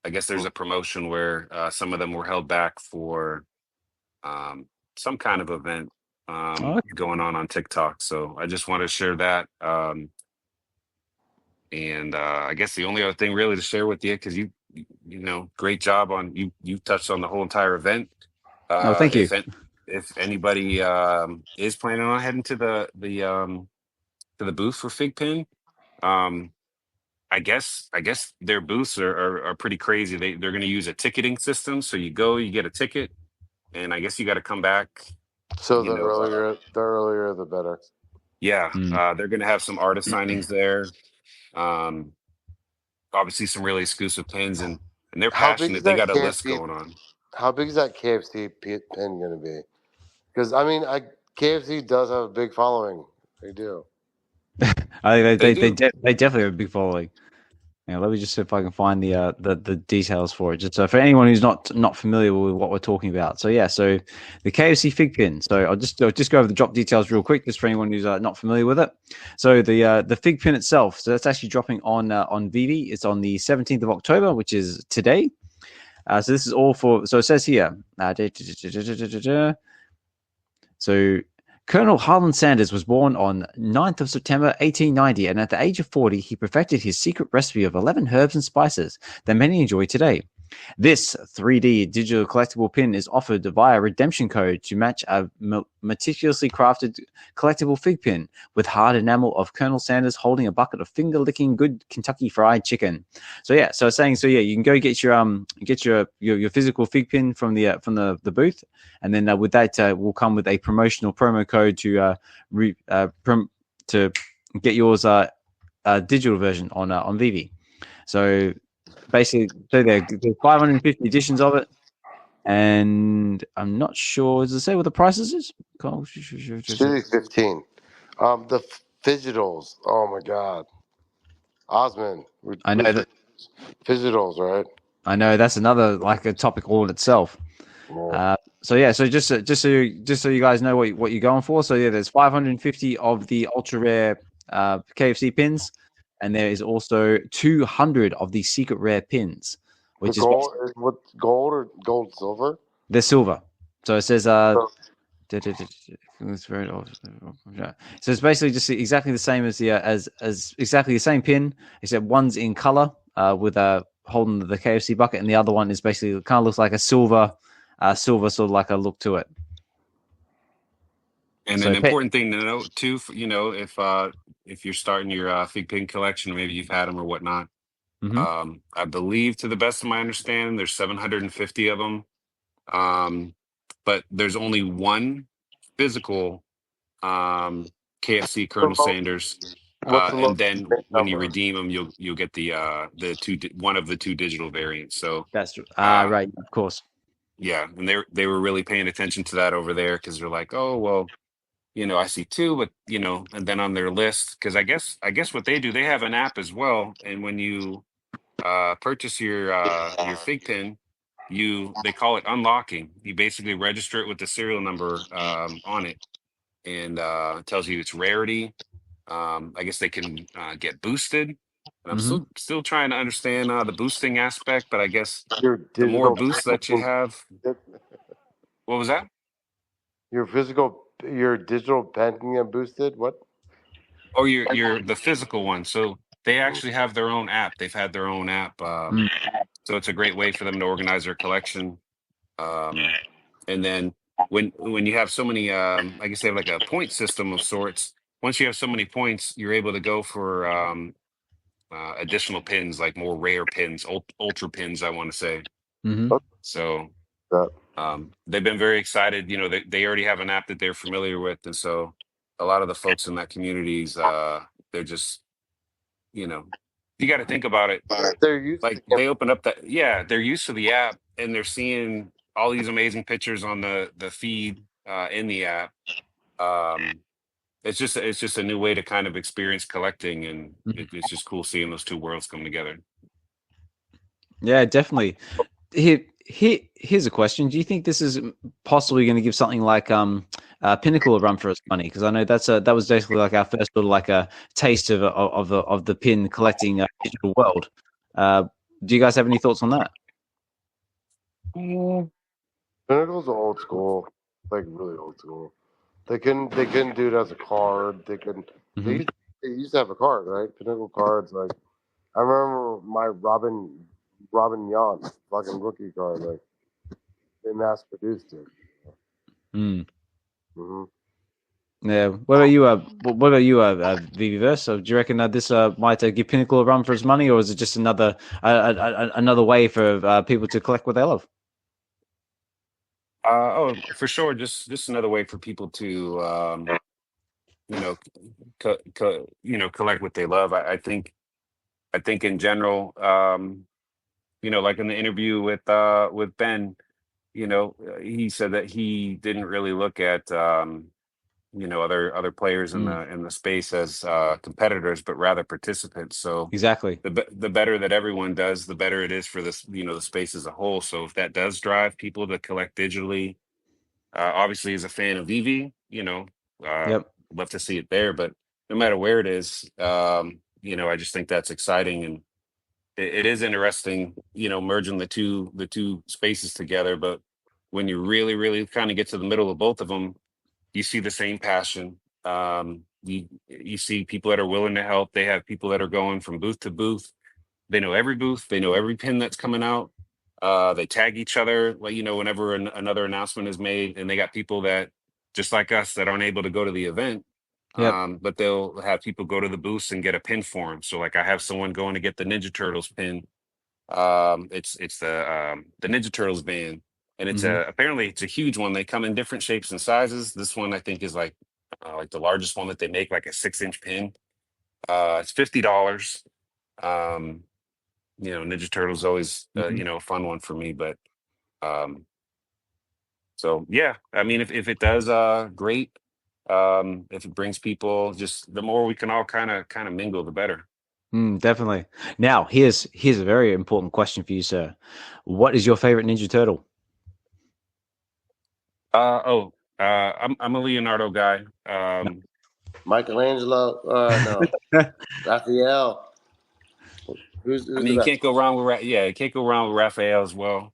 I guess there's a promotion where some of them were held back for some kind of event going on TikTok. So I just want to share that. And I guess the only other thing really to share with you, because you great job on you touched on the whole entire event. Thank you. If anybody is planning on heading to the booth for Figpin, I guess their booths are pretty crazy. They're going to use a ticketing system, so you go, you get a ticket, and I guess you got to come back. So the earlier the better. Yeah, they're going to have some artist signings there. Obviously some really exclusive pins, and they're passionate. They got a list going on. How big is that KFC pin going to be? Because I mean, KFC does have a big following. They do. They definitely have a big following. Now, let me just see if I can find the details for it. Just so for anyone who's not familiar with what we're talking about. So so the KFC fig pin. So I'll just go over the drop details real quick, just for anyone who's not familiar with it. So the fig pin itself. So that's actually dropping on VeVe. It's on the 17th of October, which is today. So this is all for. So it says here. So Colonel Harlan Sanders was born on 9th of September 1890, and at the age of 40, he perfected his secret recipe of 11 herbs and spices that many enjoy today. This 3D digital collectible pin is offered via redemption code to match a meticulously crafted collectible fig pin with hard enamel of Colonel Sanders holding a bucket of finger-licking good Kentucky Fried Chicken. So you can go get your physical fig pin from the booth, and then with that will come with a promotional promo code to get yours digital version on VeVe. So basically, so there's 550 editions of it, and I'm not sure. Does it say what the prices is? Should be 15. The Fidgetals. Oh my God. Osman. I know that. Fidgetals, right? I know that's another like a topic all in itself. Yeah. So yeah, so just so you guys know what you're going for. So yeah, there's 550 of the ultra rare KFC pins, and there is also 200 of the secret rare pins, The which is gold is what gold or gold silver? they're silver. So it says So, it's very old. So it's basically just exactly the same as the as exactly the same pin, except one's in color with holding the KFC bucket, and the other one is basically kind of looks like a silver sort of like a look to it. And So an important thing to note too, you know, if you're starting your fig pin collection, maybe you've had them or whatnot. I believe, to the best of my understanding, there's 750 of them, but there's only one physical KFC Colonel Sanders, what's the and most then when you number? redeem them, you'll get the one of the two digital variants. So that's right, of course. yeah, and they were really paying attention to that over there because they're like, oh well, you know, I see two, but you know, and then on their list, because I guess what they do, they have an app as well, and when you purchase your fig pin, they call it unlocking. You basically register it with the serial number on it, and it tells you its rarity. I guess they can get boosted. And I'm still trying to understand the boosting aspect, but I guess Your the more digital boosts that you have, what was that? your digital pen can get boosted. What? Oh, your the physical one. So they actually have their own app. They've had their own app. So it's a great way for them to organize their collection. And then when you have so many, I guess they have like a point system of sorts. Once you have so many points, you're able to go for additional pins, like more rare pins, ultra pins, I want to say. So they've been very excited. You know, they already have an app that they're familiar with, and so a lot of the folks in that communities, they're just, you know, you got to think about it. They're used to Like they open up that, yeah, they're used to the app and they're seeing all these amazing pictures on the feed in the app. It's just a new way to kind of experience collecting, and it's just cool seeing those two worlds come together. Yeah, definitely. Here's a question: do you think this is possibly going to give something like Pinnacle a run for its money? Because I know that was basically like our first sort of like a taste of the pin collecting digital world. Do you guys have any thoughts on that? Pinnacle's old school, like really old school. They couldn't do it as a card. They used to have a card, right? Pinnacle cards. Like I remember my Robin Yount fucking rookie card. Like they mass produced it. Yeah. What about you? VeVeVerse? So do you reckon that this might give Pinnacle a run for its money, or is it just another way for people to collect what they love? Oh, for sure. Just another way for people to, you know, collect what they love. I think in general, you know, like in the interview with Ben, you know, he said that he didn't really look at you know, other players in the space as competitors, but rather participants. So exactly, the better that everyone does, the better it is for this, you know, the space as a whole. So if that does drive people to collect digitally, obviously as a fan of VeVe, you know, love to see it there. But no matter where it is, you know, I just think that's exciting, and it is interesting, you know, merging the two spaces together. But when you really kind of get to the middle of both of them, you see the same passion. You see people that are willing to help. They have people that are going from booth to booth. They know every booth. They know every pin that's coming out. They tag each other, like, you know, whenever another announcement is made, and they got people that just like us that aren't able to go to the event. But they'll have people go to the booths and get a pin for them. So like I have someone going to get the Ninja Turtles pin. It's the Ninja Turtles band, and it's apparently it's a huge one. They come in different shapes and sizes. This one I think is like the largest one that they make, like a 6-inch pin. It's $50. Ninja Turtles always a fun one for me. But so yeah, I mean, if it does, great. If it brings people, just the more we can all kind of mingle, the better. Definitely. Now, here's a very important question for you, sir. What is your favorite Ninja Turtle? I'm a Leonardo guy. Michelangelo, no, Raphael. Who's I the mean, you best? can't go wrong with you can't go wrong with Raphael as well.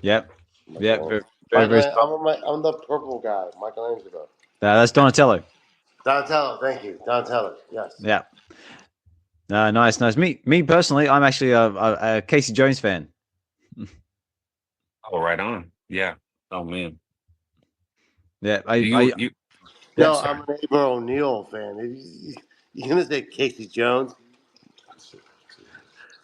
Yep. Very, very, very strong. I'm the purple guy, Michelangelo. That's Donatello. Donatello, thank you, Donatello. Yes. Yeah. Nice. Me personally, I'm actually a Casey Jones fan. Oh, right on. Yeah. Oh man. Yeah. No, I'm an April O'Neil fan. You gonna say Casey Jones?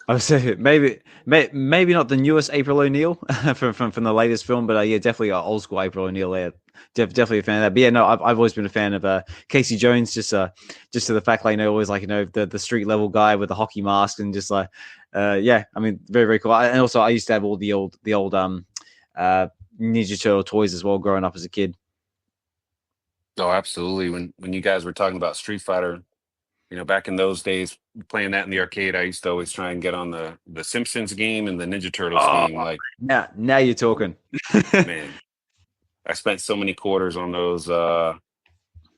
I was saying maybe not the newest April O'Neil from the latest film, but yeah, definitely old school April O'Neil there. Definitely a fan of that. But yeah, no, I've always been a fan of Casey Jones, just to the fact, like, always like the street level guy with the hockey mask and just like yeah, I mean, very, very cool. And also I used to have all the old Ninja Turtle toys as well growing up as a kid. Oh, absolutely. When you guys were talking about Street Fighter, back in those days, playing that in the arcade, I used to always try and get on the Simpsons game and the Ninja Turtles game. Like, now you're talking. Man, I spent so many quarters on those. Oh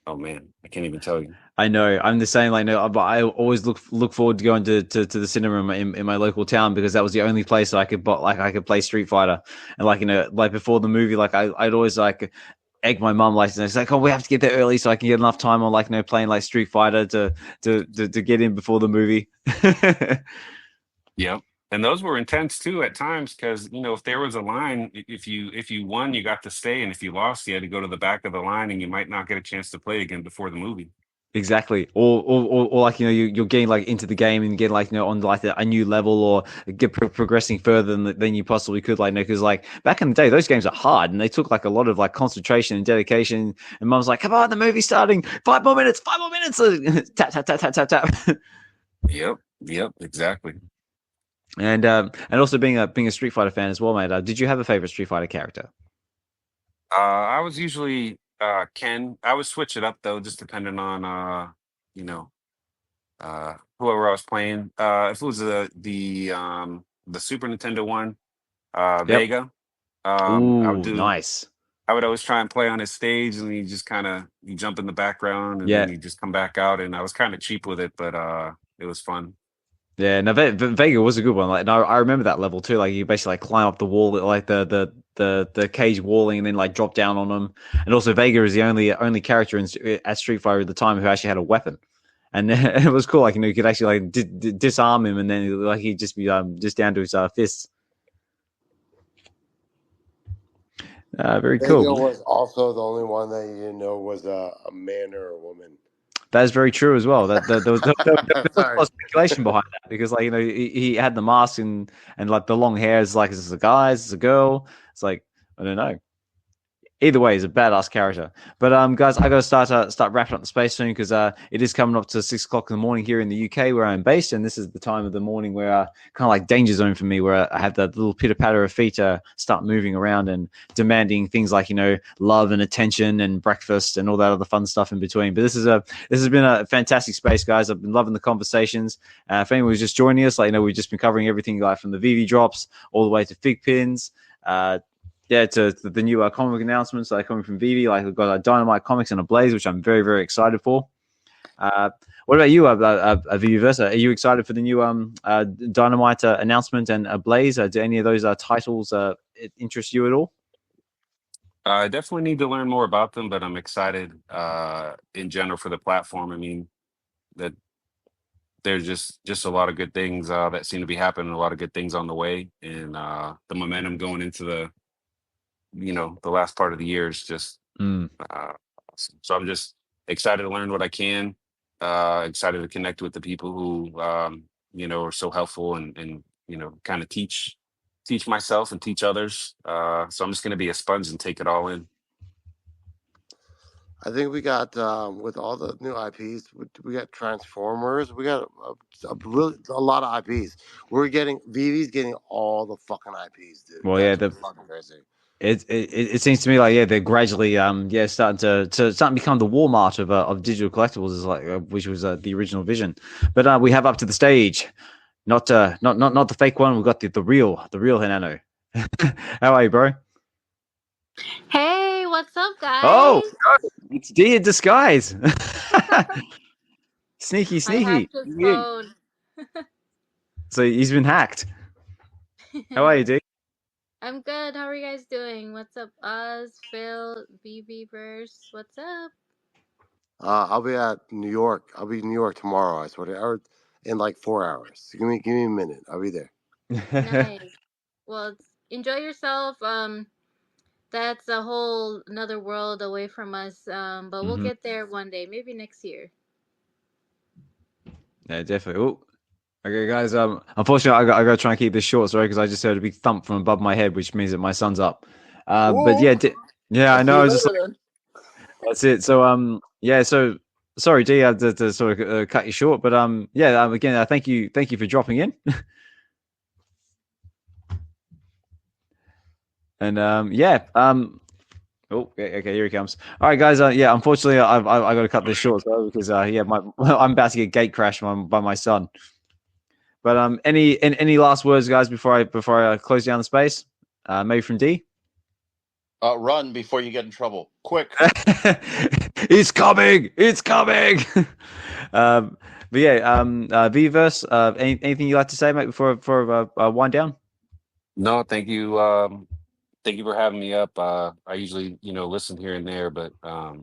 man, I can't even tell you. I know. I'm the same. Like, no, but I always look forward to going to the cinema in my local town, because that was the only place I could play Street Fighter. And like before the movie, like I'd always like egg my mum, like, it's like, oh, we have to get there early so I can get enough time on playing like Street Fighter to get in before the movie. Yep. And those were intense too at times, because if there was a line, if you won, you got to stay, and if you lost, you had to go to the back of the line, and you might not get a chance to play again before the movie. Exactly. Or like, you're getting like into the game and get like, on like a new level, or get progressing further than you possibly could, like, because like back in the day, those games are hard and they took like a lot of like concentration and dedication, and mum's like, come on, the movie's starting, 5 more minutes, tap tap tap tap tap tap. Yep, exactly. And also being a Street Fighter fan as well, mate, did you have a favorite Street Fighter character? I was usually Ken. I would switch it up though, just depending on whoever I was playing. If it was the Super Nintendo one, Yep. Vega. Nice. I would always try and play on his stage, and you jump in the background, and then you just come back out. And I was kind of cheap with it, but it was fun. Yeah, no, Vega was a good one. Like, no, I remember that level too. Like, you basically like climb up the wall, like the cage walling, and then like drop down on them. And also, Vega is the only character at Street Fighter at the time who actually had a weapon, and it was cool. Like, you could actually like disarm him, and then like he'd just be just down to his fists. Very cool. Vega was also the only one that you didn't know was a man or a woman. That is very true as well. There was a lot of speculation behind that, because like, he had the mask and like the long hair. Is like, is this a guy? Is this a girl? It's like, I don't know. Either way, he's a badass character. But guys, I got to start wrapping up the space soon, because it is coming up to 6 o'clock in the morning here in the UK where I'm based, and this is the time of the morning where kind of like danger zone for me, where I have that little pitter patter of feet start moving around and demanding things like love and attention and breakfast and all that other fun stuff in between. But this has been a fantastic space, guys. I've been loving the conversations. If anyone was just joining us, like, we've just been covering everything, like from the VeVe drops all the way to fig pins. To the new comic announcements that are coming from VeVe. Like, we've got Dynamite Comics and Ablaze, which I'm very, very excited for. What about you, VeVeVerse? Are you excited for the new Dynamite announcement and Ablaze? Do any of those titles interest you at all? I definitely need to learn more about them, but I'm excited in general for the platform. I mean, that there's just a lot of good things that seem to be happening, a lot of good things on the way, and the momentum going into the last part of the year is just awesome. So I'm just excited to learn what I can, excited to connect with the people who are so helpful and kind of teach myself and teach others. So I'm just going to be a sponge and take it all in. I think we got with all the new IPs, we got Transformers. We got a lot of IPs. We're getting VeVe's getting all the fucking IPs, dude. Well, yeah, That's fucking crazy. it seems to me like they're gradually starting to become the Walmart of digital collectibles, is like which was the original vision. But we have up to the stage, not the fake one. We've got the real Hinano. How are you, bro? Hey, what's up, guys? Oh, it's D in disguise. Sneaky. I hacked his phone. So he's been hacked. How are you, D? I'm good. How are you guys doing? What's up, Oz, Phil, VeVeVerse? What's up? I'll be at New York. I'll be in New York tomorrow. I swear, or in like 4 hours. Give me a minute. I'll be there. Nice. Well, enjoy yourself. That's a whole another world away from us. But we'll get there one day, maybe next year. Yeah, definitely. Ooh. Okay, guys. Unfortunately, I got to try and keep this short, sorry, because I just heard a big thump from above my head, which means that my son's up. But yeah, I know. I was just like, that's it. So so sorry, D, I had to sort of cut you short, but again, thank you for dropping in. And oh, okay, here he comes. All right, guys. Unfortunately, I got to cut this short, because I'm about to get gate crashed by my son. But any last words, guys, before I close down the space? Maybe from D. Run before you get in trouble. Quick. It's coming. But yeah, VeVeVerse, anything you'd like to say, mate, before wind down? No, thank you. Thank you for having me up. I usually, listen here and there, but I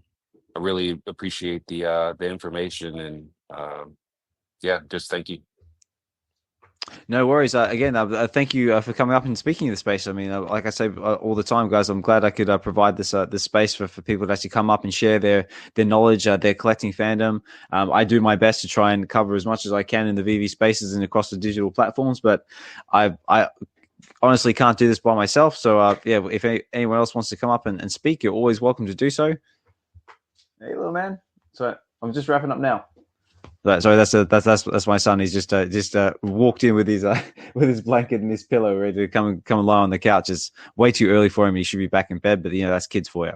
really appreciate the information, and just thank you. No worries. Again, thank you for coming up and speaking in the space. I mean, like I say all the time, guys, I'm glad I could provide this space for people to actually come up and share their knowledge, their collecting fandom. I do my best to try and cover as much as I can in the VeVe spaces and across the digital platforms, but I honestly can't do this by myself. So if anyone else wants to come up and speak, you're always welcome to do so. Hey, little man. So I'm just wrapping up now. Sorry, that's my son. He's just walked in with his blanket and his pillow, ready to come and lie on the couch. It's way too early for him. He should be back in bed, but that's kids for you.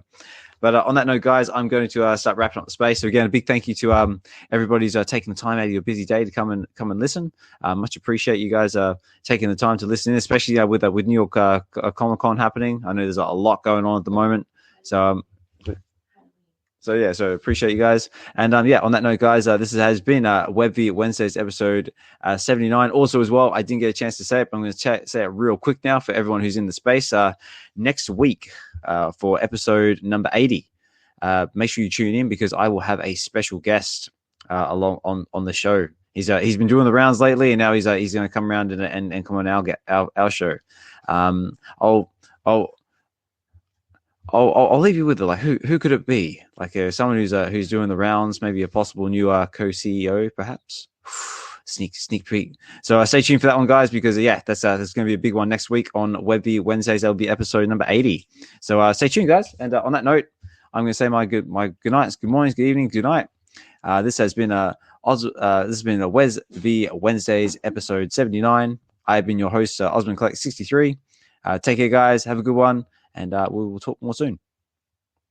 But on that note, guys, I'm going to start wrapping up the space. So again, a big thank you to everybody who's taking the time out of your busy day to come and listen. Much appreciate you guys taking the time to listen in, especially with New York Comic-Con happening. I know there's a lot going on at the moment, so. So appreciate you guys. And on that note, guys, this has been VeVe Wednesdays episode 79. Also, as well, I didn't get a chance to say it, but I'm going to say it real quick now for everyone who's in the space. Next week for episode number 80, make sure you tune in, because I will have a special guest along on the show. He's been doing the rounds lately, and now he's going to come around and come on our show. I'll leave you with it. Like, who could it be? Like someone who's doing the rounds, maybe a possible new co-CEO, perhaps. Sneak peek. So stay tuned for that one, guys, because that's going to be a big one next week on VeVe Wednesdays. That'll be episode number 80. So stay tuned, guys. And on that note, I'm going to say my good nights, good mornings, good evening, good night. This has been a VeVe Wednesdays episode 79. I've been your host, Osmond Collect 63. Take care, guys. Have a good one. And we will talk more soon.